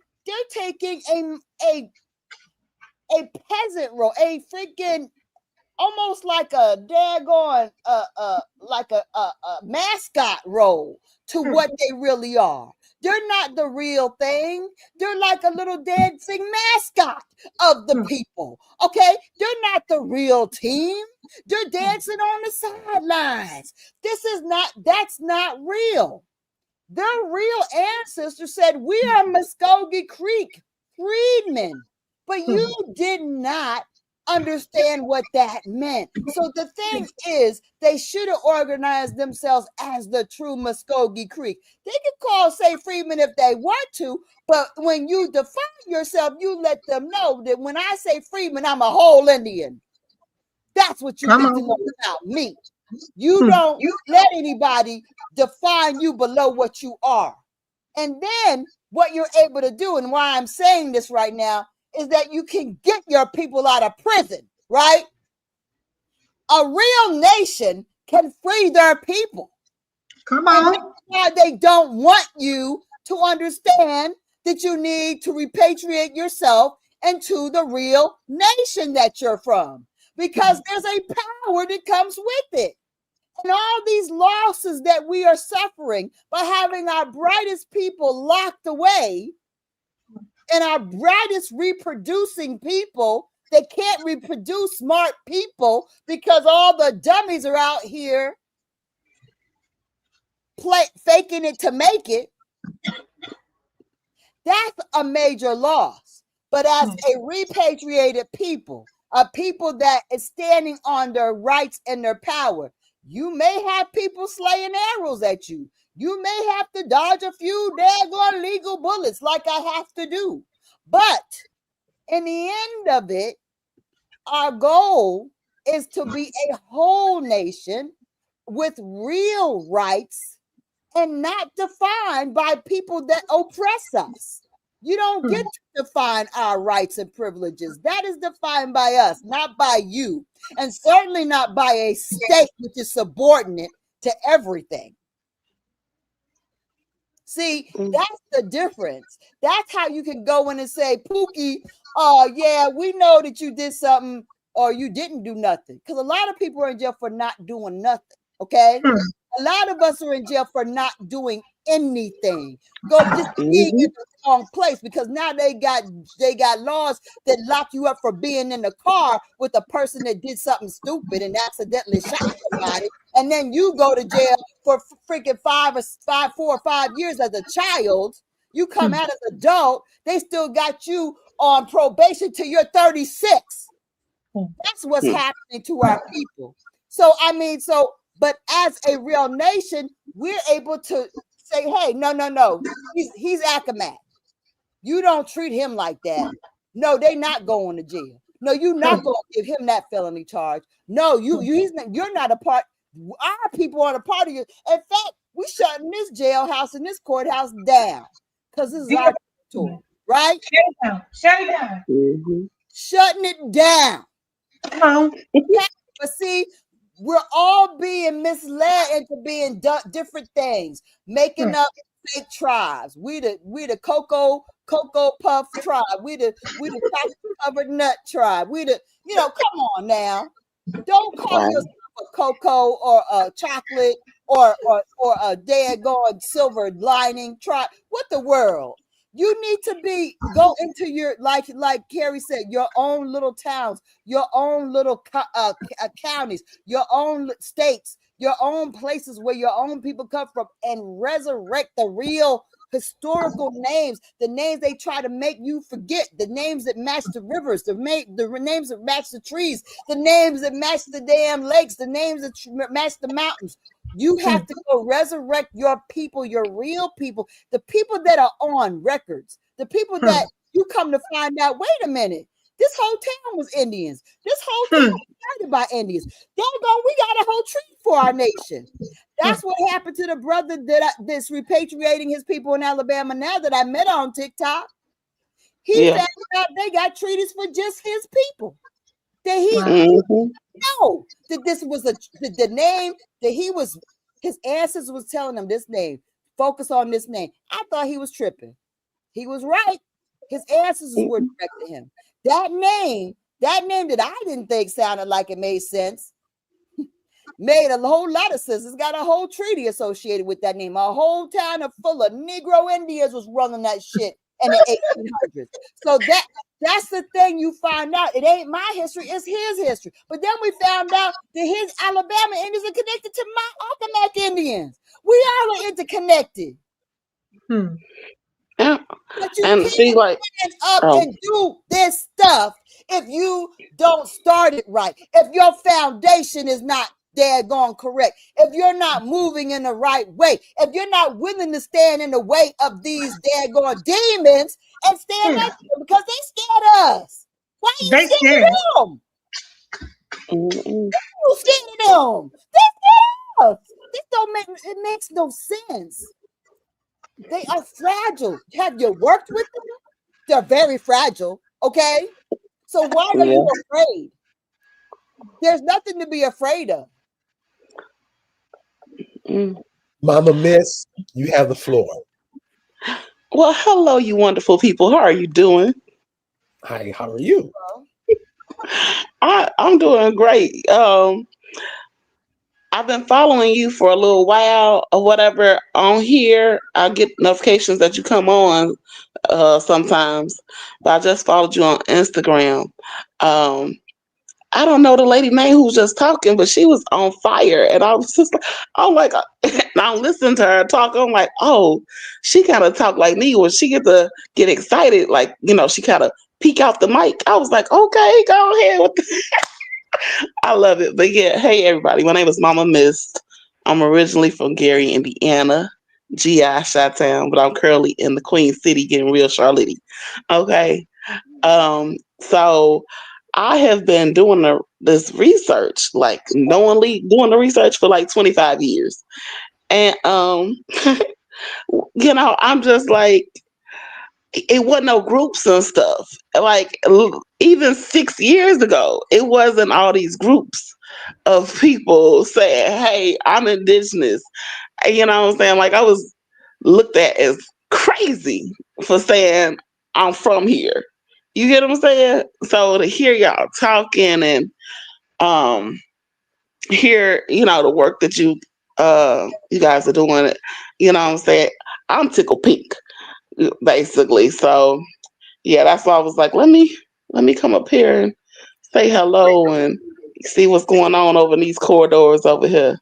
peasant role, a freaking almost like a daggone like a mascot role to what they really are. They're not the real thing. They're like a little dancing mascot of the people. Okay, they're not the real team. They're dancing on the sidelines. That's not real. Their real ancestors said, we are Muskogee Creek freedmen, but you did not understand what that meant. So the thing is, they should have organized themselves as the true Muskogee Creek. They can say freedmen if they want to, but when you define yourself, you let them know that when I say freedman, I'm a whole Indian. That's what you need to know about me. You don't let anybody define you below what you are. And then what you're able to do, and why I'm saying this right now, is that you can get your people out of prison, right? A real nation can free their people. Come on. And that's why they don't want you to understand that you need to repatriate yourself into the real nation that you're from, because there's a power that comes with it. And all these losses that we are suffering by having our brightest people locked away, and our brightest reproducing people, they can't reproduce smart people because all the dummies are out here faking it to make it. That's a major loss. But as a repatriated people, a people that is standing on their rights and their power, you may have people slaying arrows at you. You may have to dodge a few daggone legal bullets like I have to do. But in the end of it, our goal is to be a whole nation with real rights and not defined by people that oppress us. You don't get to define our rights and privileges. That is defined by us, not by you, and certainly not by a state which is subordinate to everything. See, that's the difference. That's how you can go in and say, Pookie, yeah, we know that you did something or you didn't do nothing. Because a lot of people are in jail for not doing nothing, okay? A lot of us are in jail for not doing anything. Go just being in the wrong place, because now they got laws that lock you up for being in the car with a person that did something stupid and accidentally shot somebody, and then you go to jail for freaking 4 or 5 years as a child. You come out as an adult, they still got you on probation till you're 36. That's what's happening to our people. So but as a real nation, we're able to say, hey, no, he's Akamat. You don't treat him like that. No, they're not going to jail. No, you're not going to give him that felony charge. No, you're not a part. Our people aren't a part of you. In fact, we're shutting this jailhouse and this courthouse down because this is our territory. right? Shut it down. Shut it down. Mm-hmm. Shutting it down. Come on. But see, we're all being misled into being different things, making up fake tribes. We the cocoa puff tribe. We the chocolate covered nut tribe. We the come on now. Don't call Right. yourself a cocoa or a chocolate or a daggone silver lining tribe. What the world? You need to go into your like Carrie said, your own little towns, your own little counties, your own states, your own places where your own people come from, and resurrect the real historical names, the names they try to make you forget, the names that match the rivers, the names that match the trees, the names that match the damn lakes, the names that match the mountains. You have to go resurrect your people, your real people, the people that are on records, the people that you come to find out, wait a minute, this whole town was Indians. This whole town was started by Indians. Doggone, we got a whole treaty for our nation. That's what happened to the brother that's repatriating his people in Alabama now that I met on TikTok. He found out they got treaties for just his people. That he didn't know that this was the name that his ancestors was telling him this name. Focus on this name. I thought he was tripping. He was right. His ancestors were directing him. That name that I didn't think sounded like it made sense, made a whole lot of sense. It's got a whole treaty associated with that name. A whole town full of Negro Indians was running that shit in the 1800s. So that's the thing you find out. It ain't my history, it's his history. But then we found out that his Alabama Indians are connected to my Occomack Indians. We all are interconnected. But you can't stand up and do this stuff if you don't start it right. If your foundation is not daggone correct. If you're not moving in the right way. If you're not willing to stand in the way of these daggone demons and stand up to them because they scared us. Why are you scared of them? You scared of them. They scared us. It makes no sense. They are fragile. Have you worked with them? They're very fragile. Okay. So why are you afraid? There's nothing to be afraid of. Mama Miss, you have the floor. Well, hello, you wonderful people. How are you doing? Hi, how are you? I'm doing great. I've been following you for a little while or whatever on here. I get notifications that you come on sometimes, but I just followed you on Instagram. I don't know the lady name who was just talking, but she was on fire, and I was just like, I'm like, and I'm listening to her talk. I'm like, oh, she kind of talk like me when she get excited, like she kind of peek out the mic. I was like, okay, go ahead with I love it. But yeah, hey everybody, my name is Mama Mist. I'm originally from Gary, Indiana, GI Chi-Town, but I'm currently in the Queen City getting real Charlotte. Okay. So I have been doing this research, like knowingly doing the research for like 25 years. And I'm just like, it wasn't no groups and stuff. Like even 6 years ago, it wasn't all these groups of people saying, hey, I'm indigenous. You know what I'm saying? Like I was looked at as crazy for saying I'm from here. You get what I'm saying? So to hear y'all talking and hear, the work that you guys are doing, what I'm saying? I'm tickled pink, basically. So yeah, that's why I was like, let me come up here and say hello and see what's going on over in these corridors over here.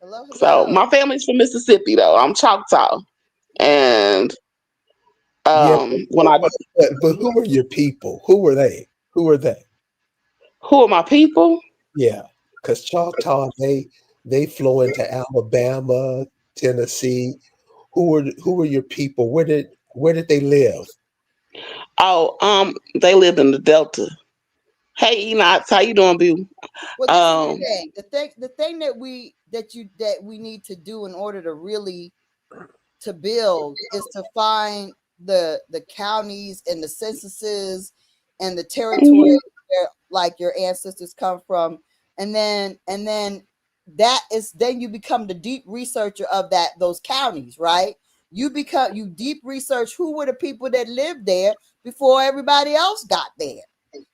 Hello. So my family's from Mississippi though. I'm Choctaw. And but who are your people? Who were they? Who are they? Who are my people? Yeah, because Choctaw they flow into Alabama, Tennessee. Who were your people? Where did they live? Oh, they lived in the Delta. Hey, Enoch, how you doing, boo? Well, this is the thing that we need to do in order to really to build is to find the counties and the censuses and the territory where like your ancestors come from, and then then you become the deep researcher of those counties, right? You deep research who were the people that lived there before everybody else got there.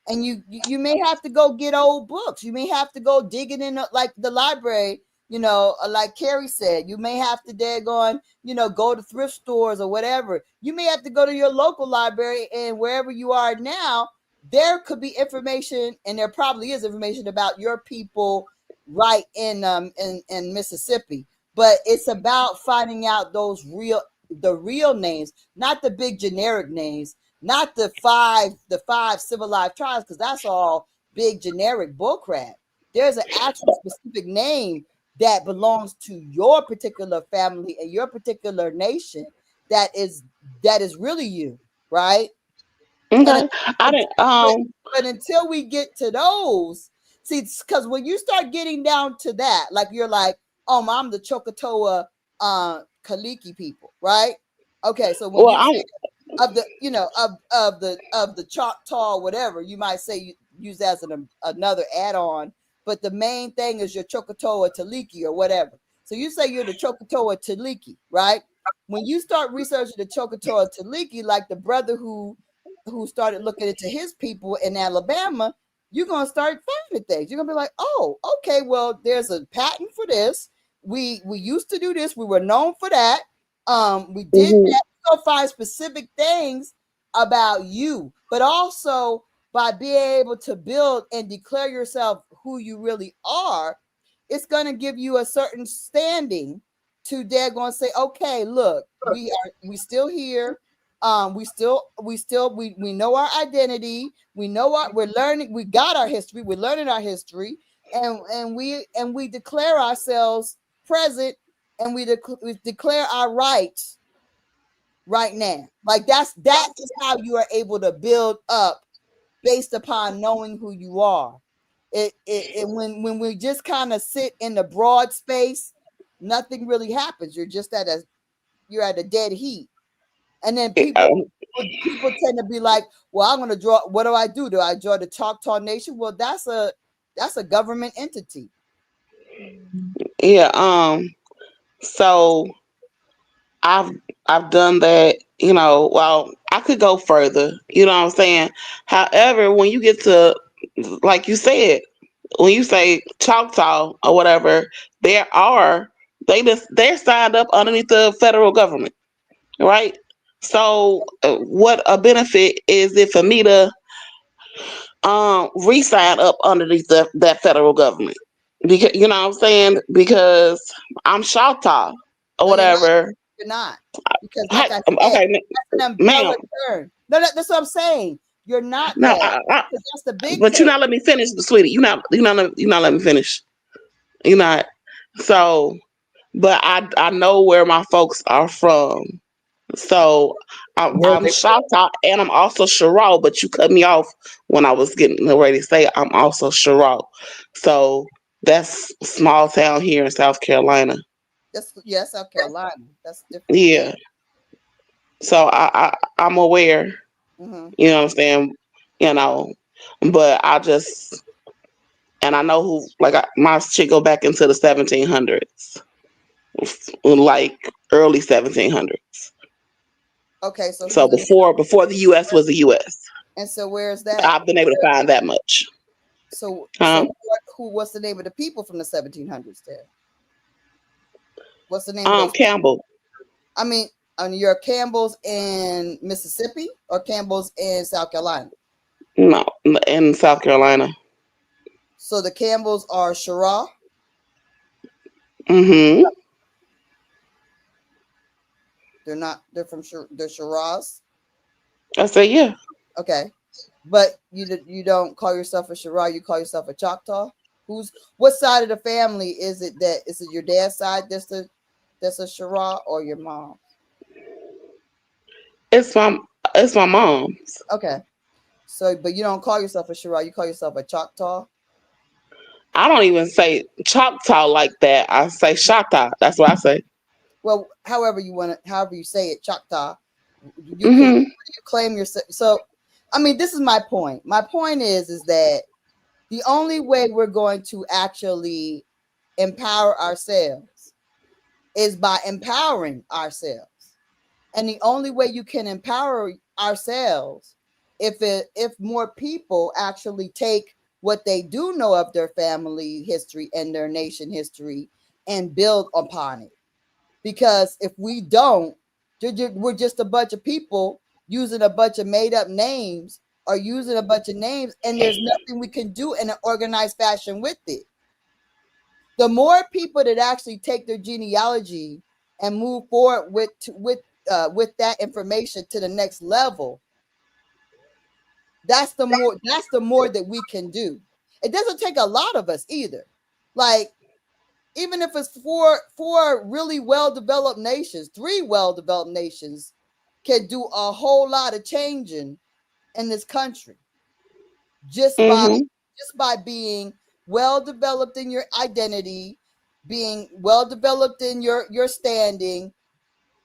And you may have to go get old books. You may have to go digging in like the library, like Carrie said. You may have to go to thrift stores or whatever. You may have to go to your local library, and wherever you are now, there could be information, and there probably is information about your people right in Mississippi. But it's about finding out the real names, not the big generic names, not the five civilized tribes, because that's all big generic bullcrap. There's an actual specific name that belongs to your particular family and your particular nation that is really you, right? Okay. I didn't But until we get to those, see, because when you start getting down to that, like you're like, oh, I'm the Choctaw Kaliki people, right? Okay, so when well you I'm say of the of the Choctaw, whatever, you might say you use that as another add-on, but the main thing is your Choctaw Taliki or whatever. So you say you're the Choctaw Taliki, right? When you start researching the Choctaw Taliki, like the brother who started looking into his people in Alabama, you're gonna start finding things. You're gonna be like, oh, okay, well, there's a patent for this. We used to do this. We were known for that. We did that. You're gonna find specific things about you, but also by being able to build and declare yourself who you really are, it's gonna give you a certain standing to they're gonna say, okay, look, we still here. We know our identity. We know we're learning. We got our history. We're learning our history, and we declare ourselves present, and we declare our rights right now. Like that is how you are able to build up based upon knowing who you are. When we just kind of sit in the broad space, nothing really happens. You're just at a dead heat. And then people tend to be like, well, I'm going to draw. What do I do? Do I draw the Choctaw Nation? Well, that's a government entity. yeah. So I've done that, well, I could go further, you know what I'm saying? However, when you get to, like you said, when you say Choctaw or whatever, they're signed up underneath the federal government, right? So what a benefit is it for me to re-sign up underneath that federal government? Because you know what I'm saying? Because I'm Choctaw or No, whatever. you're not. Because like I said, Okay, that's an ma'am. umbrella term. No, that's what I'm saying. You're not No, that. Because that's the big but you're thing. not letting me finish, sweetie. You're not letting me finish. You're not. So, but I know where my folks are from. So I'm Choctaw and I'm also Chirac, but you cut me off when I was getting ready to say I'm also Chirac. So that's small town here in South Carolina. South Carolina. That's different. Yeah. So I'm aware. Mm-hmm. You know what I'm saying? You know, but and I know who, like, my shit go back into the 1700s, like early 1700s. Okay, so So before the U.S. was the U.S. and so where's that? I've been able to find that much. So Huh? what's the name of the people from the 1700s there? What's the name of those? Campbell. I mean, you're Campbell's in Mississippi or Campbell's in South Carolina? No, in South Carolina. So the Campbells are Chirac? Mm-hmm. They're from they're Chiracs? I said, yeah. Okay. But you don't call yourself a Chirac, you call yourself a Choctaw? What side of the family is it your dad's side that's a Chirac or your mom? It's my mom's. Okay. So, but you don't call yourself a Chirac, you call yourself a Choctaw? I don't even say Choctaw like that. I say Choctaw. That's what I say. Well, however you say it, Choctaw. You can you claim yourself. So, I mean, this is my point. My point is that the only way we're going to actually empower ourselves is by empowering ourselves. And the only way you can empower ourselves if more people actually take what they do know of their family history and their nation history and build upon it. Because if we don't, we're just a bunch of people using a bunch of made up names or using a bunch of names, and there's nothing we can do in an organized fashion with it. The more people that actually take their genealogy and move forward with that information to the next level, that's the more that we can do. It doesn't take a lot of us either. Like, even if it's four really well-developed nations, 3 well-developed nations can do a whole lot of changing in this country just by being well-developed in your identity, being well-developed in your standing,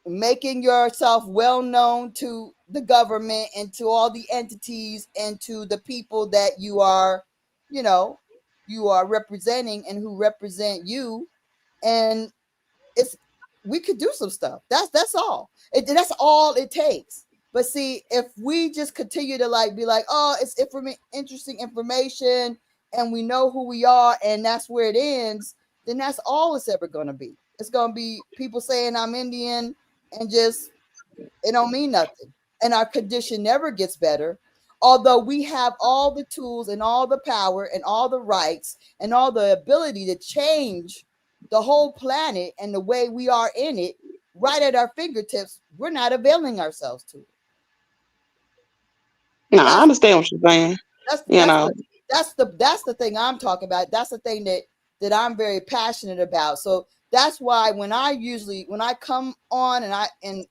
making yourself well known to the government and to all the entities and to the people that you are representing and who represent you. And we could do some stuff. That's all. That's all it takes. But see, if we just continue to be like, oh, it's interesting information and we know who we are and that's where it ends, then that's all it's ever going to be. It's going to be people saying I'm Indian and just it don't mean nothing. And our condition never gets better. Although we have all the tools and all the power and all the rights and all the ability to change the whole planet and the way we are in it right at our fingertips, we're not availing ourselves to it. No, I understand what you're saying. That's the thing I'm talking about. That's the thing that I'm very passionate about. So that's why when I come on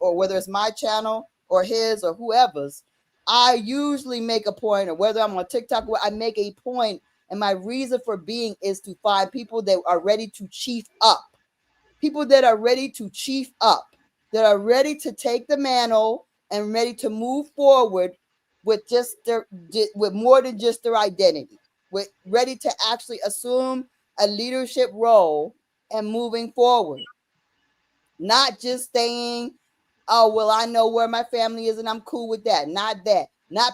or whether it's my channel or his or whoever's, I usually make a point, or whether I'm on TikTok, I make a point, and my reason for being is to find people that are ready to chief up. People that are ready to chief up, that are ready to take the mantle and ready to move forward with with more than just their identity, with ready to actually assume a leadership role and moving forward, not just staying, oh, well, I know where my family is and I'm cool with that. Not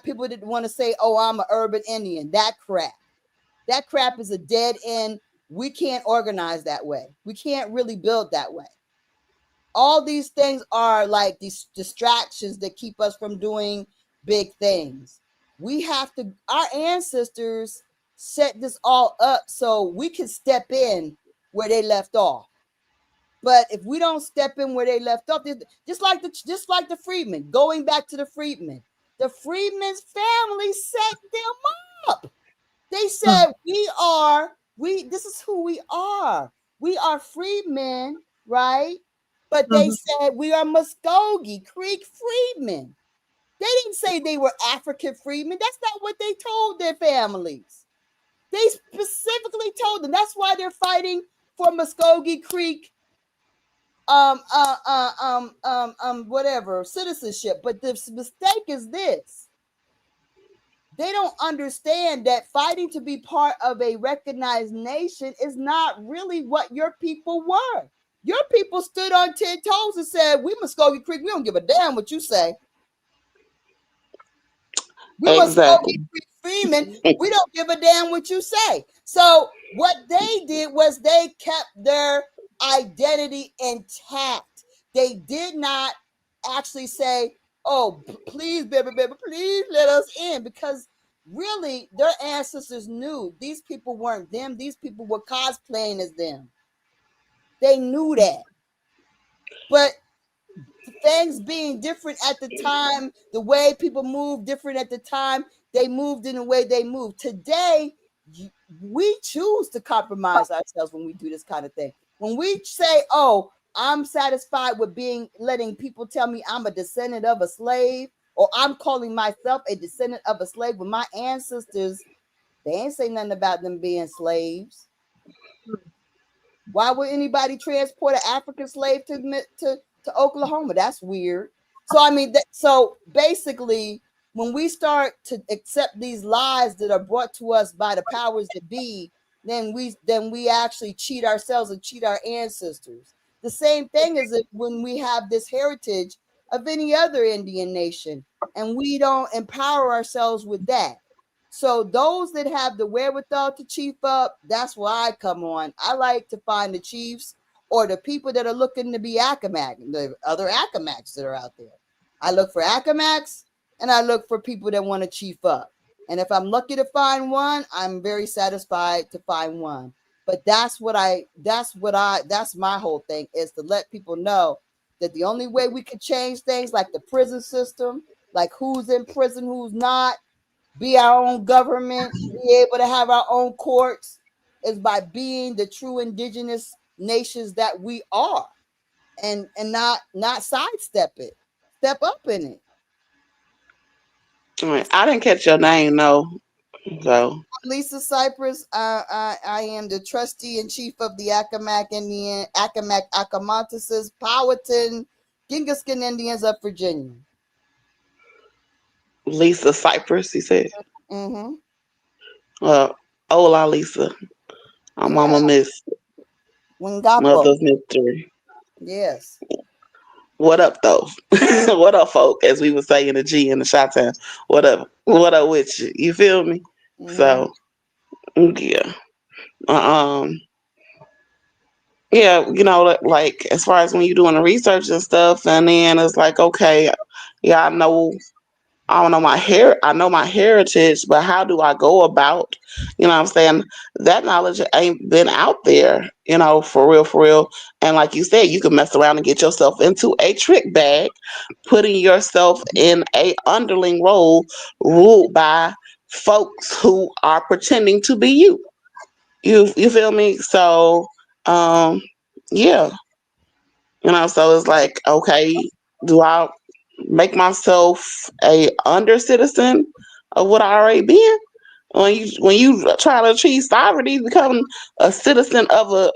people that want to say, oh, I'm an urban Indian. That crap is a dead end. We can't organize that way. We can't really build that way. All these things are like these distractions that keep us from doing big things. Our ancestors set this all up so we can step in where they left off. But if we don't step in where they left off, just like the Freedmen, going back to the Freedmen's family set them up. They said, this is who we are. We are freedmen, right? But they said we are Muskogee Creek freedmen. They didn't say they were African freedmen. That's not what they told their families. They specifically told them. That's why they're fighting for Muskogee Creek, whatever, citizenship. But the mistake is this. They don't understand that fighting to be part of a recognized nation is not really what your people were. Your people stood on 10 toes and said, we Muskogee Creek, we don't give a damn what you say. We Muskogee Creek Freeman, we don't give a damn what you say. So what they did was they kept their identity intact. They did not actually say, oh, please, baby, please let us in, because really their ancestors knew these people weren't them. These people were cosplaying as them. They knew that. But things being different at the time, the way people moved different at the time, they moved in the way they moved. Today, we choose to compromise ourselves when we do this kind of thing. When we say, oh, I'm satisfied with letting people tell me I'm a descendant of a slave, or I'm calling myself a descendant of a slave, when my ancestors, they ain't say nothing about them being slaves. Why would anybody transport an African slave to Oklahoma? That's weird. So I mean, so basically, when we start to accept these lies that are brought to us by the powers that be, then we actually cheat ourselves and cheat our ancestors. The same thing as if when we have this heritage of any other Indian nation, and we don't empower ourselves with that. So those that have the wherewithal to chief up, that's where I come on. I like to find the chiefs or the people that are looking to be Accomac, the other Accomacs that are out there. I look for Accomacs and I look for people that want to chief up. And if I'm lucky to find one, I'm very satisfied to find one. But that's my whole thing is to let people know that the only way we can change things like the prison system, like who's in prison, who's not, be our own government, be able to have our own courts, is by being the true indigenous nations that we are, and not sidestep it, step up in it. All right, I didn't catch your name, no. So Lisa Cypress, I am the trustee and chief of the Accomac Indian, Accomac Akamontases, Powhatan, Gingaskin Indians of Virginia. Lisa Cypress, he said. Mm-hmm. Hola, Lisa. I'm Yeah, Mama Miss, Wingapo. Mother's Mystery. Yes. What up, though? What up, folk? As we would say in the G in the Shot Town. What up? What up with you? You feel me? Mm-hmm. So, yeah. Um, yeah, like as far as when you're doing the research and stuff, and then it's like, okay, yeah, I don't know I know my heritage, but how do I go about, what I'm saying? That knowledge ain't been out there, for real. And like you said, you can mess around and get yourself into a trick bag, putting yourself in a underling role ruled by folks who are pretending to be you. You feel me? So, um, yeah, so it's like, okay, do I make myself a under citizen of what I already been? When you try to achieve sovereignty, you become a citizen of a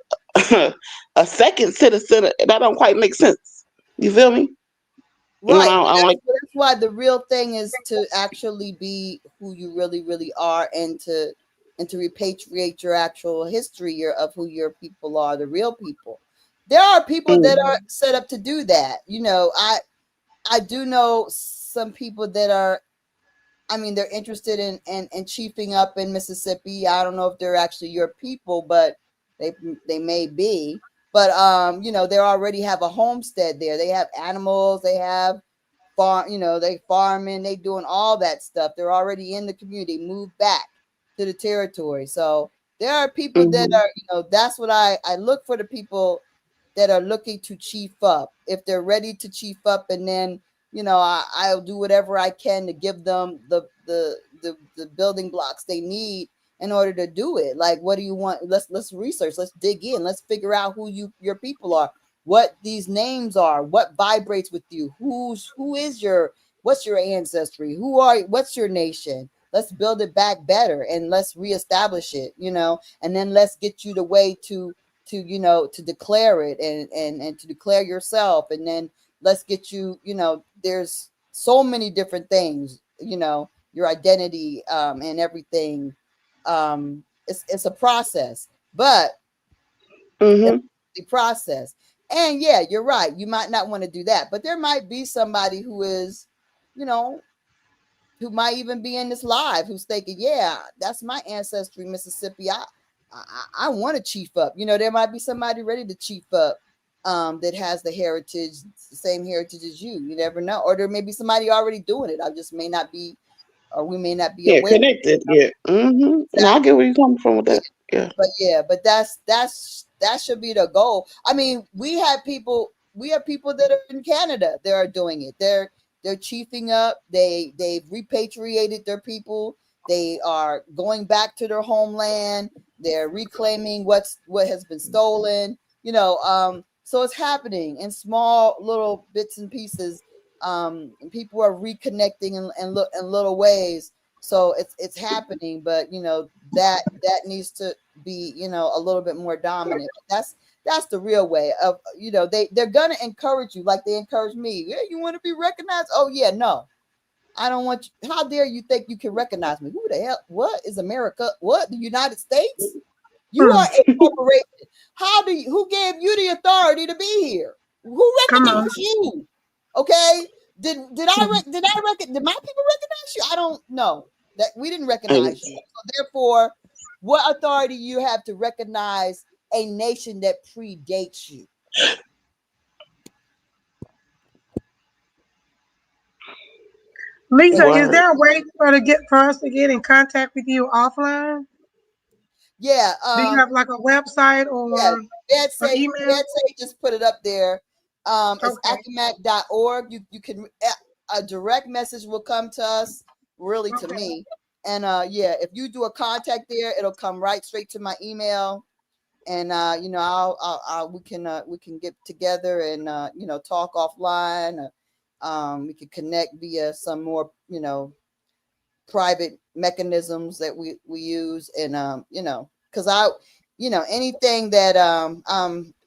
a second citizen. That don't quite make sense. You feel me? Right. I don't like. That's why the real thing is to actually be who you really, really are, and to repatriate your actual history of who your people are, the real people. There are people that Mm, are set up to do that. I do know some people that are, I mean, they're interested in chiefing up in Mississippi. I don't know if they're actually your people, but they they may be. But they already have a homestead there. They have animals. They have farm. They farming. They doing all that stuff. They're already in the community. Move back to the territory. So there are people that mhm, are. That's what I look for, the people that are looking to chief up. If they're ready to chief up, and then I'll do whatever I can to give them the building blocks they need in order to do it. Like, what do you want? Let's research. Let's dig in. Let's figure out who your people are. What these names are. What vibrates with you? What's your ancestry? What's your nation? Let's build it back better and let's reestablish it. And then let's get you the way to declare it and to declare yourself, and then let's get there's so many different things, your identity, and everything. It's a process, but it's mhm. the process. And yeah, you're right, you might not want to do that, but there might be somebody who is, you know who might even be in this live, who's thinking, yeah, that's my ancestry, Mississippi. I want to chief up. There might be somebody ready to chief up, that has the same heritage as you. You never know. Or there may be somebody already doing it. I just may not be, or we may not be Yeah, aware. connected. Yeah. And I get where you're coming from with that. Yeah. But that should be the goal. I mean, we have people that are in Canada that are doing it. They're chiefing up. They've repatriated their people. They are going back to their homeland. They're reclaiming what has been stolen. So it's happening in small little bits and pieces. And people are reconnecting in little ways. So it's happening, but that needs to be a little bit more dominant. That's the real way of, they're gonna encourage you like they encourage me. Yeah, you want to be recognized? Oh yeah, no. I don't want you. How dare you think you can recognize me? Who the hell? What is America? What, the United States? You are a corporation. Who gave you the authority to be here? Who Come on. recognized you? Okay. Did my people recognize you? I don't know. That we didn't recognize you. So therefore, what authority you have to recognize a nation that predates you? Lisa, is there a way for us to get in contact with you offline? Yeah. Do you have like a website or Dad say email? just put it up there. It's Okay. acamac.org. You can a direct message will come to us, really to me. And if you do a contact there, it'll come right straight to my email. And we can get together and talk offline. We can connect via some more private mechanisms that we use, and because anything that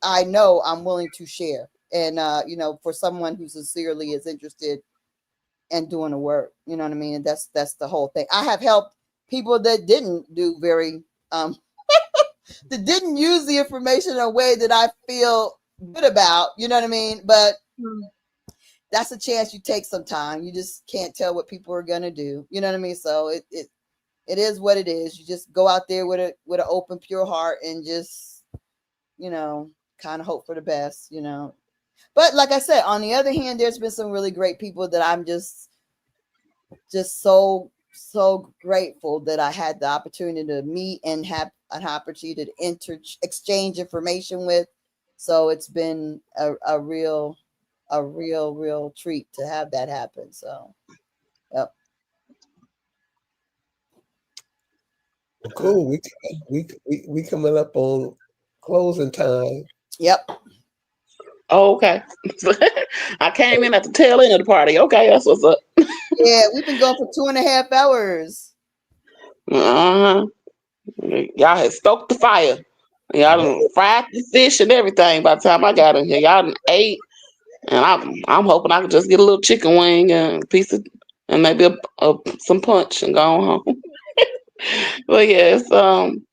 I know, I'm willing to share, and for someone who sincerely is interested in doing the work, you know what I mean. And that's the whole thing. I have helped people that didn't do very that didn't use the information in a way that I feel good about, you know what I mean. But that's a chance you take sometime. You just can't tell what people are gonna do, you know what I mean. So it is what it is. You just go out there with an open, pure heart, and just kind of hope for the best, But like I said, on the other hand, there's been some really great people that I'm just so grateful that I had the opportunity to meet and have an opportunity to exchange information with. So it's been a real treat to have that happen. So, yep. Well, cool. We coming up on closing time. Yep. Oh, okay. I came in at the tail end of the party. Okay, that's what's up. Yeah, we've been going for 2.5 hours. Y'all had stoked the fire. Y'all done fried the fish and everything by the time I got in here. Y'all done ate, and I'm hoping I can just get a little chicken wing and a piece of, and maybe some punch and go home. But yes, and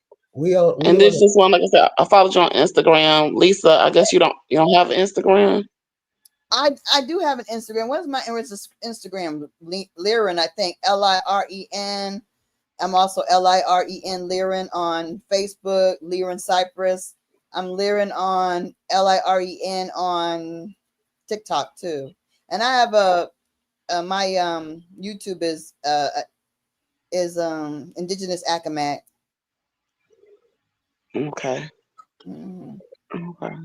this just one, like I said, I followed you on Instagram, Lisa. I guess you don't have an Instagram. I do have an Instagram. What is my Instagram? Liren, I think Liren. I'm also Liren Liren on Facebook. Liren Cypress. I'm Liren on Liren on TikTok too. And I have my YouTube is Indigenous Acamac. Okay. Mm-hmm. Okay.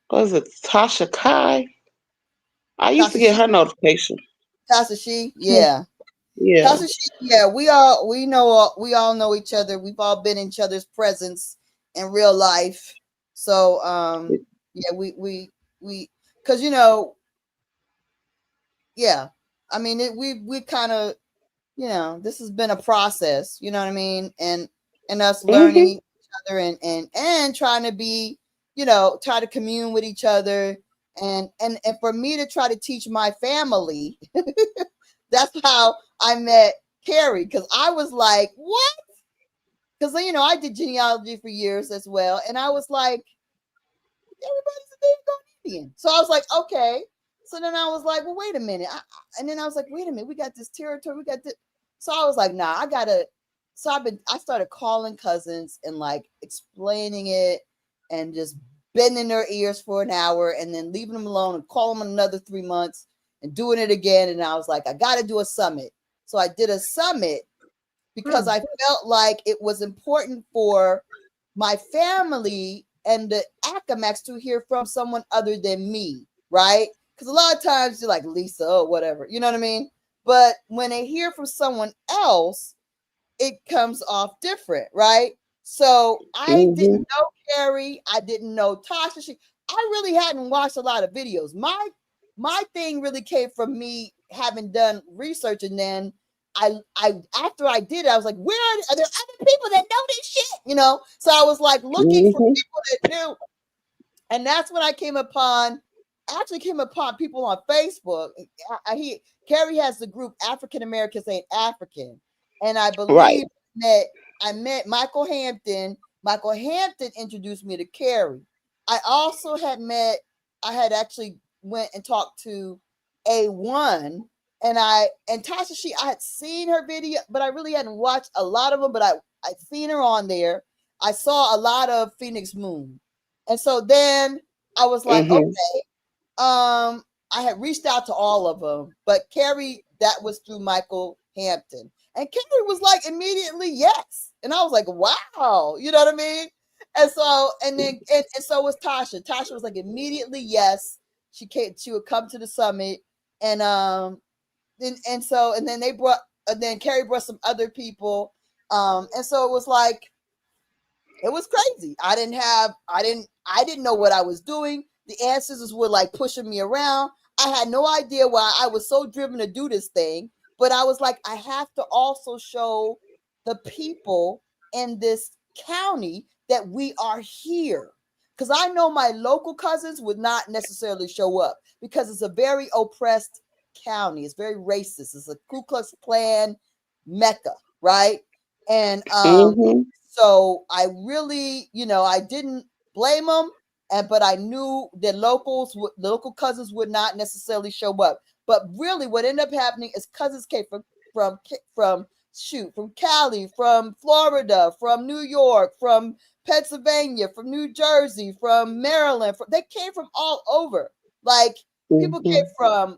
Was it Tasha Kai? I used to get her notification. Tasha She, yeah. Yeah. Tasha She, yeah. We all know each other. We've all been in each other's presence in real life. So yeah, we because yeah. I mean we kind of this has been a process, you know what I mean? And us learning each other and trying to be, try to commune with each other. And for me to try to teach my family, that's how I met Carrie. Because I was like, what? Because, I did genealogy for years as well. And I was like, everybody's a damn Indian. So I was like, okay. So then I was like, well, wait a minute. And then I was like, wait a minute. We got this territory. We got this. So I was like, nah, I gotta. So I started calling cousins and like explaining it and just bending their ears for an hour and then leaving them alone and calling them another 3 months and doing it again. And I was like, I got to do a summit. So I did a summit because I felt like it was important for my family and the Acamacs to hear from someone other than me, right? Because a lot of times you're like, Lisa, or whatever, you know what I mean? But when they hear from someone else, it comes off different, right? So I didn't know Carrie. I didn't know Tasha. I really hadn't watched a lot of videos. My thing really came from me having done research and then after I did it, I was like, where are there other people that know this shit? You know, so I was like looking for people that knew, and that's when I came upon. Actually, came upon people on Facebook. Carrie has the group African Americans Ain't African, and I believe that I met Michael Hampton. Michael Hampton introduced me to Carrie. I also had met. I had actually went and talked to A1, and Tasha. I had seen her video, but I really hadn't watched a lot of them. But I'd seen her on there. I saw a lot of Phoenix Moon, and so then I was like, okay. I had reached out to all of them, but Carrie, that was through Michael Hampton, and Carrie was like immediately yes, and I was like, wow, you know what I mean? And so, and then, and so was Tasha. Tasha was like immediately yes. She would come to the summit, and then they brought, and then Carrie brought some other people, and so it was like, it was crazy. I didn't know what I was doing. The ancestors were like pushing me around. I had no idea why I was so driven to do this thing, but I was like, I have to also show the people in this county that we are here. Because I know my local cousins would not necessarily show up because it's a very oppressed county. It's very racist. It's a Ku Klux Klan mecca, right? And so I really, I didn't blame them, but I knew that local cousins would not necessarily show up. But really, what ended up happening is cousins came from Cali, from Florida, from New York, from Pennsylvania, from New Jersey, from Maryland. They came from all over. Like people came from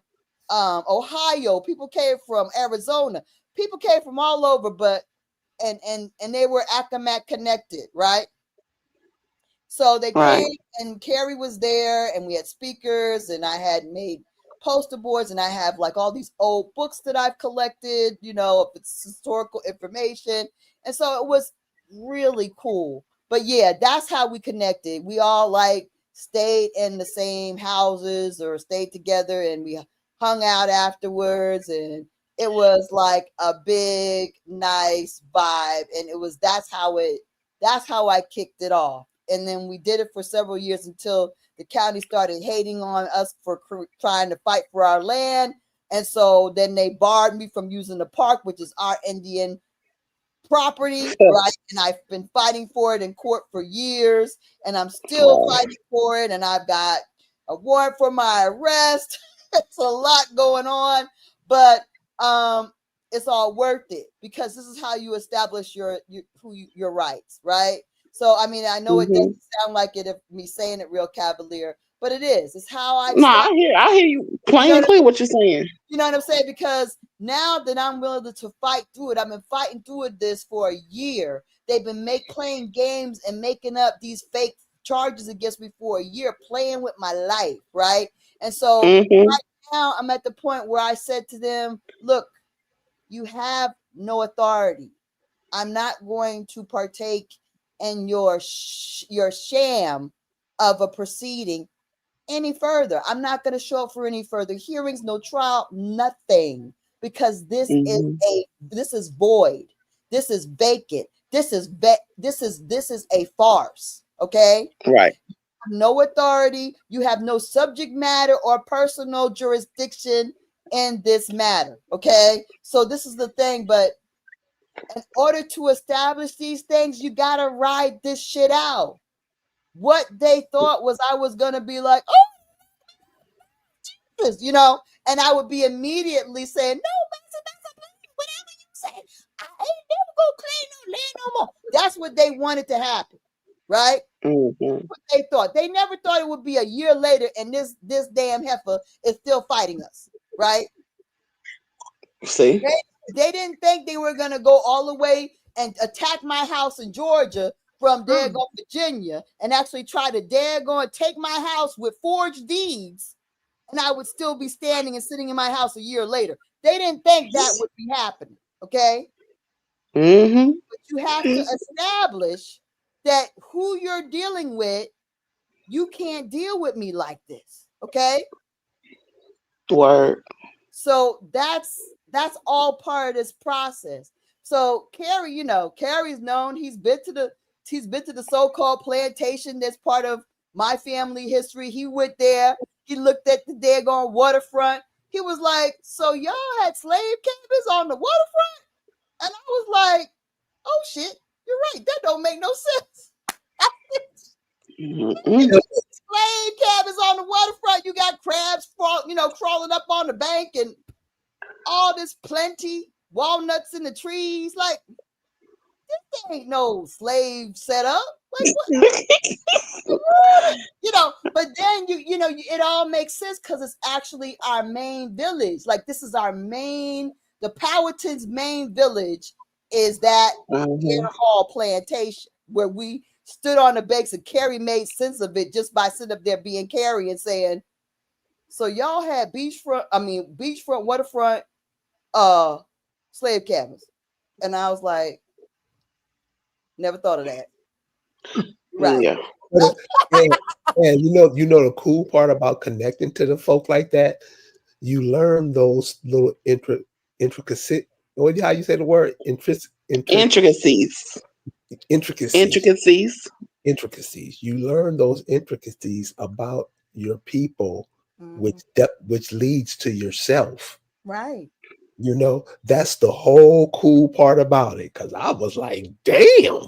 Ohio, people came from Arizona, people came from all over, but and they were ACMAC connected, right? So they came, and Carrie was there, and we had speakers, and I had made poster boards, and I have like all these old books that I've collected, of its historical information. And so it was really cool. But yeah, that's how we connected. We all like stayed in the same houses or stayed together, and we hung out afterwards, and it was like a big, nice vibe. And that's how I kicked it off. And then we did it for several years until the county started hating on us for trying to fight for our land. And so then they barred me from using the park, which is our Indian property, right? And I've been fighting for it in court for years, and I'm still fighting for it. And I've got a warrant for my arrest. It's a lot going on, but it's all worth it because this is how you establish your rights, right? So I mean, I know it doesn't sound like it if me saying it real cavalier, but it is. It's how I. No, I hear you plain and clear what you're saying. You know what I'm saying? Because now that I'm willing to fight through it, I've been fighting through this for a year. They've been playing games and making up these fake charges against me for a year, playing with my life, right? And so right now I'm at the point where I said to them, look, you have no authority. I'm not going to partake in your sham of a proceeding any further. I'm not going to show up for any further hearings, no trial, nothing, because this is void. This is vacant. This is a farce. Okay. Right. No authority. You have no subject matter or personal jurisdiction in this matter. Okay. So this is the thing, but in order to establish these things, you got to ride this shit out. What they thought was I was going to be like, oh, and I would be immediately saying, no, whatever you say, I ain't never gonna claim no land no more. That's what they wanted to happen, right? What they thought. They never thought it would be a year later and this damn heifer is still fighting us, right? See? They didn't think they were gonna go all the way and attack my house in Georgia from daggone Virginia and actually try to daggone take my house with forged deeds, and I would still be standing and sitting in my house a year later. They didn't think that would be happening, okay? But you have to establish that who you're dealing with, you can't deal with me like this, okay? Word. So that's That's all part of this process. So Carrie, Carrie's known. He's been to the so-called plantation that's part of my family history. He went there. He looked at the daggone waterfront. He was like, "So y'all had slave cabins on the waterfront?" And I was like, "Oh shit, you're right. That don't make no sense." Slave cabins on the waterfront. You got crabs, crawling up on the bank and all this plenty, walnuts in the trees. Like, this ain't no slave setup. Like, what? But then it all makes sense because it's actually our main village. Like, this is the Powhatan's main village is that Deer Hall plantation where we stood on the banks, and Carrie made sense of it just by sitting up there being Carrie and saying, "So y'all had beachfront, waterfront, slave cabins," and I was like, "Never thought of that." Right. Yeah. And the cool part about connecting to the folk like that, you learn those little intricacies. How you say the word? Intricacies. You learn those intricacies about your people, which leads to yourself. Right. That's the whole cool part about it. Because I was like, damn.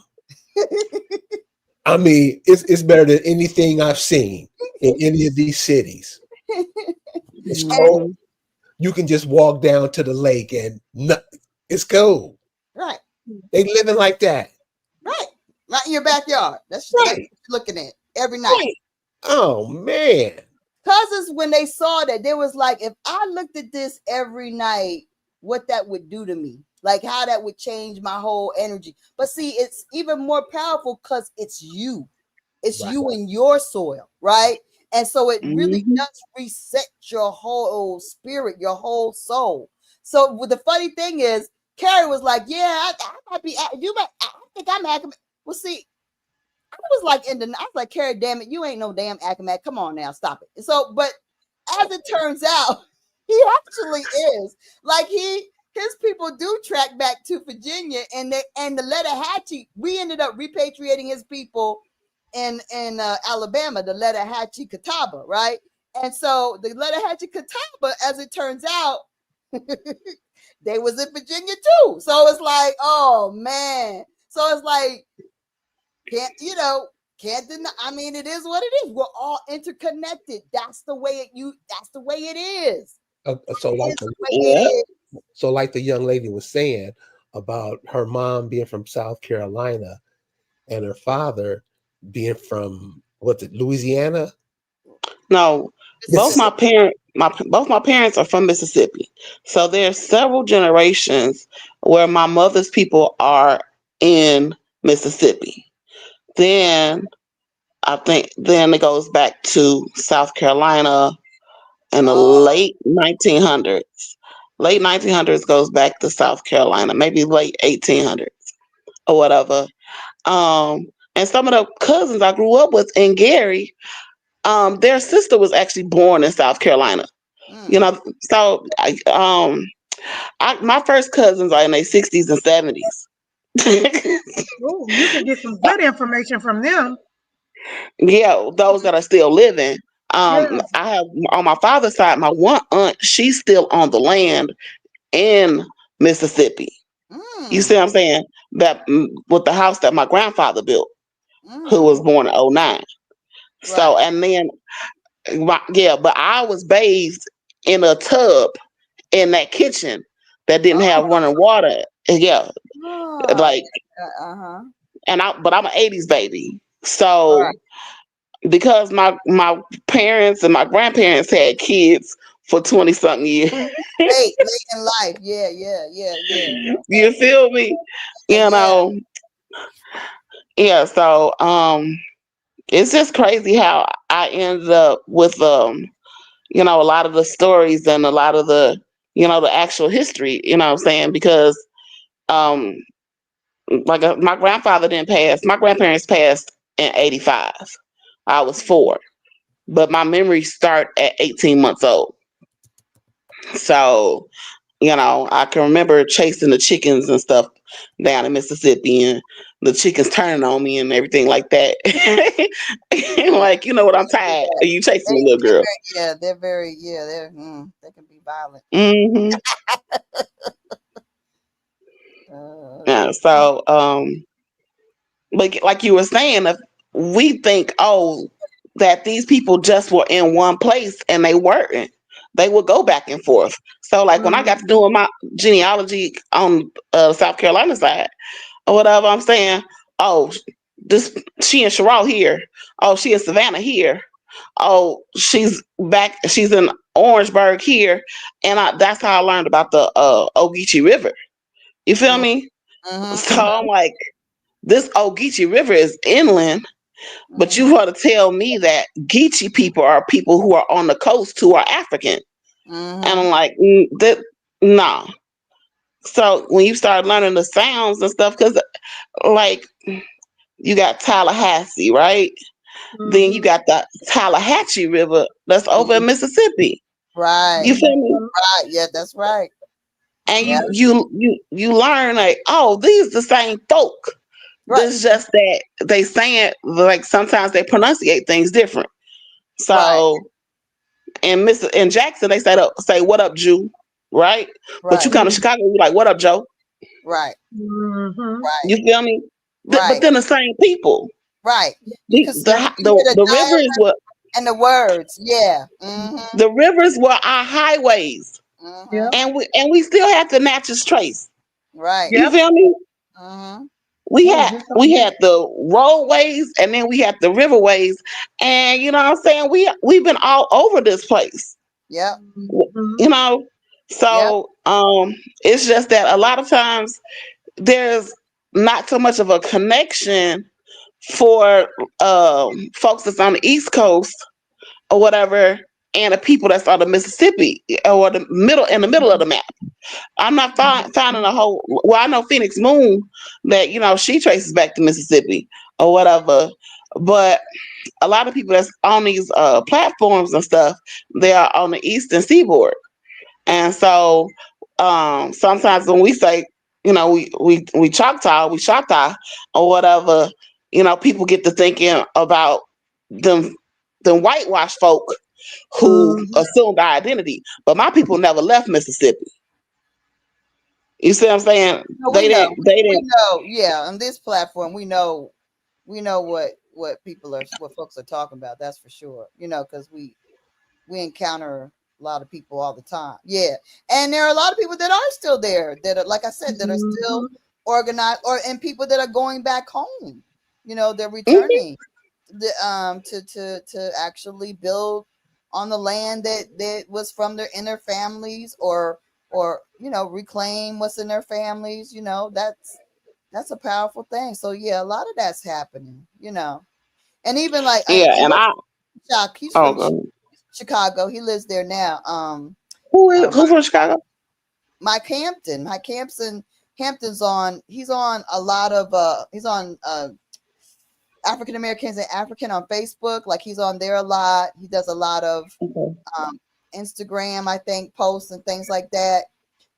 I mean, it's better than anything I've seen in any of these cities. It's cold. You can just walk down to the lake and it's cold. Right. They living like that. Right. Right in your backyard. That's what you're looking at every night. Right. Oh man. Cousins, when they saw that, they was like, if I looked at this every night, what that would do to me. Like how that would change my whole energy. But see, it's even more powerful because it's you. It's you and your soil, right? And so it really does reset your whole spirit, your whole soul. So the funny thing is, Carrie was like, "Yeah, I might be. I think I'm acting." Well, see, I was like, "Carrie, damn it, you ain't no damn Acromat. Come on now, stop it." So, but as it turns out, he actually is. Like his people do track back to Virginia, and the Lettahatchee. We ended up repatriating his people in Alabama, the Lettahatchee Catawba, right? And so the Lettahatchee Catawba, as it turns out, they was in Virginia too. So it's like, oh man. So it's like, can't deny. I mean, it is what it is. We're all interconnected. That's the way it is. So like the young lady was saying about her mom being from South Carolina and her father being from Louisiana? No, both my parents are from Mississippi. So there's several generations where my mother's people are in Mississippi. Then I think it goes back to South Carolina in the late 1900s. Late 1900s goes back to South Carolina, maybe late 1800s or whatever. And some of the cousins I grew up with in Gary, their sister was actually born in South Carolina. So my first cousins are in their 60s and 70s. Oh, you can get some good information from them. Yeah, those that are still living. I have on my father's side, my one aunt, she's still on the land in Mississippi. You see what I'm saying? That with the house that my grandfather built, who was born in 09. So, and then, but I was bathed in a tub in that kitchen that didn't have running water. Yeah. But I'm an 80s baby. So, because my parents and my grandparents had kids for 20 something years. late in life. Yeah. You feel me? You know. Yeah, so it's just crazy how I ended up with a lot of the stories and a lot of the the actual history, you know what I'm saying? Because my grandfather didn't pass. My grandparents passed in 85. I was 4. But my memories start at 18 months old. So I can remember chasing the chickens and stuff down in Mississippi, and the chickens turning on me and everything like that. Like, what, I'm tired of you chasing me, little girl. They're very, they can be violent. Hmm. Yeah. So, but like you were saying, if we think, that these people just were in one place, and they weren't. They would go back and forth. So, like, when I got to doing my genealogy on South Carolina side or whatever, I'm saying, oh, this she in Sherrall here. Oh, she in Savannah here. Oh, she's back. She's in Orangeburg here, and that's how I learned about the Ogeechee River. You feel me? So I'm like, this Ogeechee River is inland, but you want to tell me that Geechee people are people who are on the coast who are African. And I'm like, that, nah. So when you start learning the sounds and stuff, because like you got Tallahassee, right? Then you got the Tallahatchie River that's over in Mississippi. Right. You feel me? Right. Yeah, that's right. And you learn like, oh, these the same folk. Right. It's just that they saying, like, sometimes they pronunciate things different. So in Jackson they say what up, Jew, right? But you come to Chicago, you're like, what up, Joe? Right. Right. You feel me? Right. But then the same people. Right. The rivers were and the words. Yeah. the rivers were our highways. Yeah. And we still have the Natchez Trace. Right. You feel me? We Yeah, had the roadways, and then we had the riverways, and you know what I'm saying, we've been all over this place. Yep. So it's just that a lot of times there's not so much of a connection for folks that's on the East Coast or whatever, and the people that's on the Mississippi or the middle of the map. I'm not finding a whole. Well, I know Phoenix Moon, that she traces back to Mississippi or whatever, but a lot of people that's on these platforms and stuff, they are on the Eastern Seaboard, and so sometimes when we say, we Choctaw or whatever, people get to thinking about them whitewashed folk who assumed our identity, but my people never left Mississippi. You see what I'm saying? No, They didn't. We know. Yeah, on this platform, we know what folks are talking about. That's for sure. Because we encounter a lot of people all the time. Yeah, and there are a lot of people that are still there. That are, like I said, that are still organized, and people that are going back home. They're returning to actually build on the land that was from in their families, or reclaim what's in their families. That's a powerful thing. So yeah, a lot of that's happening. And even like he's from Chicago. He lives there now. Who's from Chicago? Mike Hampton. Hampton's on. He's on a lot of. He's on African Americans and African on Facebook. Like, he's on there a lot. He does a lot of Instagram, I think, posts and things like that.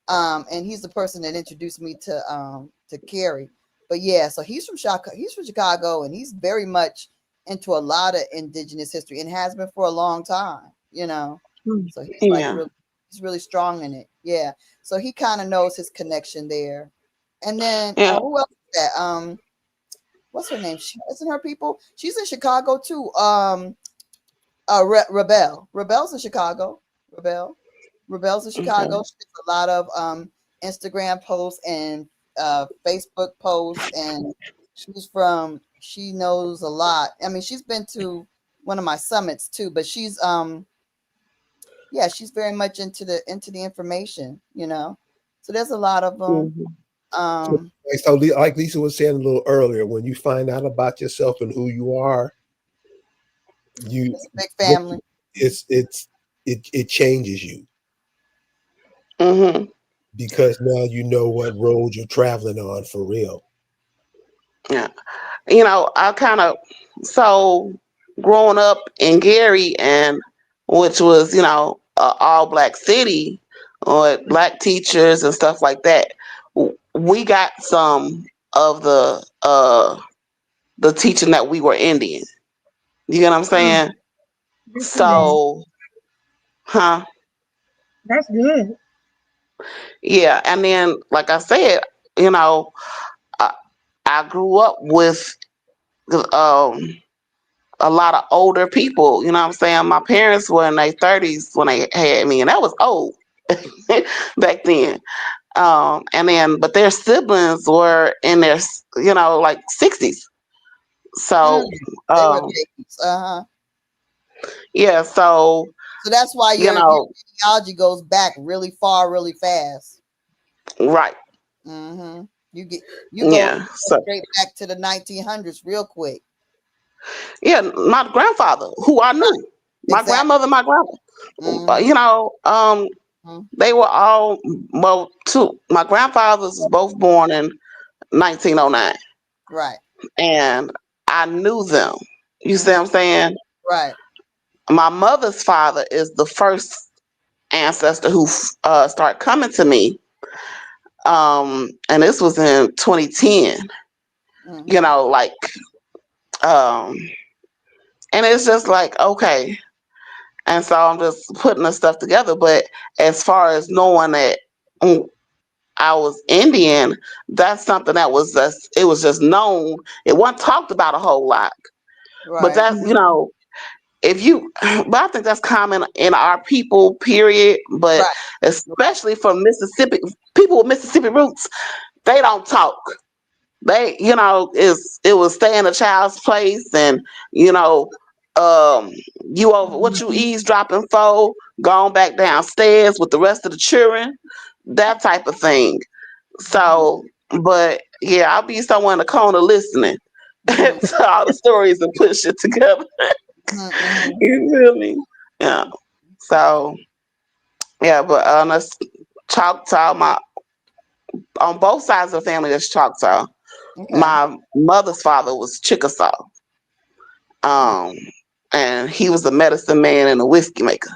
And he's the person that introduced me to Carrie. But yeah, so he's from Chicago, and he's very much into a lot of indigenous history, and has been for a long time. So he's he's really strong in it. Yeah. So he kind of knows his connection there. And then who else is that? What's her name? Isn't her people? She's in Chicago too. Rebel. Rebel's in Chicago. Rebel's in Chicago. She does a lot of Instagram posts and Facebook posts, and she knows a lot. I mean, she's been to one of my summits too, but she's she's very much into the information, So there's a lot of them. So like Lisa was saying a little earlier, when you find out about yourself and who you are, it's a big family. It changes you. Because now you know what road you're traveling on for real. Yeah. I kind of, growing up in Gary, and which was, all black city, or black teachers and stuff like that. We got some of the teaching that we were Indian. You get what I'm Mm, saying? good for them. So, huh? That's good. Yeah, and then like I said, you know, I, I grew up with um a lot of older people. You know what I'm saying? My parents were in their 30s when they had me, and that was old back then. And then, but their siblings were in their, like 60s. Mm, So, they were um, babies. Uh-huh. yeah. So, So that's why you your know, genealogy goes back really far, really fast. right. Mm-hmm. You go Yeah. So, straight back to the 1900s real quick. yeah, my grandfather, who I knew, my Exactly. grandmother, my grandpa, Mm-hmm. they were all, well, two. My grandfathers was both born in 1909, Right. and I knew them. You see Mm-hmm. what I'm saying? Right. My mother's father is the first ancestor who started coming to me, and this was in 2010. You Mm-hmm. know, like, um, and it's just like, okay. And so I'm just putting the stuff together. But as far as knowing that I was Indian, that's something that was just, it was just known. It wasn't talked about a whole lot. But Right. that's, if you, but I think that's common in our people, period. But Right. Right. especially for Mississippi, people with Mississippi roots, they don't talk. They, it was stay in a child's place, and you know, um, you over what you eavesdropping for, going back downstairs with the rest of the children, that type of thing. So, but yeah, I'll be somewhere in the corner listening Mm-hmm. to all the stories and put shit together. Mm-hmm. You feel me? Yeah. So yeah, but that's Choctaw. My on both sides of the family, that's Choctaw. Okay. My mother's father was Chickasaw, um, and he was a medicine man and a whiskey maker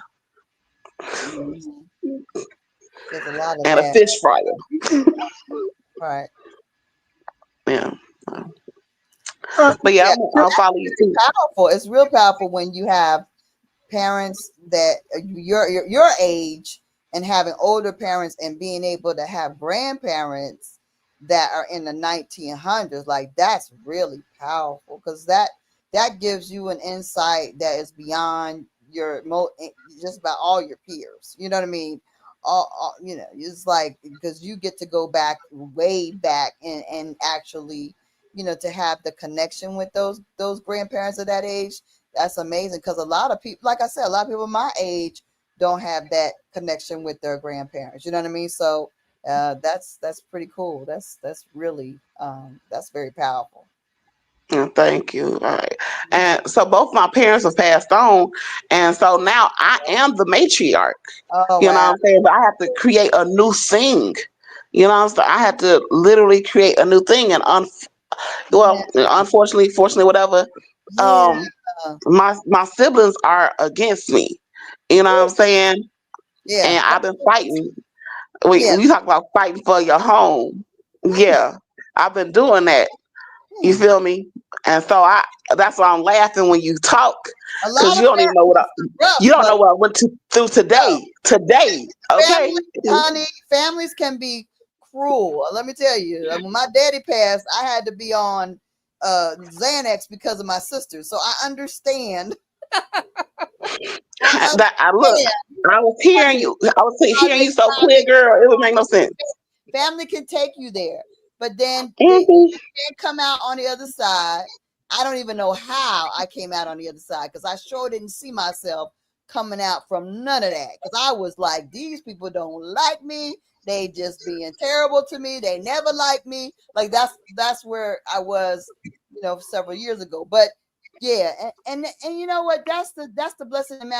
Mm-hmm. There's a lot of and a that. fish fryer. Right. Yeah. Uh, But yeah, Yeah. I'll follow you too. Powerful. It's real powerful when you have parents that your age and having older parents and being able to have grandparents that are in the 1900s. Like that's really powerful because that gives you an insight that is beyond just about all your peers. You know what I mean? It's like because you get to go back way back and actually to have the connection with those grandparents of that age. That's amazing because a lot of people, like I said, a lot of people my age don't have that connection with their grandparents. You know what I mean? So that's pretty cool. That's really that's very powerful. Thank you. All right. And so both my parents have passed on. And so now I am the matriarch. Oh You know what wow. I'm saying? But I have to create a new thing. You know what I'm saying? I had to literally create a new thing. And Yeah. unfortunately, fortunately, whatever, Yeah. um, my siblings are against me. You know what I'm saying? Yeah. And I've been fighting. Yeah. We talk about fighting for your home. Yeah. I've been doing that. You Hmm. feel me? And so that's why I'm laughing when you talk, A because lot you of don't even know rough, you don't but know what I went through today. Today, family, okay? honey, families can be cruel. Let me tell you. When my daddy passed, I had to be on Xanax because of my sister. So I understand. I That I look, understand I was hearing honey, you. I was how hearing they you so how clear, girl. It would make no sense. family can take you there, but then they Hmm. can't come out on the other side. I don't even know how I came out on the other side because I sure didn't see myself coming out from none of that because I was like, these people don't like me. They just being terrible to me. They never liked me. Like that's where I was, several years ago. But yeah, and you know what? That's the blessing and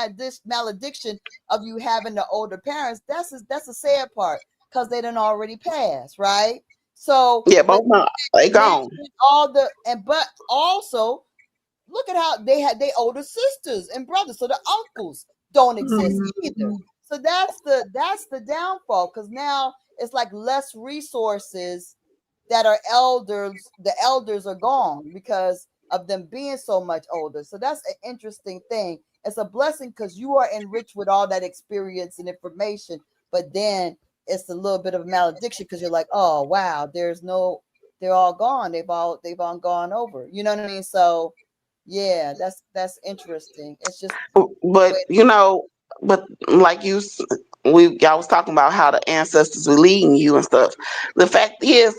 malediction of you having the older parents. That's the sad part because they done already passed, right? So Yeah, with both my they gone. all but also look at how they had their older sisters and brothers, so the uncles don't exist either. mhm. So So that's the downfall, because now it's like less resources that are elders. The elders are gone because of them being so much older. So that's an interesting thing. It's a blessing because you are enriched with all that experience and information, but then it's a little bit of malediction because you're like, oh wow, they're all gone. They've all gone over. You know what I mean? So yeah, that's interesting. It's just But but like y'all was talking about how the ancestors were leading you and stuff. The fact is,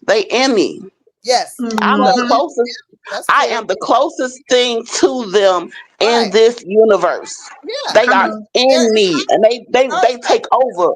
they in me. yes. I'm Well, the Mhm. closest. that's I true. am the closest thing to them in Right. this universe. Yeah. They Come are on. They're in me, and they take over.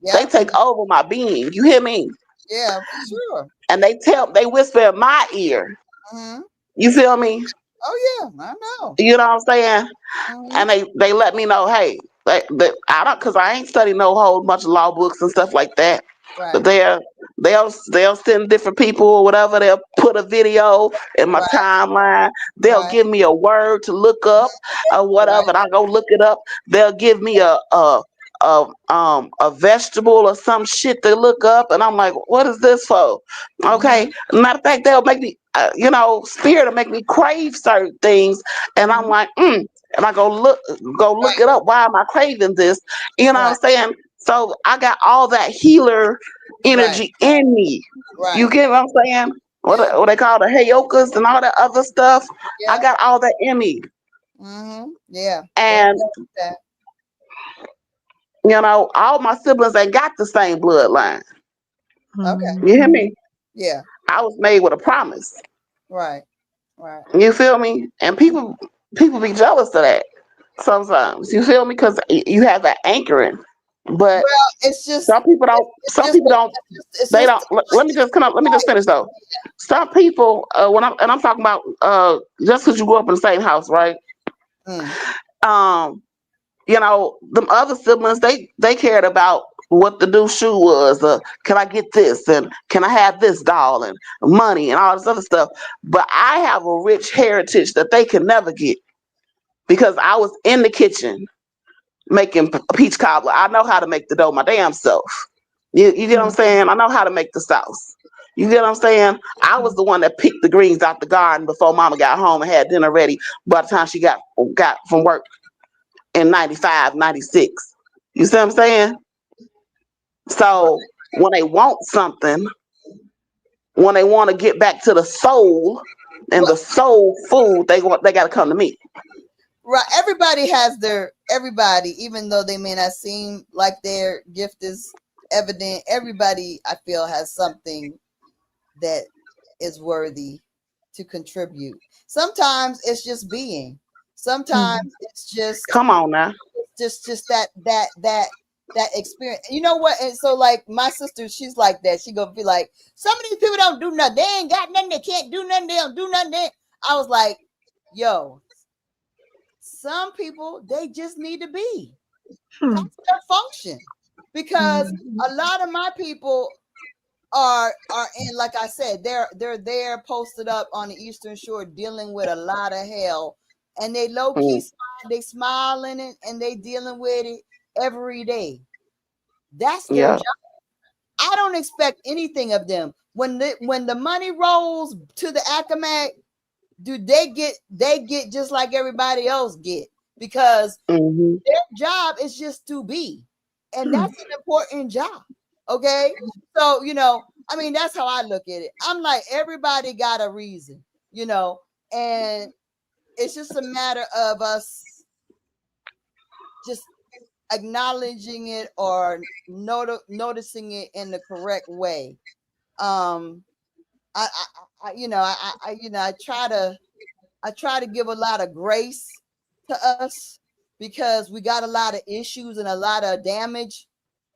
They yeah. take over my being. You hear me? Yeah, for sure. And they whisper in my ear. Hmm. You feel me? Oh yeah, I know. You know what I'm saying? Hmm. And they let me know, hey, I don't, cause I ain't studied no whole bunch of law books and stuff like that. But Right. they'll send different people or whatever. They'll put a video in my Right. timeline. They'll Right. give me a word to look up or Right. whatever, and I go look it up. They'll give me a vegetable or some shit to look up, and I'm like, what is this for? Hmm. Okay, matter of fact, they'll make me, spirit will make me crave certain things, and I'm Hmm. like, and I go look Right. it up. Why am I craving this? You know what I'm Right. saying? So I got all that healer Right. energy in me. You Right. get what I'm saying? Yeah. What they call the heyokas and all that other stuff. I Yeah. got all that in me, Yeah. That, and that. all my siblings ain't got the same bloodline. Okay. You hear Mhm. me? Yeah. I was made with a promise. Right. Right. You feel me? And people be jealous of that sometimes. You feel me? Because you have that anchoring. But Well, it's just some people don't. it's Some just people don't. it's They just don't. Let me just come up. Let me just finish though. Some people, I'm talking about, just because you grew up in the same house, right? mm, Um, them other siblings, they cared about what the new shoe was. Can I get this? And can I have this doll and money and all this other stuff? But I have a rich heritage that they can never get because I was in the kitchen making peach cobbler. I know how to make the dough my damn self. You get what I'm saying? I know how to make the sauce. You get what I'm saying? I was the one that picked the greens out the garden before mama got home and had dinner ready by the time she got from work in 95, 96. You see what I'm saying? So when they want something, when they want to get back to the soul and well, the soul food, they got to come to me. right. Everybody, even though they may not seem like their gift is evident, everybody I feel has something that is worthy to contribute. Sometimes it's just being. Sometimes Mhm. it's just Come on now. that experience. You know what? And so like my sister, she's like that. She gonna be like, some of these people don't do nothing. They ain't got nothing. They can't do nothing. They don't do nothing. I was like, yo, some people they just need to be. Hmm. That's their function. Because Mhm. a lot of my people are in, like I said, they're there posted up on the Eastern Shore dealing with a lot of hell, and they low key Mm, smile, they smiling and they dealing with it every day. That's their yeah. job. I don't expect anything of them. When the money rolls to the Academic, do they get just like everybody else get, because Hmm. their job is just to be, and Hmm. that's an important job. Okay, so I mean, that's how I look at it. I'm like, everybody got a reason, and it's just a matter of us just acknowledging it or noticing it in the correct way. um I try to give a lot of grace to us, because we got a lot of issues and a lot of damage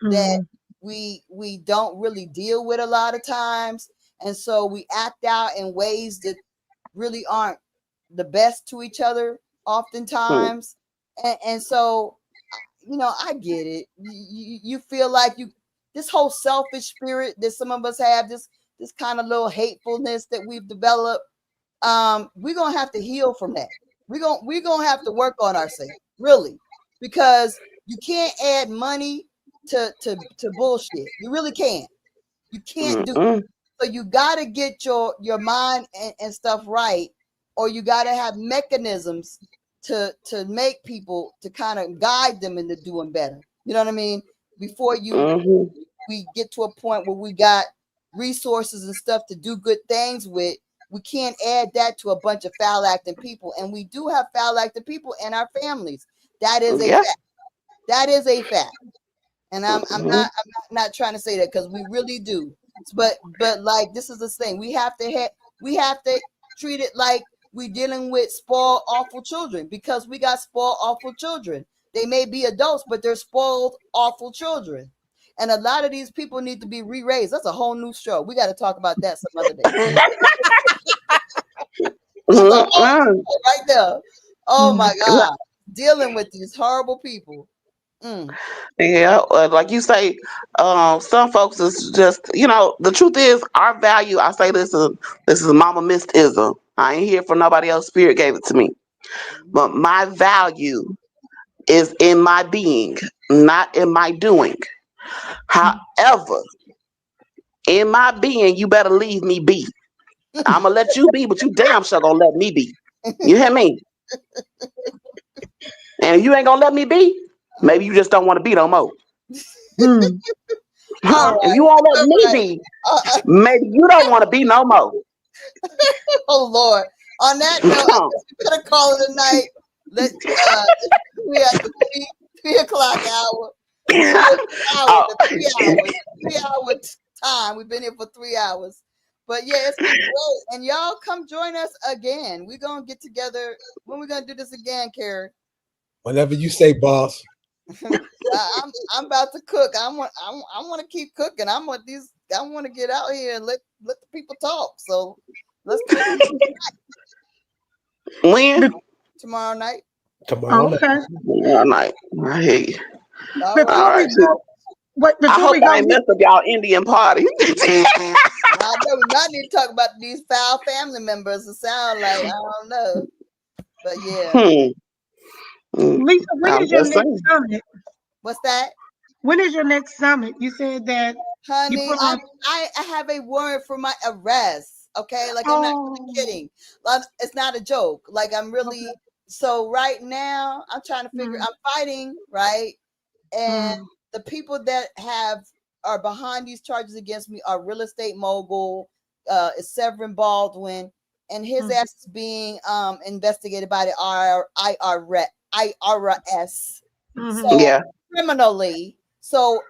that Mhm. we don't really deal with a lot of times, and so we act out in ways that really aren't the best to each other Mm, oftentimes, and so I get it. You feel like this whole selfish spirit that some of us have, this kind of little hatefulness that we've developed. We're gonna have to heal from that. We're gonna have to work on ourselves, really, because You can't add money to bullshit. You really can't. You can't do it. So you got to get your mind and stuff right, or you got to have mechanisms to make people, to kind of guide them into doing better. You know what I mean? Before we get to a point where we got resources and stuff to do good things with, we can't add that to a bunch of foul acting people. And we do have foul acting people in our families. That is a fact. That is a fact. And I'm not trying to say that, because we really do. But like, this is the thing. We have to treat it like we're dealing with spoiled, awful children, because we got spoiled, awful children. They may be adults, but they're spoiled, awful children. And a lot of these people need to be re-raised. That's a whole new show. We got to talk about that some other day. Right there. Oh my God. Dealing with these horrible people. Yeah, like you say, some folks is just, the truth is our value. I say this is Mama Mistism. I ain't here for nobody else. Spirit gave it to me. But my value is in my being, not in my doing. However, in my being, you better leave me be. I'm going to let you be, but you damn sure going to let me be. You hear me? And if you ain't going to let me be, maybe you just don't want to be no more. Right. If you won't let me be, maybe you don't want to be no more. Oh Lord. On that note, I guess we could have called it a night. We at the 3 o'clock hour. 3 hour time. We've been here for 3 hours. But yeah, it's been great. And y'all come join us again. We're gonna get together. When we're gonna do this again, Carrie? Whenever you say, boss. I'm about to cook. I want to keep cooking. I want to get out here and let the people talk. So let's do it. When? Tomorrow night. Tomorrow night. I hear you. All right. I hope I ain't messed up y'all Indian party. I know we might need to talk about these foul family members. It sound like, I don't know, but yeah. Lisa, when is your next summit? What's that? When is your next summit? You said that, honey. I have a warrant for my arrest. Okay, like I'm not really kidding. It's not a joke. Like I'm really. So right now, I'm trying to figure. I'm fighting, right, and the people that are behind these charges against me are real estate mogul, is Severin Baldwin, and his ass is being investigated by the IRS. So criminally. So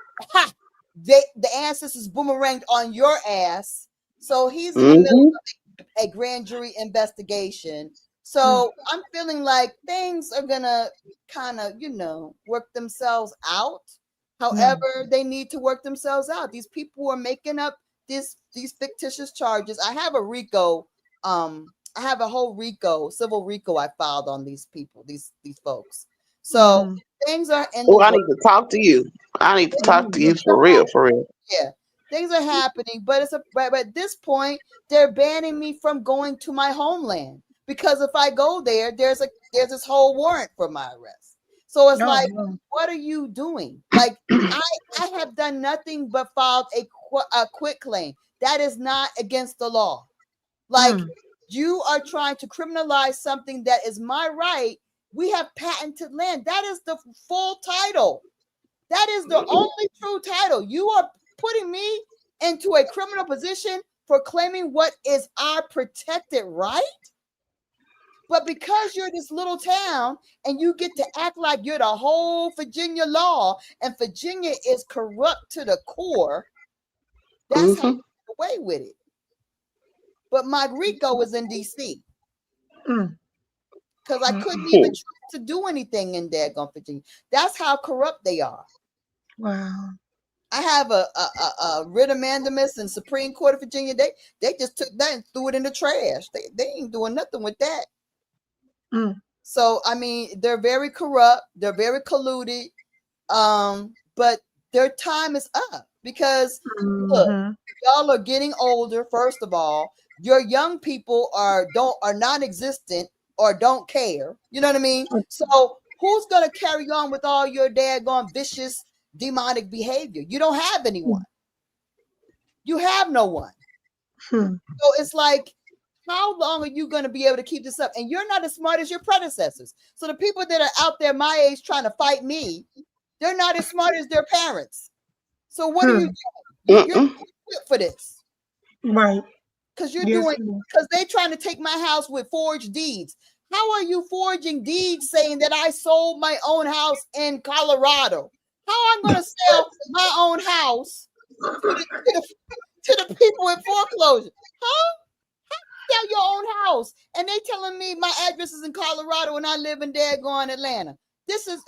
the ancestors boomeranged on your ass. So he's in the middle of a grand jury investigation. So I'm feeling like things are gonna kind of, work themselves out. However, they need to work themselves out. These people are making up these fictitious charges. I have a RICO, I have a whole RICO, civil RICO I filed on these people, these folks. So things are in I need to talk to you. I need to talk to you for real. Yeah, things are happening, but but at this point, they're banning me from going to my homeland, because if I go there, there's this whole warrant for my arrest. So it's like, what are you doing? Like, I have done nothing but filed a quit claim. That is not against the law. Like, you are trying to criminalize something that is my right. We have patented land. That is the full title. That is the only true title. You are putting me into a criminal position for claiming what is our protected right. But because you're this little town and you get to act like you're the whole Virginia law, and Virginia is corrupt to the core, that's how you get away with it. But my RICO is in DC. Because I couldn't even choose to do anything in daggone Virginia. That's how corrupt they are. Wow. I have a writ of mandamus in Supreme Court of Virginia. They just took that and threw it in the trash. They ain't doing nothing with that. So I mean, they're very corrupt. They're very colluded. But their time is up, because look, y'all are getting older. First of all, your young people are non-existent or don't care. You know what I mean? So who's gonna carry on with all your daggone vicious demonic behavior? You don't have anyone. You have no one. So it's like, how long are you going to be able to keep this up? And you're not as smart as your predecessors. So the people that are out there my age trying to fight me, they're not as smart as their parents. So what are you doing? You're equipped for this. Right. Because because they're trying to take my house with forged deeds. How are you forging deeds saying that I sold my own house in Colorado? How I'm going to sell my own house to the people in foreclosure? Huh? Sell your own house. And they telling me my address is in Colorado and I live in daggone Atlanta. This is,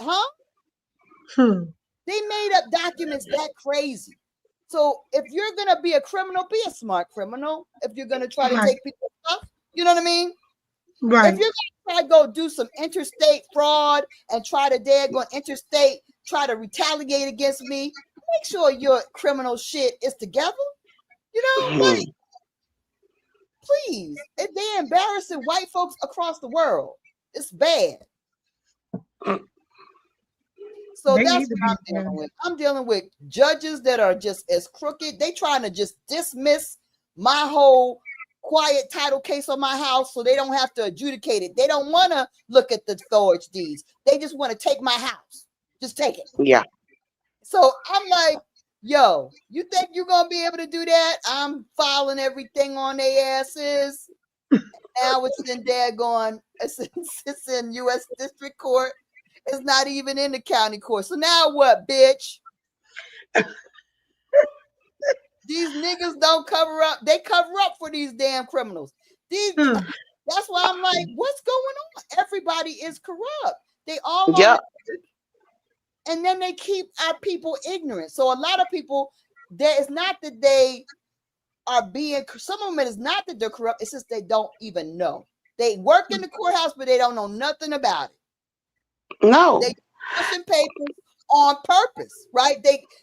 They made up documents that crazy. So if you're going to be a criminal, be a smart criminal. If you're going to try to take people's stuff, you know what I mean? Right. If you're going to try to go do some interstate fraud and try to daggone interstate, try to retaliate against me, make sure your criminal shit is together. You know, like, please. They're embarrassing white folks across the world. It's bad. So that's what I'm dealing with. I'm dealing with judges that are just as crooked. They trying to just dismiss my whole quiet title case on my house so they don't have to adjudicate it. They don't want to look at the forged deeds. They just want to take my house. Just take it. Yeah. So I'm like, yo, you think you're going to be able to do that? I'm filing everything on their asses. Now it's in daggone, it's in U.S. District Court. It's not even in the county court. So now what, bitch? These niggas don't cover up. They cover up for these damn criminals. That's why I'm like, what's going on? Everybody is corrupt. They all and then they keep our people ignorant. So a lot of people, it's not that they are being, some of them, it is not that they're corrupt. It's just they don't even know. They work in the courthouse, but they don't know nothing about it. No. They pushing papers on purpose, right?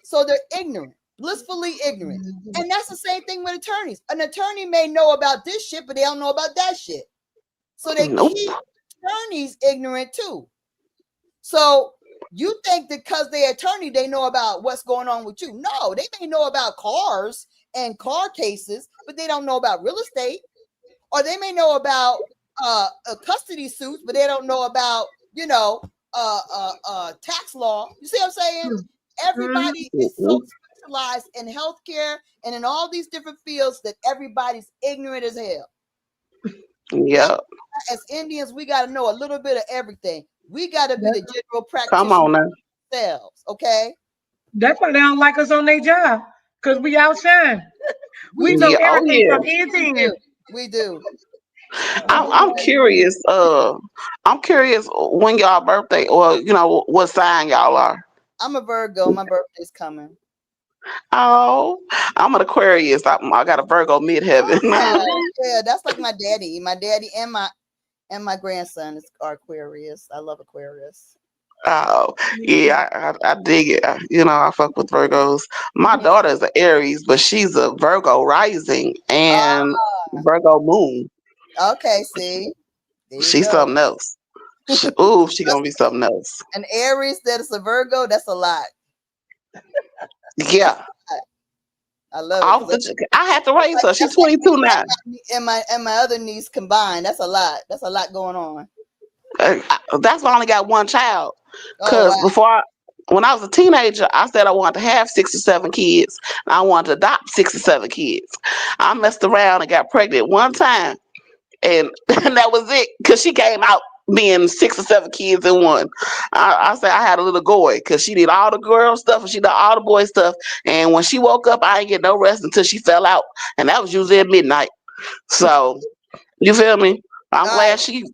So they're ignorant, blissfully ignorant. And that's the same thing with attorneys. An attorney may know about this shit, but they don't know about that shit. So they keep attorneys ignorant too. So you think that because they're attorney, they know about what's going on with you. No, they may know about cars and car cases, but they don't know about real estate. Or they may know about custody suits, but they don't know about, tax law. You see what I'm saying? Everybody is so specialized in healthcare and in all these different fields that everybody's ignorant as hell. Yeah. As Indians, we got to know a little bit of everything. We got to be the general practitioners Come on now. Themselves, okay? That's why they don't like us on their job, because we outshine. We know everything from end to end. We do. I'm curious. I'm curious when y'all birthday, or what sign y'all are. I'm a Virgo. My birthday's coming. Oh, I'm an Aquarius. I got a Virgo midheaven. Yeah, that's like my daddy. My daddy and my grandson are Aquarius. I love Aquarius. Oh, yeah, I dig it. I fuck with Virgos. My daughter is an Aries, but she's a Virgo rising and Virgo moon. Okay, see, She's something else. She gonna be something else. An Aries that is a Virgo, that's a lot. Yeah. I love it. I have to raise her. She's 22 now. And my other niece combined. That's a lot. That's a lot going on. That's why I only got one child. Because when I was a teenager, I said I wanted to have 6 or 7 kids. And I wanted to adopt 6 or 7 kids. I messed around and got pregnant one time. And that was it. Because she came out being 6 or 7 kids in one. I said I had a little goy because she did all the girl stuff and she did all the boy stuff. And when she woke up, I didn't get no rest until she fell out. And that was usually at midnight. So, you feel me? I'm glad she's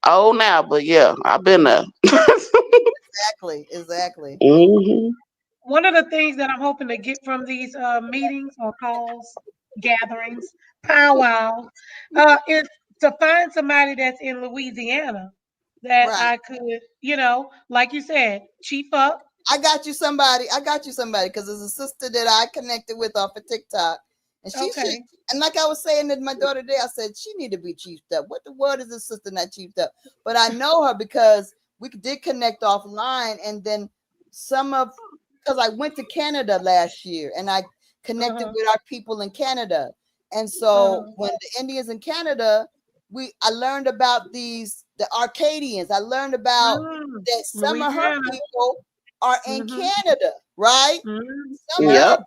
old now, but yeah, I've been there. Exactly. Mm-hmm. One of the things that I'm hoping to get from these meetings or calls, gatherings, powwows, is to find somebody that's in Louisiana that I could, like you said, chief up. I got you somebody because there's a sister that I connected with off of TikTok. And and like I was saying to my daughter today, I said, she need to be chiefed up. What the word is this sister not chiefed up? But I know her because we did connect offline, and then because I went to Canada last year and I connected with our people in Canada. And so when the Indians in Canada, I learned about the Arcadians. I learned about that some of her people are in Canada, right? Some of her,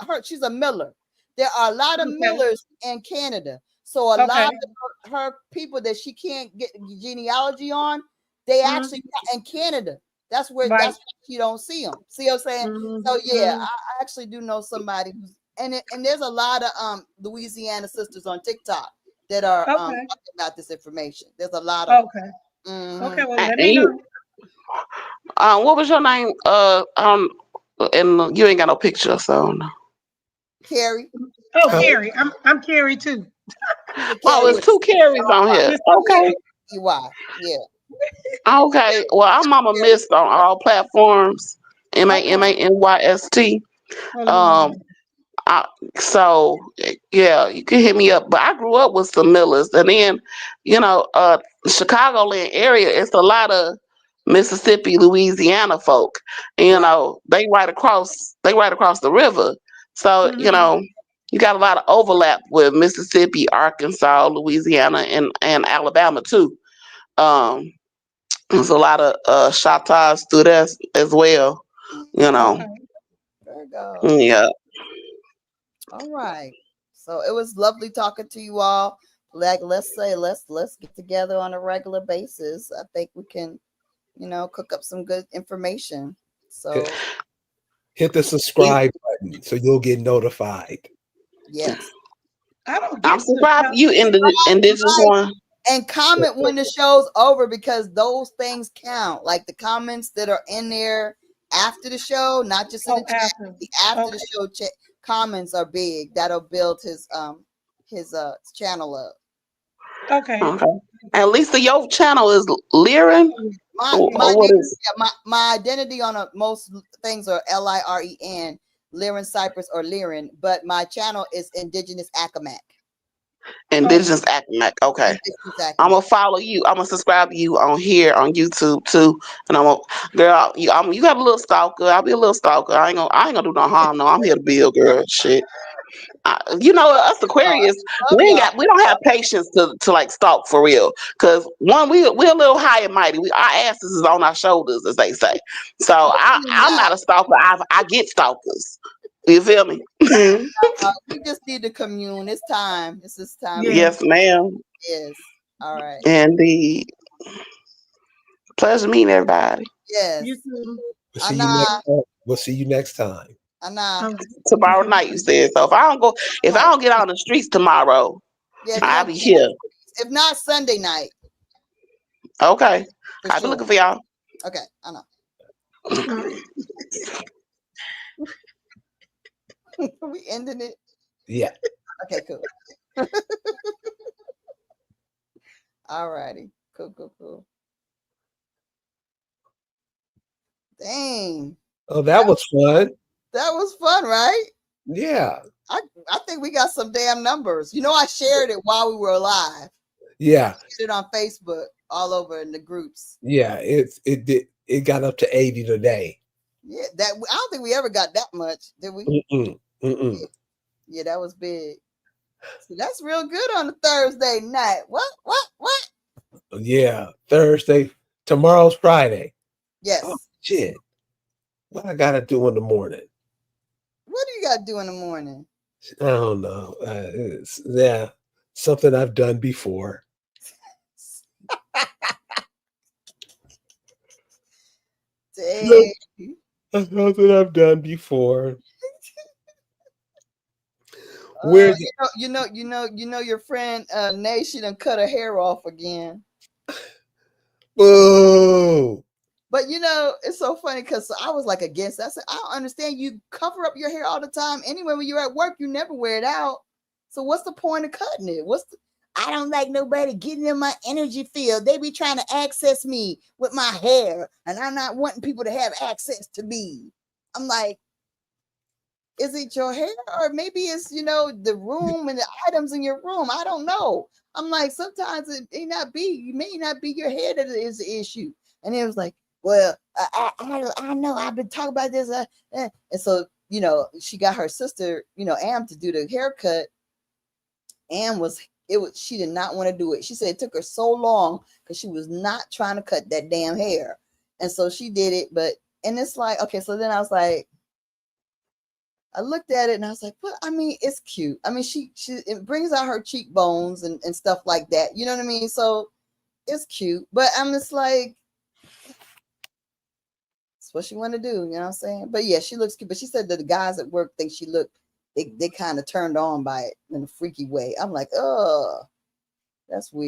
like she's a miller. There are a lot of millers in Canada. So a lot of her people that she can't get genealogy on, they actually in Canada. That's where you don't see them. See what I'm saying? So yeah, I actually do know somebody who's and there's a lot of Louisiana sisters on TikTok that are talking about this information. There's a lot of Okay, well, And let me know. what was your name? And you ain't got no picture, so no. Carrie. Oh, Carrie. I'm Carrie too. Oh, it's two Carries on here. Okay. Yeah. Okay. Well, I'm Mama Mist on all platforms. MAMANYST. So yeah, you can hit me up. But I grew up with some Millers, and then, Chicagoland area. It's a lot of Mississippi, Louisiana folk. They right across the river. So you got a lot of overlap with Mississippi, Arkansas, Louisiana, and Alabama too. There's a lot of Shatas through there as well. There you go. Yeah. All right. So it was lovely talking to you all. Like, let's get together on a regular basis. I think we can, cook up some good information. So hit the subscribe button so you'll get notified. Yes. I'm subscribed to you in the indigenous one. And comment when the show's over, because those things count. Like the comments that are in there after the show, not just in the chat. After the show comments are big. That'll build his channel up. Okay. And Lisa, your channel is Liren. My identity on most things are Liren, Liren Cypress or Liren, but my channel is Indigenous Accomac. Indigenous Accomac. Okay. I'm gonna follow you. I'm gonna subscribe to you on here on YouTube too. And girl, you got a little stalker. I'll be a little stalker. I ain't gonna do no harm. No, I'm here to build, girl. Shit. Us Aquarius, we don't have patience to like stalk for real. Cause one, we're a little high and mighty. Our asses is on our shoulders, as they say. So I'm not a stalker. I get stalkers. You feel me? We just need to commune. It's time. It's this time. Yes, ma'am. Yes. All right. Indeed. Pleasure meeting everybody. Yes. You too. We'll see you next time. Tomorrow night, you said. So if I don't get out on the streets tomorrow, I'll be here. If not, Sunday night. Okay. I'll be looking for y'all. Okay, I know. Are we ending it? Yeah. Okay, cool. All righty. Cool. Dang. Oh, that was fun. That was fun, right? Yeah. I think we got some damn numbers. I shared it while we were live. Yeah. I shared it on Facebook all over in the groups. Yeah, it got up to 80 today. Yeah, I don't think we ever got that much, did we? Yeah, that was big. So that's real good on a Thursday night. What? Yeah, Thursday. Tomorrow's Friday. Yes. Oh, shit. What I gotta do in the morning? What do you gotta do in the morning? I don't know. Something I've done before. Dang. Something I've done before. Your friend Nay, she done cut her hair off again. Boo. But it's so funny because I was like against that. I said, I don't understand. You cover up your hair all the time anyway. When you're at work, you never wear it out. So what's the point of cutting it? I don't like nobody getting in my energy field. They be trying to access me with my hair, and I'm not wanting people to have access to me. I'm like, is it your hair, or maybe it's, you know, the room and the items in your room? I don't know. I'm like, sometimes it may not be your hair that is the issue. And it was like, well, I know, I've been talking about this. And so, you know, she got her sister, you know, Am, to do the haircut. Am she did not want to do it. She said it took her so long because she was not trying to cut that damn hair. And so she did it, and it's like, okay, so then I was like, I looked at it and I was like, but I mean, it's cute. I mean, it brings out her cheekbones and stuff like that. You know what I mean? So it's cute, but I'm just like, it's what she want to do. You know what I'm saying? But yeah, she looks cute. But she said that the guys at work think they kind of turned on by it in a freaky way. I'm like, oh, that's weird.